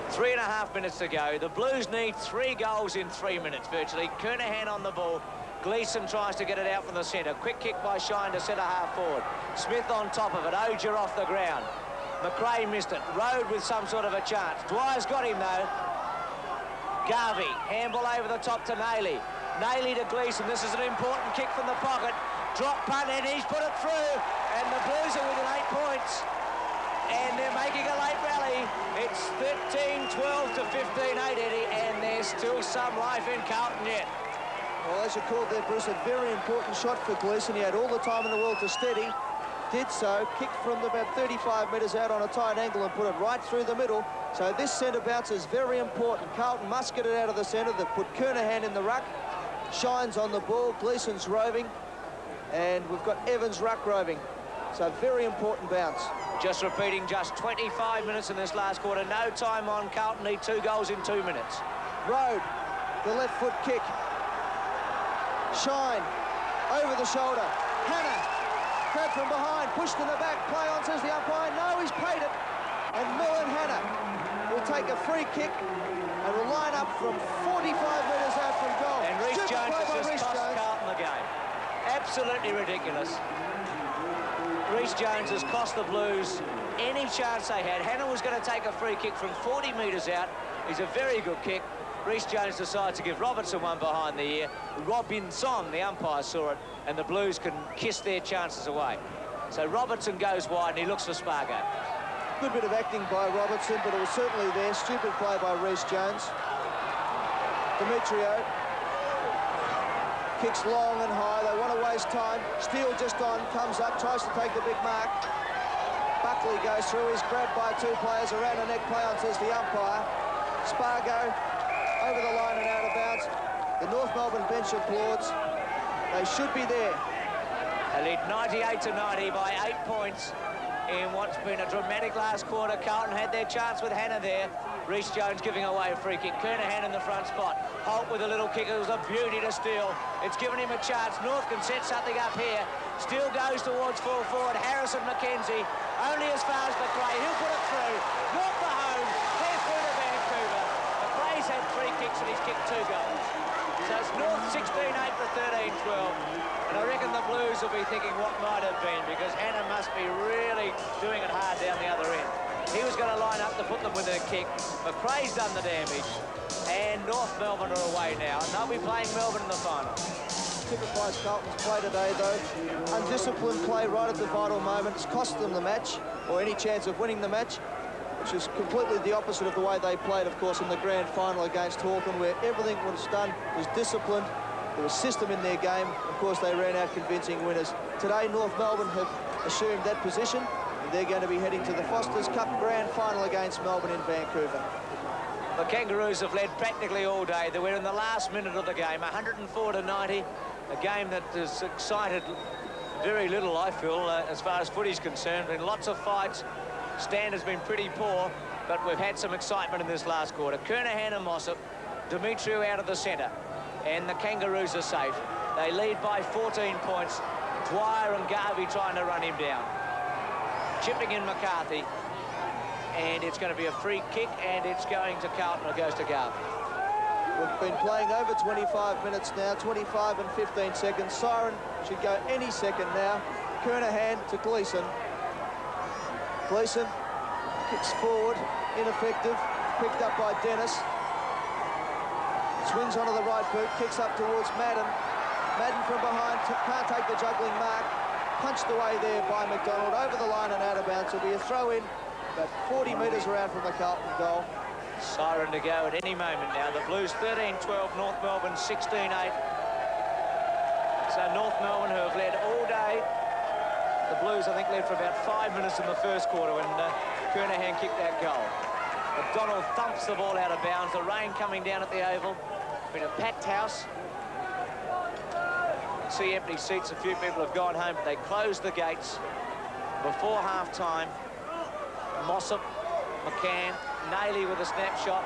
Three and a half minutes to go. The Blues need 3 goals in 3 minutes, virtually. Kernahan on the ball. Gleeson tries to get it out from the centre. Quick kick by Shine to centre-half forward. Smith on top of it. Ogier off the ground. McRae missed it. Road with some sort of a chance. Dwyer's got him, though. Garvey. Handball over the top to Nailey. Nailey to Gleeson. This is an important kick from the pocket. Drop punt, and he's put it through. And the Blues are within 8 points. And they're making a late rally. It's 13-12 to 15-8, Eddie, and there's still some life in Carlton yet. Well, as you called there, Bruce, a very important shot for Gleeson. He had all the time in the world to steady. Did so, kicked from about 35 metres out on a tight angle and put it right through the middle. So this centre bounce is very important. Carlton must get it out of the centre. They've put Kernahan in the ruck. Shine's on the ball. Gleeson's roving. And we've got Evans ruck roving. So very important bounce. Just repeating, just 25 minutes in this last quarter. No time on. Carlton need 2 goals in 2 minutes. Road, the left foot kick. Shine, over the shoulder. Hannah, grabbed from behind, pushed in the back. Play on, says the umpire. No, he's paid it. And Millen Hannah will take a free kick and will line up from 45 metres out from goal. And Rhys Jones has just cost Carlton the game. Absolutely ridiculous. Rhys Jones has cost the Blues any chance they had. Hannah was going to take a free kick from 40 metres out. He's a very good kick. Rhys Jones decides to give Robertson one behind the ear. Robinson, the umpire, saw it, and the Blues can kiss their chances away. So Robertson goes wide and he looks for Spargo. Good bit of acting by Robertson, but it was certainly there. Stupid play by Rhys Jones. Demetriou kicks long and high. They want to waste time. Steele just on, comes up, tries to take the big mark. Buckley goes through. He's grabbed by 2 players. Around the neck, play on, says the umpire. Spargo over the line and out of bounds. The North Melbourne bench applauds. They should be there. They lead 98 to 90 by 8 points in what's been a dramatic last quarter. Carlton had their chance with Hannah there. Rhys Jones giving away a free kick. Kernahan in the front spot. Holt with a little kick. It was a beauty to Steele. It's given him a chance. North can set something up here. Steele goes towards full forward. Harrison McKenzie only as far as McRae. He'll put it through. North for home. They're through to Vancouver. McRae's had 3 kicks and he's kicked 2 goals. So it's North 16-8 to 13-12. And I reckon the Blues will be thinking what might have been, because Hannah must be really doing it hard down the other end. He was going to line up to put them within a kick. McRae's done the damage. And North Melbourne are away now. And they'll be playing Melbourne in the final. Typifies Carlton's play today, though. Undisciplined play right at the vital moment. It's cost them the match, or any chance of winning the match. which is completely the opposite of the way they played, of course, in the grand final against Carlton, where everything was done was disciplined. There was system in their game. Of course, they ran out convincing winners. Today, North Melbourne have assumed that position, and they're going to be heading to the Foster's Cup grand final against Melbourne in Vancouver. The Kangaroos have led practically all day. They were in the last minute of the game, 104-90, a game that has excited very little, I feel, as far as footy's concerned. Been lots of fights. Stand has been pretty poor, but we've had some excitement in this last quarter. Kernahan and Mossop, Demetriou out of the centre, and the Kangaroos are safe. They lead by 14 points. Dwyer and Garvey trying to run him down. Chipping in McCarthy, and it's going to be a free kick, and it's going to Carlton. It goes to Garvey. We've been playing over 25 minutes now, 25 and 15 seconds. Siren should go any second now. Kernahan to Gleeson. Gleeson kicks forward, ineffective, picked up by Dennis. Swings onto the right boot, kicks up towards Madden. Madden from behind, can't take the juggling mark. Punched away there by McDonald, over the line and out of bounds. It'll be a throw in, about 40 metres around from the Carlton goal. Siren to go at any moment now. The Blues 13-12, North Melbourne 16-8. So North Melbourne, who have led all day. The Blues, I think, led for about 5 minutes in the first quarter when Kernahan kicked that goal. McDonald thumps the ball out of bounds. The rain coming down at the Oval. Been a packed house. See empty seats. A few people have gone home, but they closed the gates before half-time. Mossop, McCann, Nailey with a snapshot.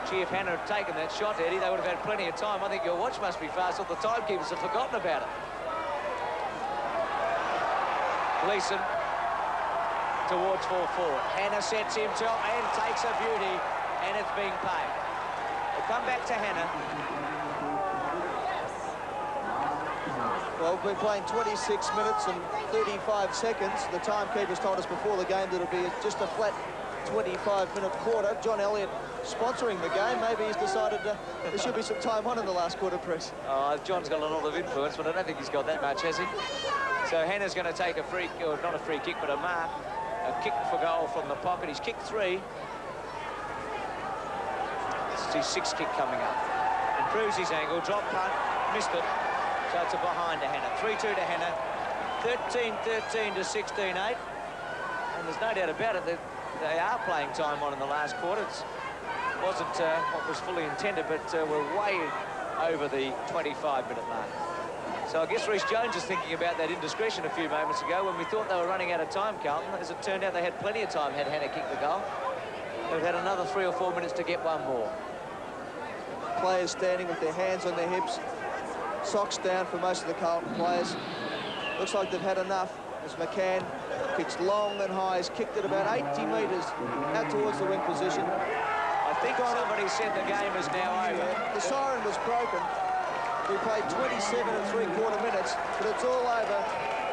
Gee, if Hannah had taken that shot, Eddie, they would have had plenty of time. I think your watch must be fast, or the timekeepers have forgotten about it. Gleeson towards full forward. Hannah sets him top and takes a beauty, and it's being paid. We'll come back to Hannah. Well, we've been playing 26 minutes and 35 seconds. The timekeepers told us before the game that it'll be just a flat 25-minute quarter. John Elliott sponsoring the game. Maybe he's decided there should be some time on in the last quarter, Press. John's got a lot of influence, but I don't think he's got that much, has he? So Hannah's going to take a free, or not a free kick, but a mark. A kick for goal from the pocket. He's kicked 3. This is his 6th kick coming up. Improves his angle, drop punt, missed it. So it's a behind to Hannah. 3-2 to Hannah. 13-13 to 16-8. And there's no doubt about it that they are playing time on in the last quarter. It wasn't what was fully intended, but we're way over the 25-minute mark. So I guess Rhys Jones is thinking about that indiscretion a few moments ago when we thought they were running out of time, Carlton. As it turned out, they had plenty of time had Hannah kicked the goal. They've had another 3 or 4 minutes to get one more. Players standing with their hands on their hips. Socks down for most of the Carlton players. Looks like they've had enough as McCann kicks long and high. He's kicked it about 80 metres out towards the wing position. I think somebody said the game is now over. Yeah, the siren was broken. We played 27 3/4 minutes, but it's all over.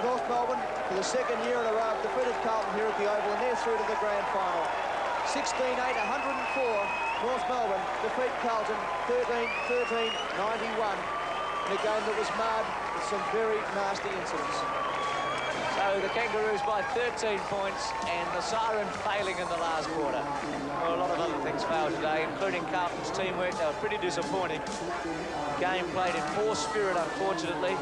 North Melbourne, for the 2nd year in a row, defeated Carlton here at the Oval, and they're through to the grand final. 16-8, 104. North Melbourne defeat Carlton 13-13, 91. In a game that was marred with some very nasty incidents. So the Kangaroos by 13 points, and the siren failing in the last quarter. Well, a lot of other things failed today, including Carlton's teamwork. They were pretty disappointing. Game played in poor spirit, unfortunately.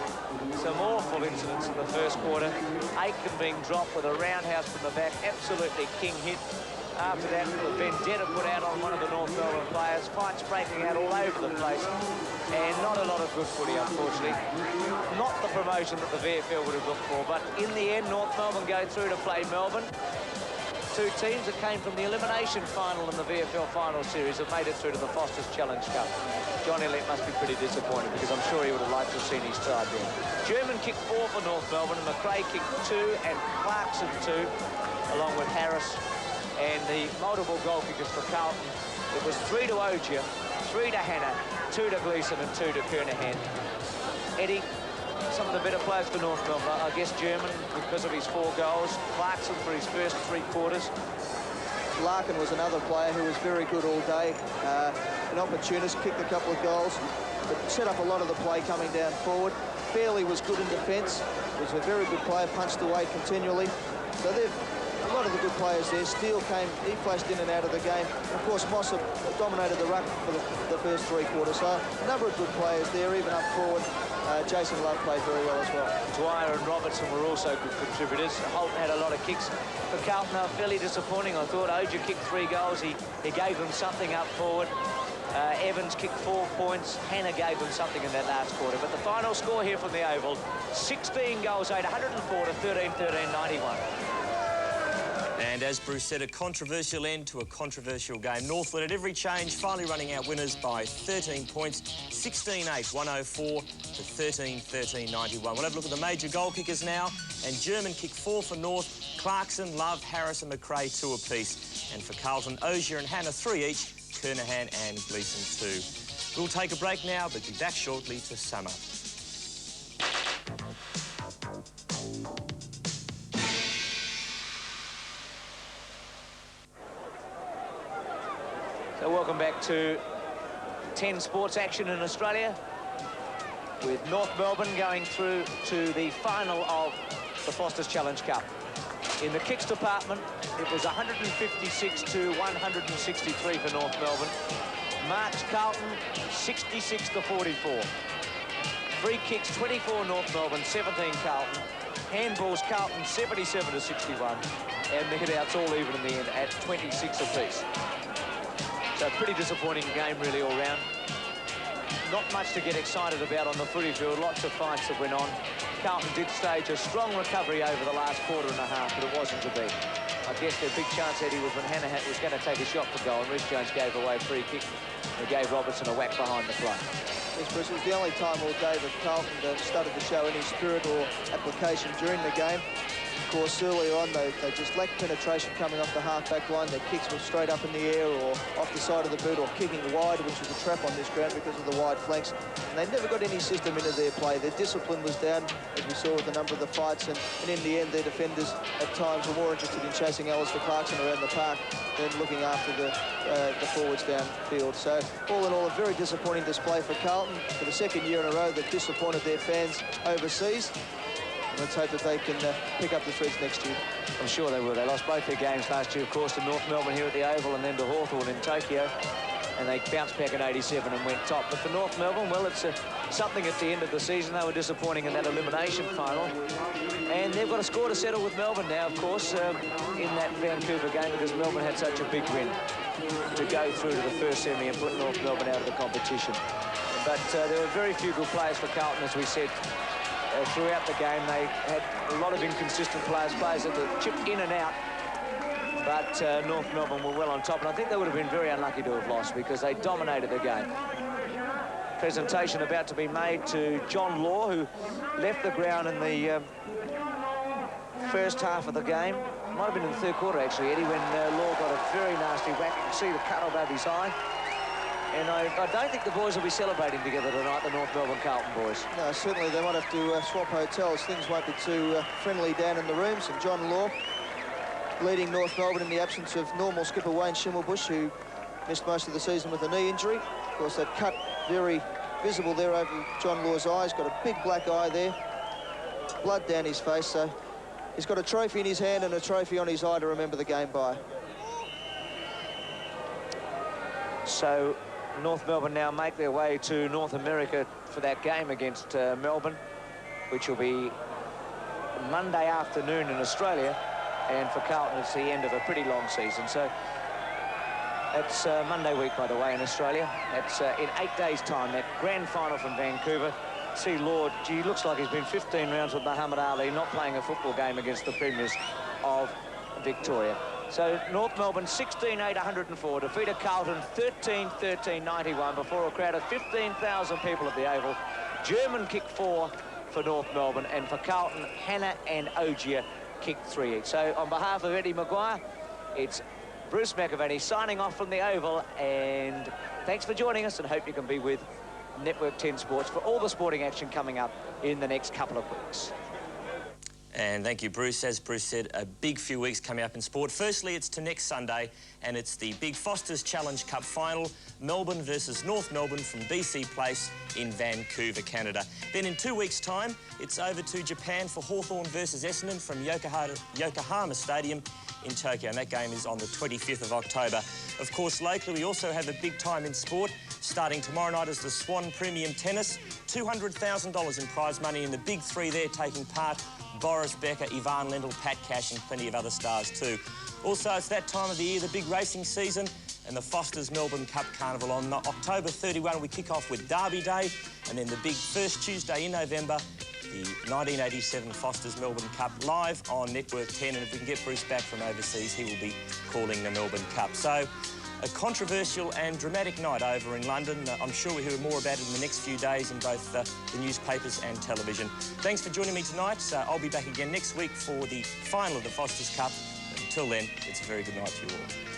Some awful incidents in the first quarter. Aitken being dropped with a roundhouse from the back, absolutely king hit. After that, the vendetta put out on one of the North Melbourne players. Fights breaking out all over the place. And not a lot of good footy, unfortunately. Not the promotion that the VFL would have looked for. But in the end, North Melbourne go through to play Melbourne. 2 teams that came from the elimination final in the VFL final series have made it through to the Foster's Challenge Cup. John Elliott must be pretty disappointed because I'm sure he would have liked to have seen his side there. German kicked 4 for North Melbourne, and McRae kicked 2 and Clarkson 2, along with Harris. And the multiple goal kickers for Carlton, it was 3 to Ogier, 3 to Hannah, 2 to Gleeson and 2 to Kernahan. Eddie, some of the better players for North Melbourne, I guess German because of his 4 goals, Clarkson for his first 3 quarters. Larkin was another player who was very good all day. An opportunist, kicked a couple of goals, but set up a lot of the play coming down forward. Fairley was good in defence, was a very good player, punched away continually. So they've a lot of the good players there. Steele came, he flashed in and out of the game. And of course, Moss dominated the ruck for the first 3 quarters. So a number of good players there, even up forward. Jason Love played very well as well. Dwyer and Robertson were also good contributors. Holton had a lot of kicks. For Carlton, they were fairly disappointing. I thought Oja kicked 3 goals. He gave them something up forward. Evans kicked 4 points. Hannah gave them something in that last quarter. But the final score here from the Oval, 16 goals, 104 to 13-13, 91. And as Bruce said, a controversial end to a controversial game. North led at every change, finally running out winners by 13 points, 16-8, 104 to 13-13, 91. We'll have a look at the major goal kickers now. And German kicked 4 for North. Clarkson, Love, Harris and McRae 2 apiece. And for Carlton, Ogier and Hannah 3 each. Kernahan and Gleeson 2. We'll take a break now, but be back shortly to sum up. So welcome back to 10 sports action in Australia, with North Melbourne going through to the final of the Foster's Challenge Cup. In the kicks department, it was 156 to 163 for North Melbourne. Marks Carlton, 66 to 44. Free kicks, 24 North Melbourne, 17 Carlton. Handballs, Carlton, 77 to 61. And the hit-outs all even in the end at 26 apiece. So pretty disappointing game really all round. Not much to get excited about on the footy field. Lots of fights that went on. Carlton did stage a strong recovery over the last quarter and a half, but it wasn't to be. I guess their big chance, Eddie, was when Hannah was going to take a shot for goal, and Rhys Jones gave away a free kick. He gave Robertson a whack behind the play. Yes, Bruce, it was the only time all day that Carlton started to show any spirit or application during the game. Of course, earlier on, they just lacked penetration coming off the half-back line. Their kicks were straight up in the air or off the side of the boot or kicking wide, which was a trap on this ground because of the wide flanks. And they never got any system into their play. Their discipline was down, as we saw with a number of the fights. And in the end, their defenders at times were more interested in chasing Alistair Clarkson around the park than looking after the forwards downfield. So, all in all, a very disappointing display for Carlton. For the second year in a row, they've disappointed their fans overseas. Let's hope that they can pick up the threads next year. I'm sure they will. They lost both their games last year, of course, to North Melbourne here at the Oval and then to Hawthorn in Tokyo. And they bounced back in 87 and went top. But for North Melbourne, well, it's something at the end of the season. They were disappointing in that elimination final. And they've got a score to settle with Melbourne now, of course, in that Vancouver game, because Melbourne had such a big win to go through to the first semi and put North Melbourne out of the competition. But there were very few good players for Carlton, as we said. Throughout the game, they had a lot of inconsistent players that chipped in and out. But North Melbourne were well on top, and I think they would have been very unlucky to have lost because they dominated the game. Presentation about to be made to John Law, who left the ground in the first half of the game. Might have been in the third quarter, actually, Eddie, when Law got a very nasty whack. You can see the cut above his eye. And I don't think the boys will be celebrating together tonight, the North Melbourne Carlton boys. No, certainly they might have to swap hotels. Things won't be too friendly down in the rooms. And John Law leading North Melbourne in the absence of normal skipper Wayne Schimmelbusch, who missed most of the season with a knee injury. Of course, that cut very visible there over John Law's eyes. Got a big black eye there. Blood down his face. So he's got a trophy in his hand and a trophy on his eye to remember the game by. So North Melbourne now make their way to North America for that game against Melbourne, which will be Monday afternoon in Australia, and for Carlton it's the end of a pretty long season. So it's Monday week, by the way, in Australia. It's in 8 days' time, that grand final from Vancouver. See Lord, gee, looks like he's been 15 rounds with Muhammad Ali, not playing a football game against the premiers of Victoria. So North Melbourne 16-8, 104, defeated Carlton 13-13, 91 before a crowd of 15,000 people at the Oval. German kicked 4 for North Melbourne, and for Carlton, Hannah and Ogier kicked 3 each. So on behalf of Eddie Maguire, it's Bruce McAvaney signing off from the Oval, and thanks for joining us, and hope you can be with Network 10 Sports for all the sporting action coming up in the next couple of weeks. And thank you, Bruce. As Bruce said, a big few weeks coming up in sport. Firstly, it's to next Sunday, and it's the big Foster's Challenge Cup final, Melbourne versus North Melbourne from BC Place in Vancouver, Canada. Then in 2 weeks' time, it's over to Japan for Hawthorn versus Essendon from Yokohama Stadium in Tokyo, and that game is on the 25th of October. Of course, locally, we also have a big time in sport. Starting tomorrow night is the Swan Premium Tennis. $200,000 in prize money, and the big three there taking part: Boris Becker, Ivan Lendl, Pat Cash, and plenty of other stars too. Also, it's that time of the year, the big racing season, and the Foster's Melbourne Cup Carnival. On October 31, we kick off with Derby Day, and then the big first Tuesday in November, the 1987 Foster's Melbourne Cup live on Network 10, and if we can get Bruce back from overseas, he will be calling the Melbourne Cup. So, a controversial and dramatic night over in London. I'm sure we'll hear more about it in the next few days in both the newspapers and television. Thanks for joining me tonight. I'll be back again next week for the final of the Foster's Cup. Until then, it's a very good night to you all.